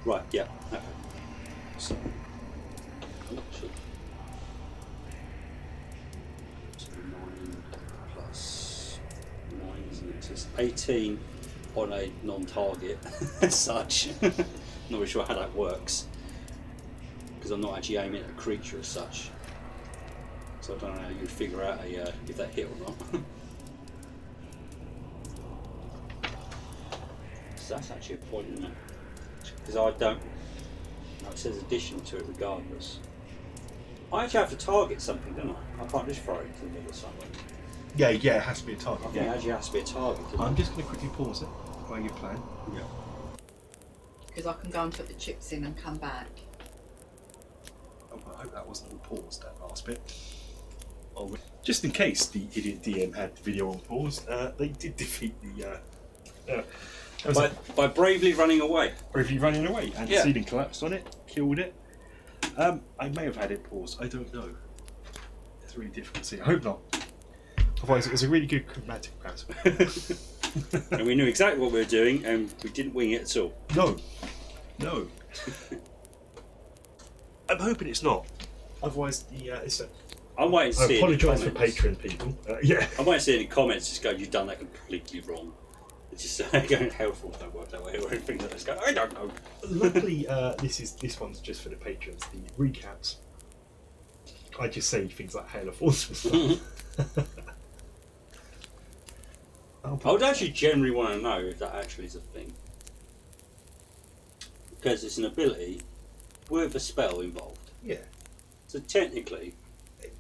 Right, yeah. Okay. So, actually, 9 plus 9 isn't it? So it's 18 on a non-target as such. Not really sure how that works because I'm not actually aiming at a creature as such. So I don't know how you'd figure out if that hit or not. So that's actually a point, isn't it? Because I don't. No, it says addition to it regardless. I actually have to target something, don't I? I can't just throw it into the middle of somewhere. Yeah, it has to be a target. I think it actually has to be a target. I'm just going to quickly pause it while you plan. Yeah. Because I can go and put the chips in and come back. Oh, I hope that wasn't all paused, that last bit. Oh, just in case the idiot DM had the video on pause, they did defeat the. By bravely running away. Bravely running away, and the ceiling collapsed on it, killed it. I may have had it paused, I don't know. It's really difficult to see. I hope not. Otherwise, it was a really good chromatic pass. And we knew exactly what we were doing, and we didn't wing it at all. No. I'm hoping it's not. Otherwise, it's a. I'm waiting to I see. apologise for Patreon people. Yeah. I'm waiting to see any comments. Just go, you've done that completely wrong. It's just going helpful. Don't work that way or anything. That just go. I don't know. Luckily, this one's just for the patrons. The recaps. I just say things like Hail of Thorns and stuff. I would actually generally want to know if that actually is a thing. Because it's an ability with a spell involved. Yeah. So technically,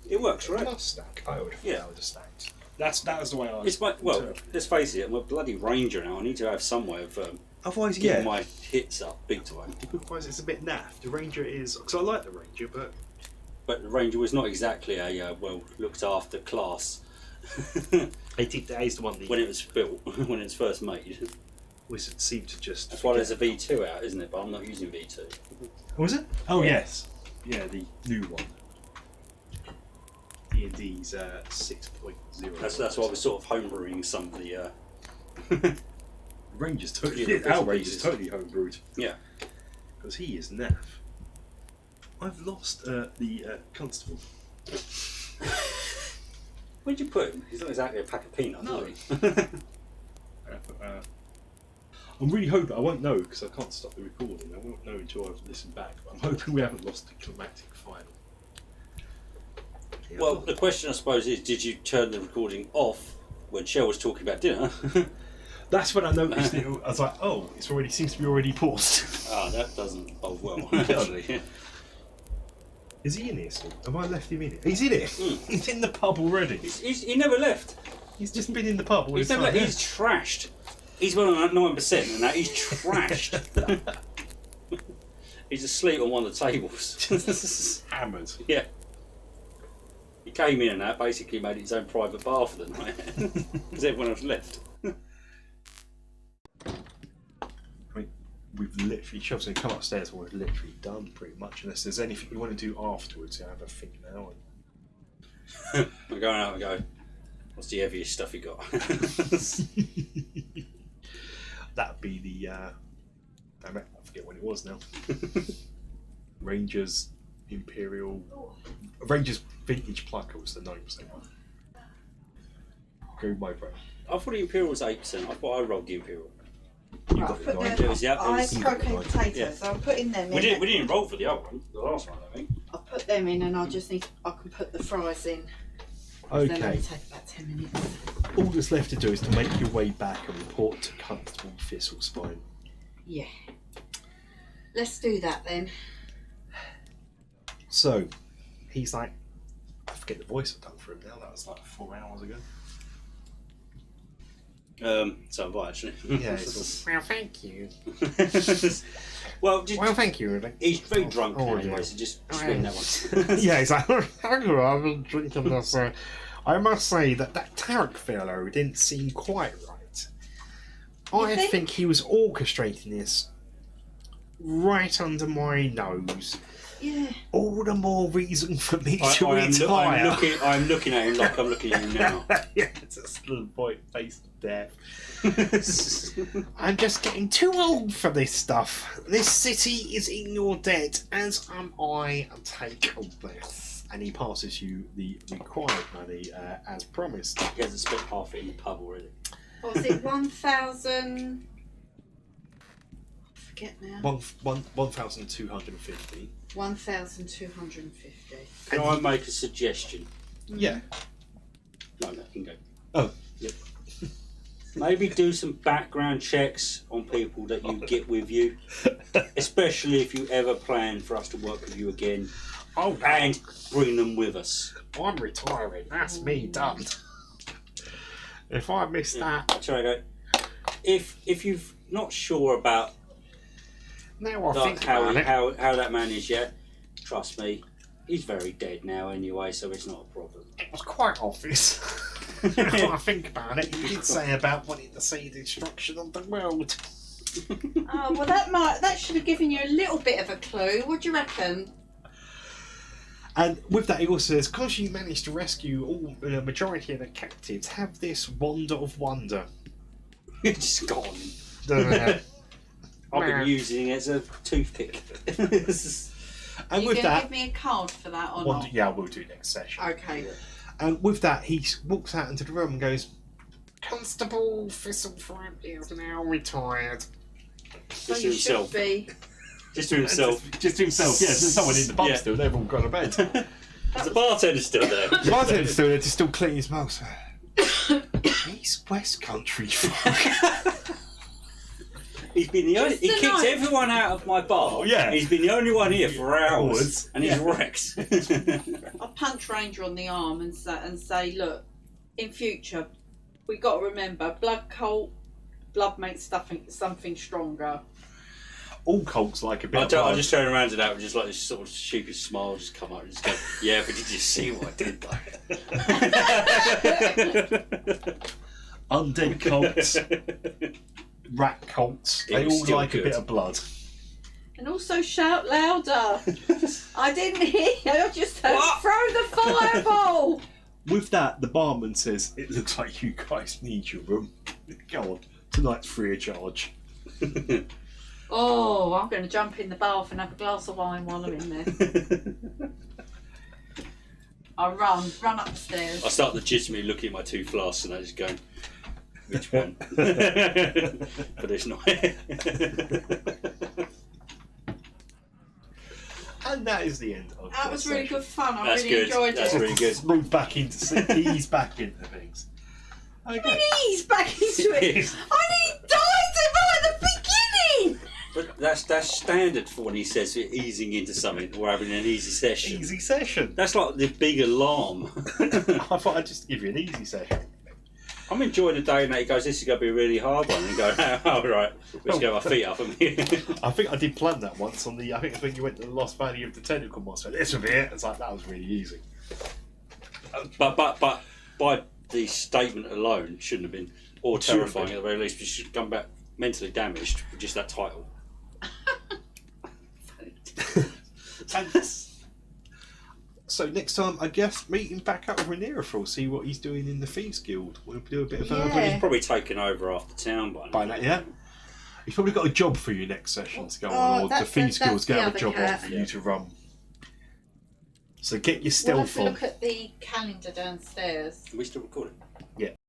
it works, right? It must stack. I would have stacked. That was the way I was. It's my, well, let's face it, I'm a bloody ranger now. I need to have some way of otherwise, getting my hits up big time. Otherwise, it's a bit naff. The ranger is because I like the ranger, but the ranger was not exactly a well looked after class. I think that is the one when it was built, when it was first made. Wizard seemed to just. That's why there's a V2 out, isn't it? But I'm not using V2. Was it? Oh yes, yeah, the new one. D&D's 6.0. That's why we're sort of homebrewing some of the. Ranger's totally. Our Ranger's totally homebrewed. Yeah. Because he is naff. I've lost the constable. Where'd you put him? He's not exactly a pack of peanuts, No. is he? I'm really hoping, I won't know because I can't stop the recording, I won't know until I've listened back, but I'm hoping we haven't lost the climatic final. Yeah, Well, the question I suppose is, did you turn the recording off when Shell was talking about dinner? that's when I noticed it. I was like, oh, it's already seems to be already paused. That doesn't bode well, actually. Is he in here still? Have I left him in it? He's in it. He's in the pub already. He never left. He's just been in the pub all He's the never time. left. He's trashed. He's well on 9% and now he's trashed. He's asleep on one of the tables. Hammered. Yeah. He came in and that basically made his own private bar for the night. Because everyone else left. I mean, we've literally, Shelf's going to come upstairs and we're literally done pretty much, unless there's anything you want to do afterwards. I have a think now. I'm going out and go, what's the heaviest stuff you got? That'd be the, damn it, I forget what it was now. Rangers Imperial. Rangers Vintage Plucker was the 9% one. Go my brain. I thought the Imperial was 8%. I thought I rolled the Imperial. You Right, got put the them- idea. It was the- it I was- croquet potatoes, yeah. so I'm putting them in. We didn't roll for the other one, the last one, I think. I'll put them in, and I can put the fries in. Then Okay. it'll take about 10 minutes. All that's left to do is to make your way back and report to Constable Thistlespine. Yeah. Let's do that then. So, he's like, I forget the voice I've done for him now. That was like 4 hours ago. So have I, actually. Yeah, it's Well, thank you. Well, just, Well, thank you, really. he's very drunk Oh, now, yeah. anyway, so just Oh, win yeah. that one. yeah, he's like, I've been drinking this. I must say that Tarek fellow didn't seem quite right. I think? think he was orchestrating this right under my nose. Yeah. All the more reason for me to I'm retire. looking at him like I'm looking at him now. Yeah, it's a little boy faced death. I'm just getting too old for this stuff. This city is in your debt, as am I. Take this. And he passes you the required money as promised. He hasn't spent half it in the pub already. What was it? 1,000. I forget now. 1,250. 1,250. Can I make a suggestion? Yeah. No, you can go. Oh. Yep. Maybe do some background checks on people that you get with you, especially if you ever plan for us to work with you again, Oh, and bring them with us. I'm retiring. That's me done. If I miss that, Sorry, go. If you're not sure about now I like, think about it. how that man is yet, trust me, he's very dead now anyway, so it's not a problem. It was quite obvious. Now I think about it, he did say about wanting to see the destruction of the world. Oh, well, that should have given you a little bit of a clue. What do you reckon? And with that, he also says, because you managed to rescue all the majority of the captives, have this wand of wonder. It's gone. and I've been using it as a toothpick. Are you with going to that, give me a card for that or wonder, not? yeah, we'll do next session. Okay. And with that, he walks out into the room and goes, Constable Thistlefront is now retired. So Just you himself. should be. Just to himself. just to himself, yeah, there's someone in the pub Yeah. still, they've all gone to bed. Is the bartender still there? The bartender's still there to still clean his mouth. East West Country folk. He's been the only. Just He the kicks night. everyone out of my bar. Oh, yeah. He's been the only one here for hours, Hours, and he's yeah. wrecked. I'll punch Ranger on the arm and say, look, in future, we got to remember, blood makes something stronger. All cults like a bit of I blood. just turn around to that with just like this sort of stupid smile, just come up and just go, yeah, but did you see what I did Undead cults, rat cults, It they was all still like a good. bit of blood. And also shout louder. I didn't hear you, I just heard, What? throw the fireball. With that, the barman says, it looks like you guys need your room. Go on, tonight's free of charge. Oh, I'm going to jump in the bath and have a glass of wine while I'm in there. I run upstairs. I start legitimately looking at my two flasks and I just going, which one? But it's not. And that is the end of That was really good fun. I That's really good. enjoyed That's it. really good. Move back into ease back into things. Okay. Ease back into it. I need died right at the beginning. But that's standard for when he says we're easing into something or having an easy session. Easy session. That's like the big alarm. I thought I'd just give you an easy session. I'm enjoying the day and he goes, this is going to be a really hard one. And you go, oh, right, let's get my feet up. I think I did plan that once on the. I think it's when you went to the Lost Valley of the Tentacle Monster. This would be it. It's like that was really easy. but by the statement alone, shouldn't have been, or Shouldn't terrifying have at the very least, we should come back mentally damaged with just that title. And so next time, I guess meeting back up with Rhaenyra, see what he's doing in the Thieves Guild. We'll do a bit of Yeah. He's probably taken over after town by now. by that, yeah. He's probably got a job for you next session to go Oh, on, or the that's Thieves Guild's the going to have other a job cat. on for you to run. So get your We'll have stealth to on. look at the calendar downstairs. Are we still recording?